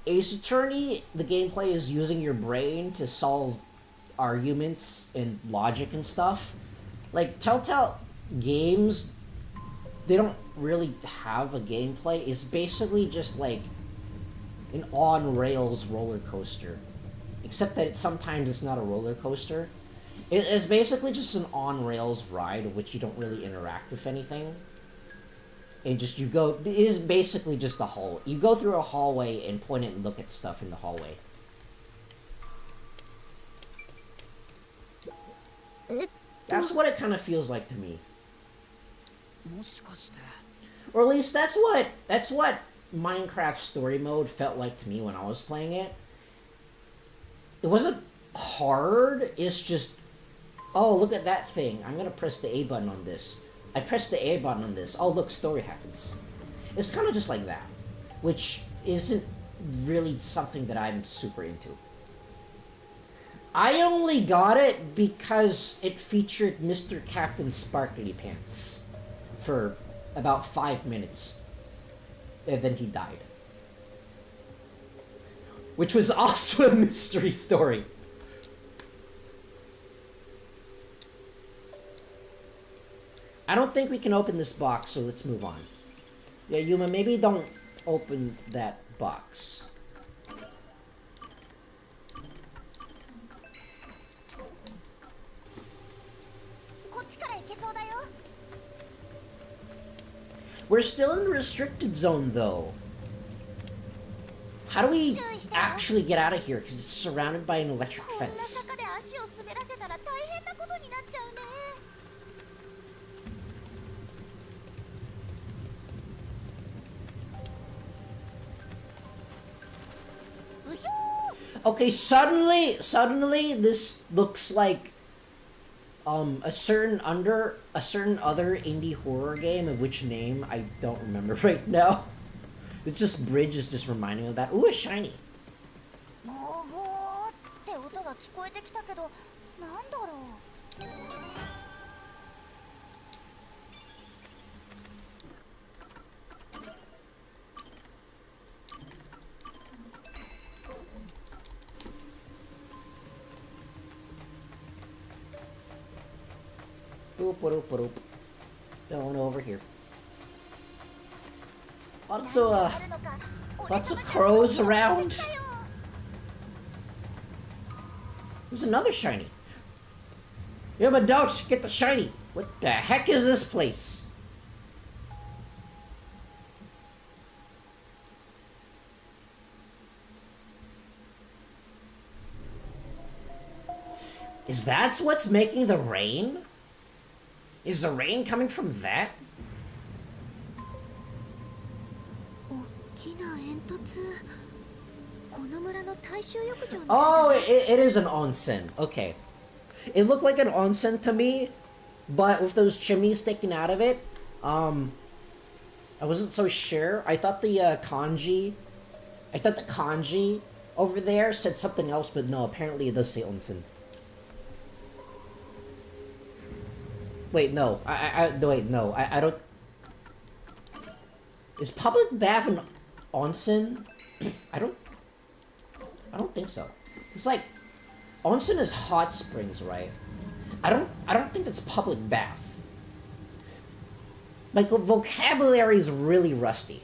Ace Attorney, the gameplay is using your brain to solve arguments and logic and stuff. Like, Telltale games, they don't really have a gameplay. It's basically just like an on-rails roller coaster. Except that sometimes it's not a roller coaster. It's basically just an on-rails ride of which you don't really interact with anything. And just you go, it is basically just a hall. You go through a hallway and point it and look at stuff in the hallway. That's what it kind of feels like to me. Or at least that's what Minecraft story mode felt like to me when I was playing it. It wasn't hard, it's just, oh, look at that thing. I'm gonna press the A button on this. I press the A button on this. Oh, look, story happens. It's kind of just like that, which isn't really something that I'm super into. I only got it because it featured Mr. Captain Sparkly Pants for about 5 minutes, and then he died. Which was also a mystery story. I don't think we can open this box, so let's move on. Yeah, Yuma, maybe don't open that box. We're still in the restricted zone, though. How do we actually get out of here? Because it's surrounded by an electric fence. Okay, suddenly this looks like a certain other indie horror game of which name I don't remember right now. It's just Bridge is just reminding me of that. Ooh, a shiny. Going over here. Lots of crows around. There's another shiny. Yeah, but don't get the shiny. What the heck is this place? Is that what's making the rain? Is the rain coming from that? Oh, it is an onsen. Okay. It looked like an onsen to me, but with those chimneys sticking out of it, I wasn't so sure. I thought the kanji over there said something else, but no, apparently it does say onsen. Wait, no. I don't... Is public bath an onsen? I don't think so. It's like, onsen is hot springs, right? I don't think that's public bath. Like, vocabulary is really rusty.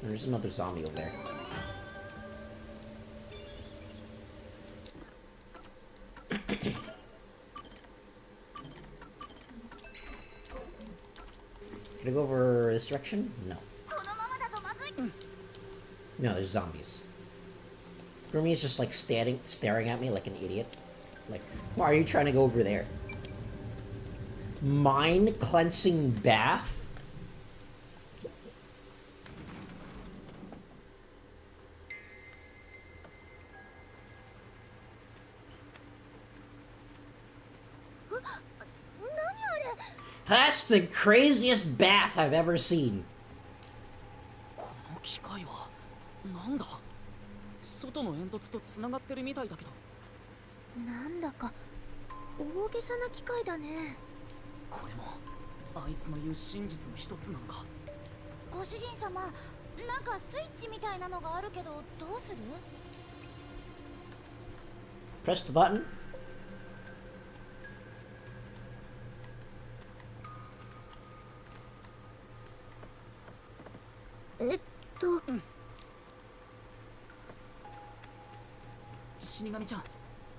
There's another zombie over there. Can I go over this direction? No. No, there's zombies. Gurumi's just like staring at me like an idiot. Like, why are you trying to go over there? Mind cleansing bath? That's the craziest bath I've ever seen. なんだ外の煙突とつながってるみたいだけどなんだか大げさな機械だねこれもあいつの言う真実の一つなのかご主人様なんかスイッチみたいなのがあるけどどうする Press the button. Mm. 死神ちゃん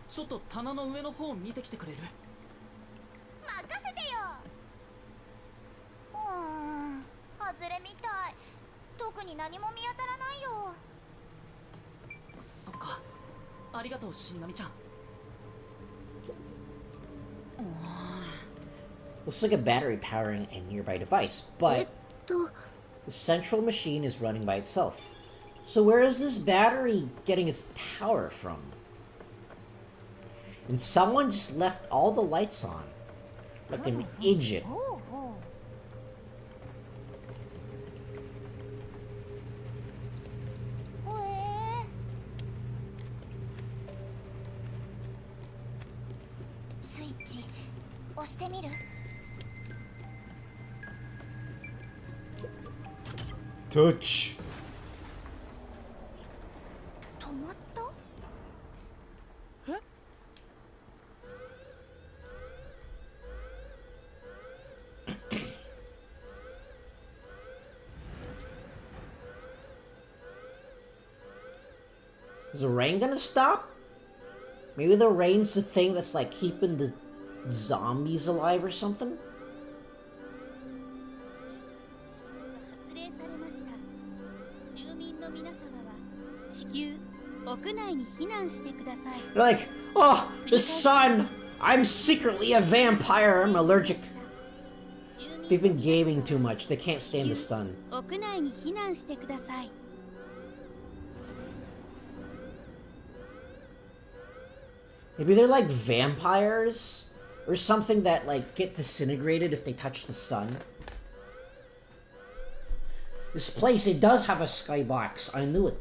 ちょっと棚の上の方見てきてくれるに何も見当たらないよ。そっか、ありがとうしんなみちゃん。Looks like a battery powering a nearby device, but the central machine is running by itself. So where is this battery getting its power from? And someone just left all the lights on, like an idiot. Touch. Is the rain gonna stop? Maybe the rain's the thing that's like keeping the zombies alive or something? Like, oh, the sun! I'm secretly a vampire, I'm allergic. They've been gaming too much, they can't stand the stun. Maybe they're like vampires? Or something that like get disintegrated if they touch the sun. This place, it does have a skybox, I knew it.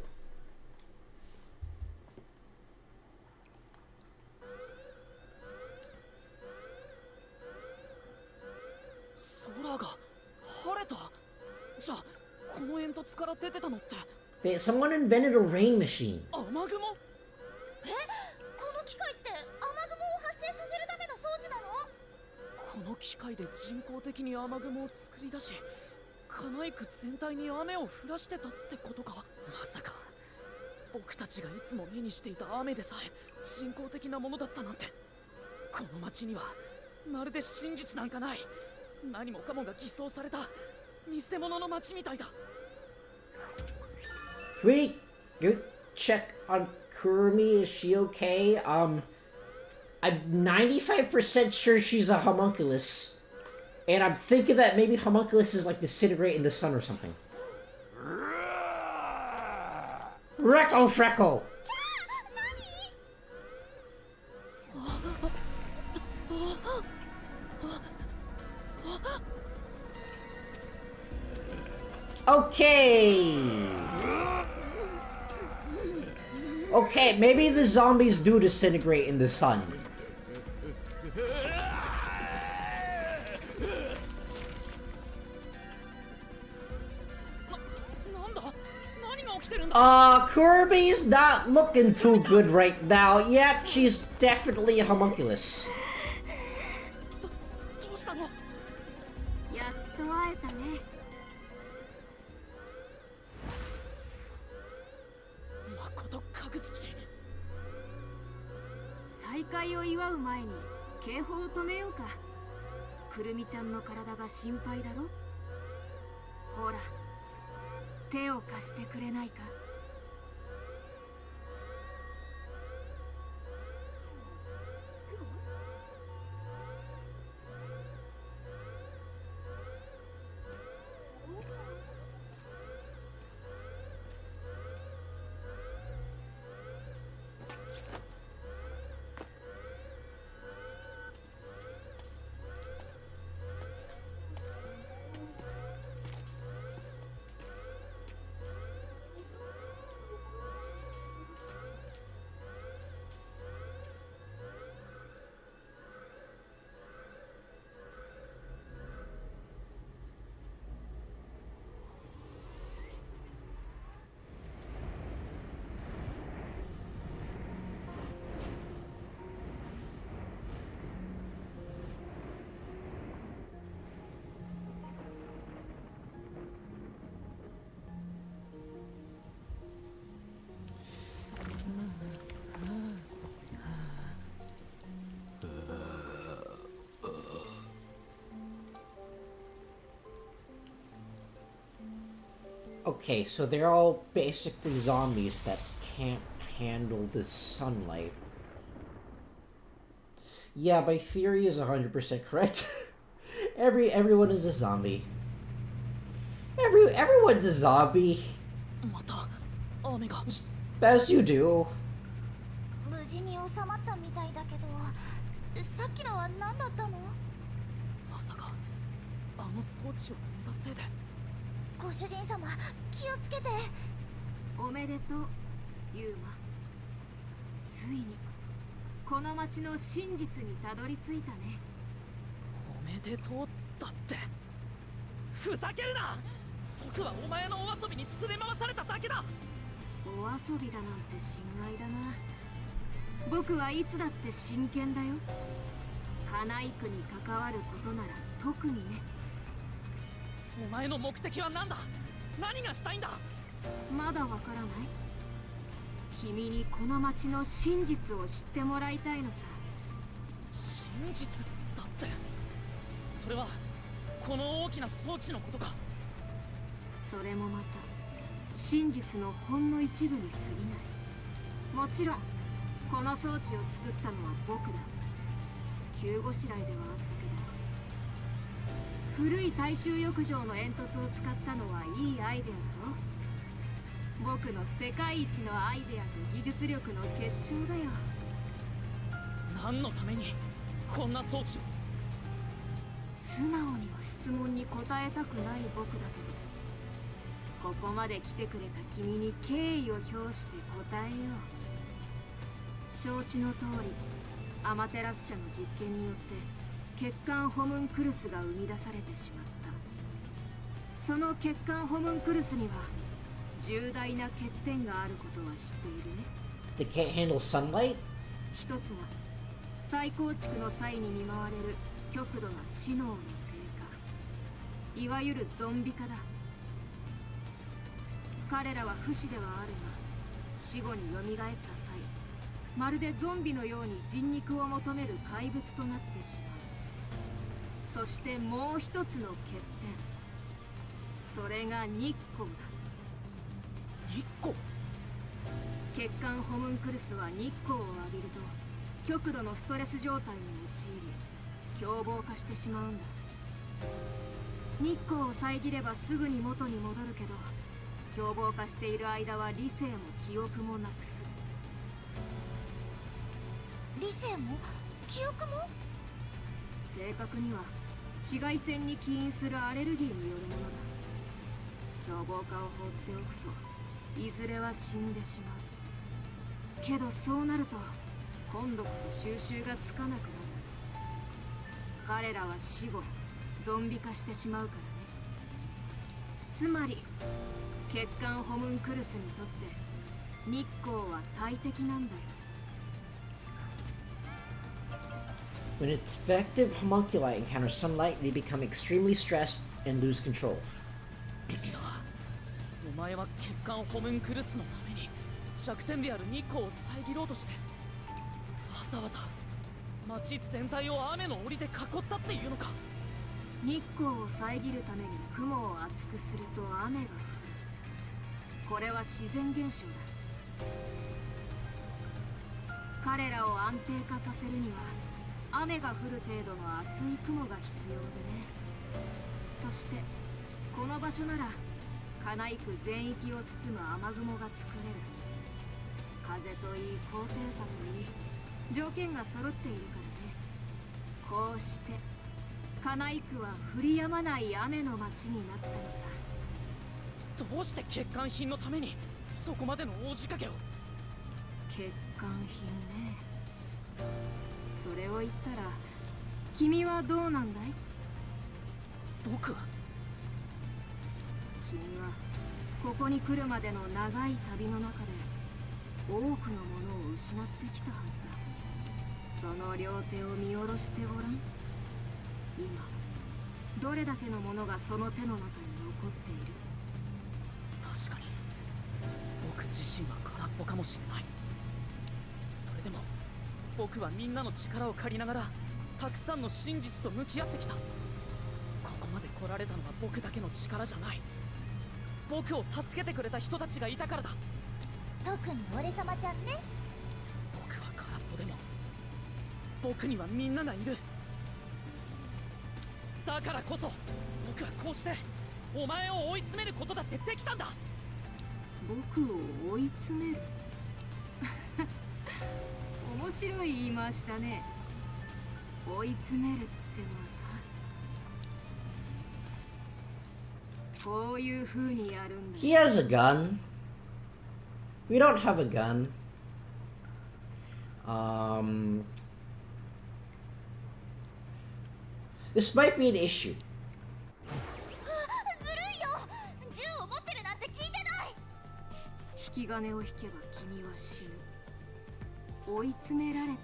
Someone invented a rain machine. この機械で人工的に雨雲を作り出し、カナイク全体に雨を降らしてたってことか。まさか僕たちがいつも目にしていた雨でさえ人工的なものだったなんて。この街にはまるで真実なんかない。何もかもが偽装された偽物の街みたいだ。Can we go check on Kurumi? Is she okay? I'm 95% sure she's a homunculus. And I'm thinking that maybe homunculus is like disintegrate in the sun or something. Recco Freckle! Okay! Okay, maybe the zombies do disintegrate in the sun. Kirby's not looking too good right now. Yep, she's definitely a homunculus. Okay, so they're all basically zombies that can't handle the sunlight. Yeah, my theory is 100% correct. Everyone is a zombie. Everyone's a zombie. As you do. 無事に収まったみたいだけど、さっきのは何だったの？まさかあの装置を止めたせいで。ご主人様、気をつけて。おめでとう、ユーマ。ついにこの町の真実にたどり着いたね。おめでとうだって。ふざけるな。僕はお前のお遊びに連れ回されただけだ。お遊びだなんて心外だな。僕はいつだって真剣だよ。カナイクに関わることなら特にね。お前の目的は何だ？何がしたいんだ？まだわからない？君にこの町の真実を知ってもらいたいのさ。真実だって。それはこの大きな装置のことか。それもまた真実のほんの一部に過ぎない。もちろんこの装置を作ったのは僕だ。急ごしらえではあったけど、古い大衆浴場の煙突を使ったのはいいアイデアだろ。僕の世界一のアイデアと技術力の結晶だよ。何のためにこんな装置を？素直には質問に答えたくない僕だけど、ここまで来てくれた君に敬意を表して答えよう。承知の通り、アマテラス社の実験によって血管ホムンクルスが生み出されてしまった。その血管ホムンクルスには重大な欠点があることは知っているね。They can't handle sunlight? 一つは再構築の際に見舞われる極度な知能の低下、いわゆるゾンビ化だ。彼らは不死ではあるが、死後に蘇った際、まるでゾンビのように人肉を求める怪物となってしまう。そしてもう一つの欠点、それが日光だ。日光？血管ホムンクルスは日光を浴びると極度のストレス状態に陥り、凶暴化してしまうんだ。日光を遮ればすぐに元に戻るけど、凶暴化している間は理性も記憶もなくす。理性も記憶も？正確には紫外線に起因するアレルギーによるものだ。凶暴化を放っておくといずれは死んでしまう。けどそうなると今度こそ収拾がつかなくなる。彼らは死後ゾンビ化してしまうからね。つまり血管ホムンクルスにとって日光は大敵なんだよ。When infective homunculi encounter sunlight, they become extremely stressed and lose control. じゃあ、お前は血管ホムンクルスのために弱点である日光を遮ろうとして、わざわざ街全体を雨の檻で囲ったっていうのか？日光を遮るために雲を厚くすると雨が降る。これは自然現象だ。彼らを安定化させるには雨が降る程度の厚い雲が必要でね。そしてこの場所ならカナイク全域を包む雨雲が作れる。風といい高低差といい条件が揃っているからね。こうしてカナイクは降り止まない雨の街になったのさ。どうして欠陥品のためにそこまでの大仕掛けを？欠陥品ね。それを言ったら君はどうなんだい？僕は？君はここに来るまでの長い旅の中で多くのものを失ってきたはずだ。その両手を見下ろしてごらん。今どれだけのものがその手の中に残っている？確かに僕自身は空っぽかもしれない。それでも僕はみんなの力を借りながらたくさんの真実と向き合ってきた。ここまで来られたのは僕だけの力じゃない。僕を助けてくれた人たちがいたからだ。特に俺様ちゃんね。僕は空っぽでも僕にはみんながいる。だからこそ僕はこうしてお前を追い詰めることだってできたんだ。僕を追い詰める面白い言い回しだね。追い詰めるってのはさ、こういう風にやるんだ。 He has a gun. We don't have a gun. This might be an issue. ずるいよ。銃を持ってるなんて聞いてない。引き金を引けば君は死ぬ。追い詰められたね。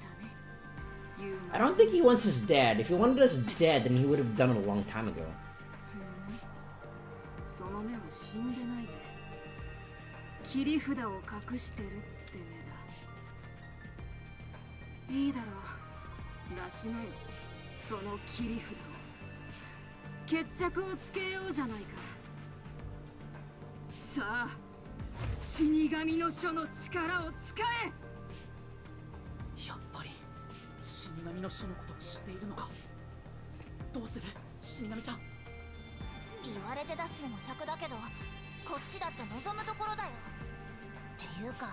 I don't think he wants us dead. If he wanted us dead, then he would have done it a long time ago. その目は死んでないで切り札を隠してるって目だ。いいだろう、出しなよその切り札を。決着をつけようじゃないか。さあ、死神の書の力を使え。やっぱり死神の書のことを知っているのか。どうする死神ちゃん。言われて出すのも尺だけど、こっちだって望むところだよ。っていうか、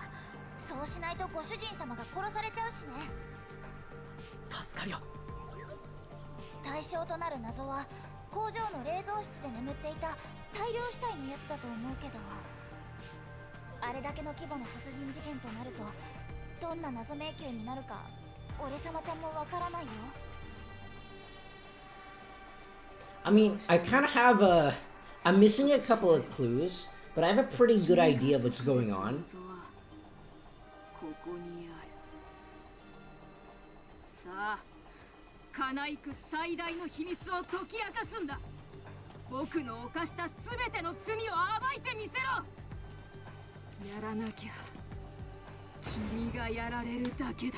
そうしないとご主人様が殺されちゃうしね。助かるよ。対象となる謎は工場の冷蔵室で眠っていた大量死体のやつだと思うけど、あれだけの規模の殺人事件となるとどんな謎迷宮になるか俺様ちゃんもわからないよ。 I mean, I kind of have a... I'm missing a couple of clues, but I have a pretty good idea of what's going on. ここにある。さあ、カナイク最大の秘密を解き明かすんだ。僕の犯した全ての罪を暴いてみせろ。やらなきゃ君がやられるだけだ。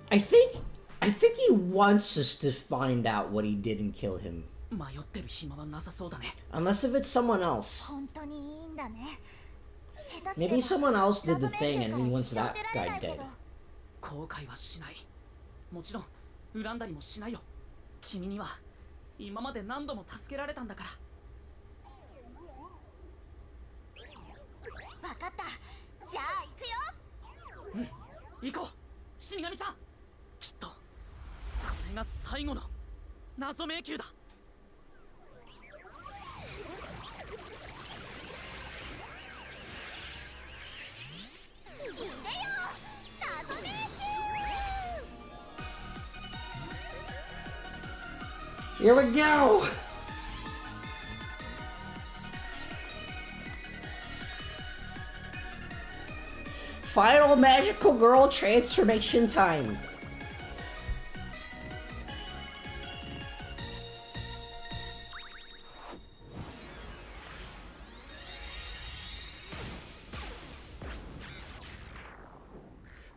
I think he wants us to find out what he did and kill him. 迷ってる暇はなさそうだね。 Unless if it's someone else. 本当にいいんだね。 Maybe someone else did the thing and he wants that guy dead. 後悔はしない。もちろん恨んだりもしないよ。君には今まで何度も助けられたんだから。わかった。じゃあ行くよ。行こう死神ちゃん。きっとこれが最後の謎迷宮だ。いでよ謎迷宮。 Here we go! Final magical girl transformation time.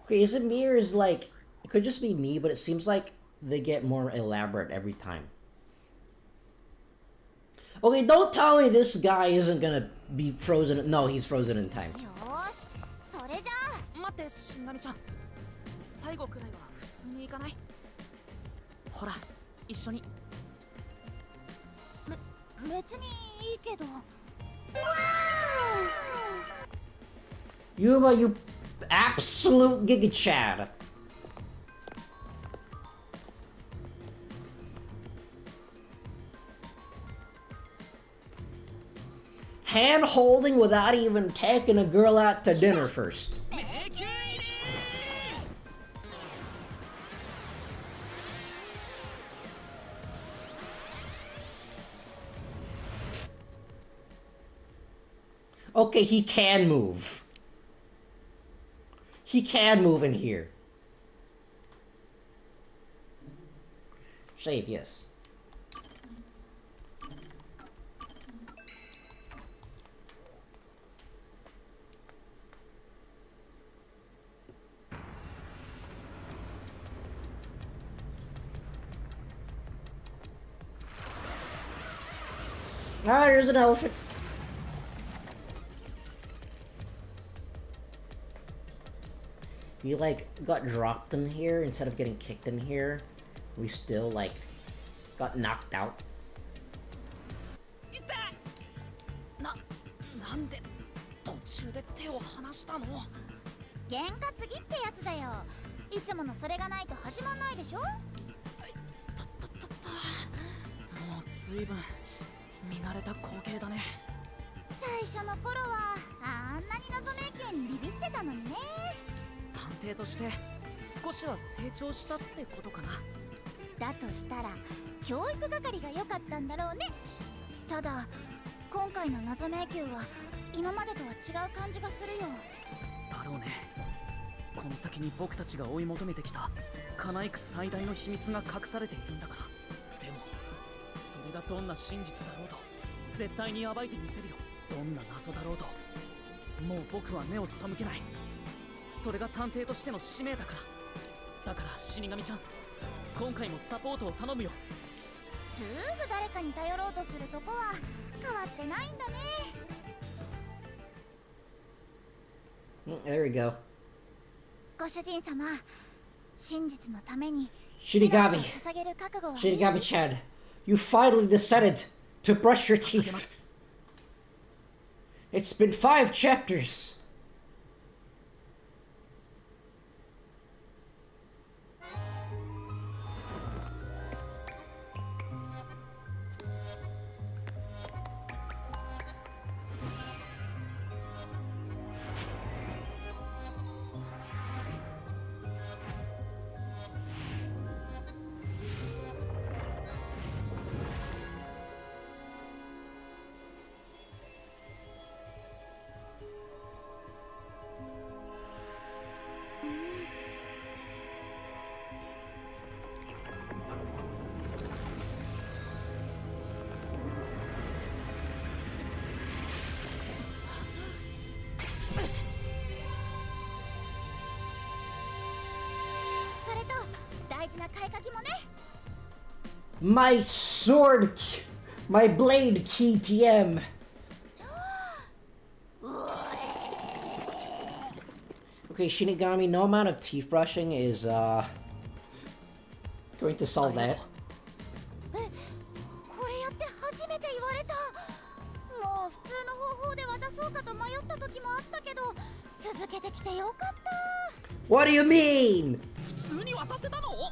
Okay, is it me or is like, it could just be me, but it seems like they get more elaborate every time. Okay, don't tell me this guy isn't gonna be frozen. No, he's frozen in time. よし、それじゃあ。待って死神ちゃん。最後くらいは普通に行かない？ほら、一緒に。別にいいけど。Yuma, you absolute Giga Chad. Hand holding without even taking a girl out to dinner first. Okay, he can move. He can move in here. Save, yes. Ah, there's an elephant. we like got dropped in here instead of getting kicked in here. We still like got knocked out. なんで途中で手を離したの？験担ぎってやつだよ。いつものそれがないと始まんないでしょ。もう随分見慣れた光景だね。最初の頃はあんなに謎迷宮にビビってたのにね。探偵として少しは成長したってことかな。だとしたら教育係が良かったんだろうね。ただ今回の謎迷宮は今までとは違う感じがするよ。だろうね。この先に僕たちが追い求めてきた叶いく最大の秘密が隠されているんだから。でもそれがどんな真実だろうと絶対に暴いてみせるよ。どんな謎だろうともう僕は目を背けない。それが探偵としての使命だから。だから死神ちゃん、今回もサポートを頼むよ。すぐ誰かに頼ろうとするとこは変わってないんだね。There we go. ご主人様、真実のために Shinigami. 捧げる覚悟は Shinigami-chan, you finally decided to brush your teeth. It's been 5 chapters. My sword, my blade key TM. Okay, Shinigami, no amount of teeth brushing is going to solve that. これやって初めて言われた。もう普通の方法で渡そうかと迷った時もあったけど、続けてきてよかった。 What do you mean? 普通に渡せたの？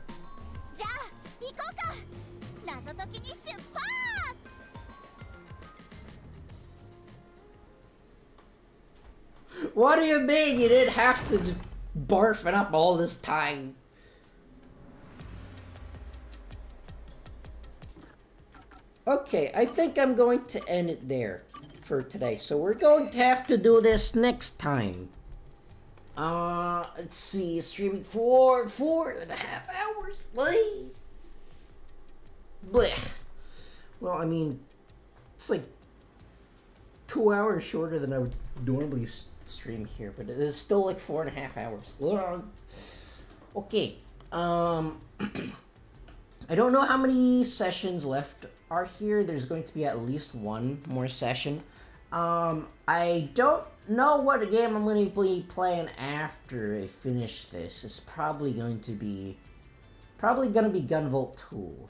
じゃあ行こうか。謎解きに出発。 What do you mean you didn't have to just barf it up all this time? Okay, I think I'm going to end it there for today. So we're going to have to do this next time. Let's see, streaming for 4.5 hours. Blech. Well, I mean, it's like 2 hours shorter than I would normally stream here, but it is still like 4.5 hours. Okay. I don't know how many sessions left are here. There's going to be at least one more session. I don't know what game I'm going to be playing after I finish this. It's probably going to be Gunvolt 2.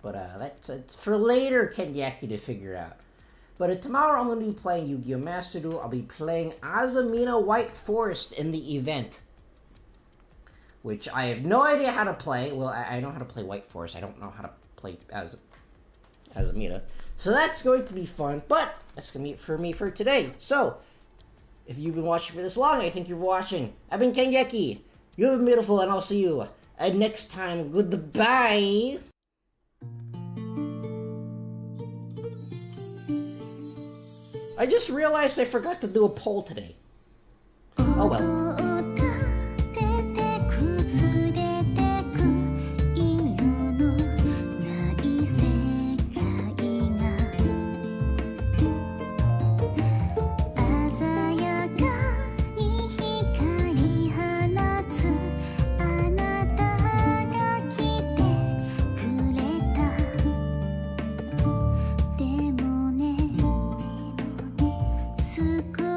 But that's for later Kenyaki to figure out. But tomorrow I'm going to be playing Yu-Gi-Oh! Master Duel. I'll be playing Azumina White Forest in the event, which I have no idea how to play. Well, I know how to play White Forest. I don't know how to play Azumina. So that's going to be fun, but that's going to be it for me for today. So, if you've been watching for this long, I think you're watching. I've been Kenyaki. You've been beautiful, and I'll see you next time. Goodbye! I just realized I forgot to do a poll today. Oh well.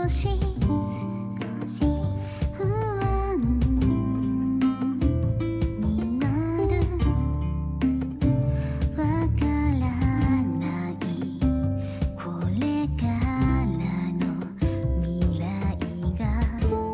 She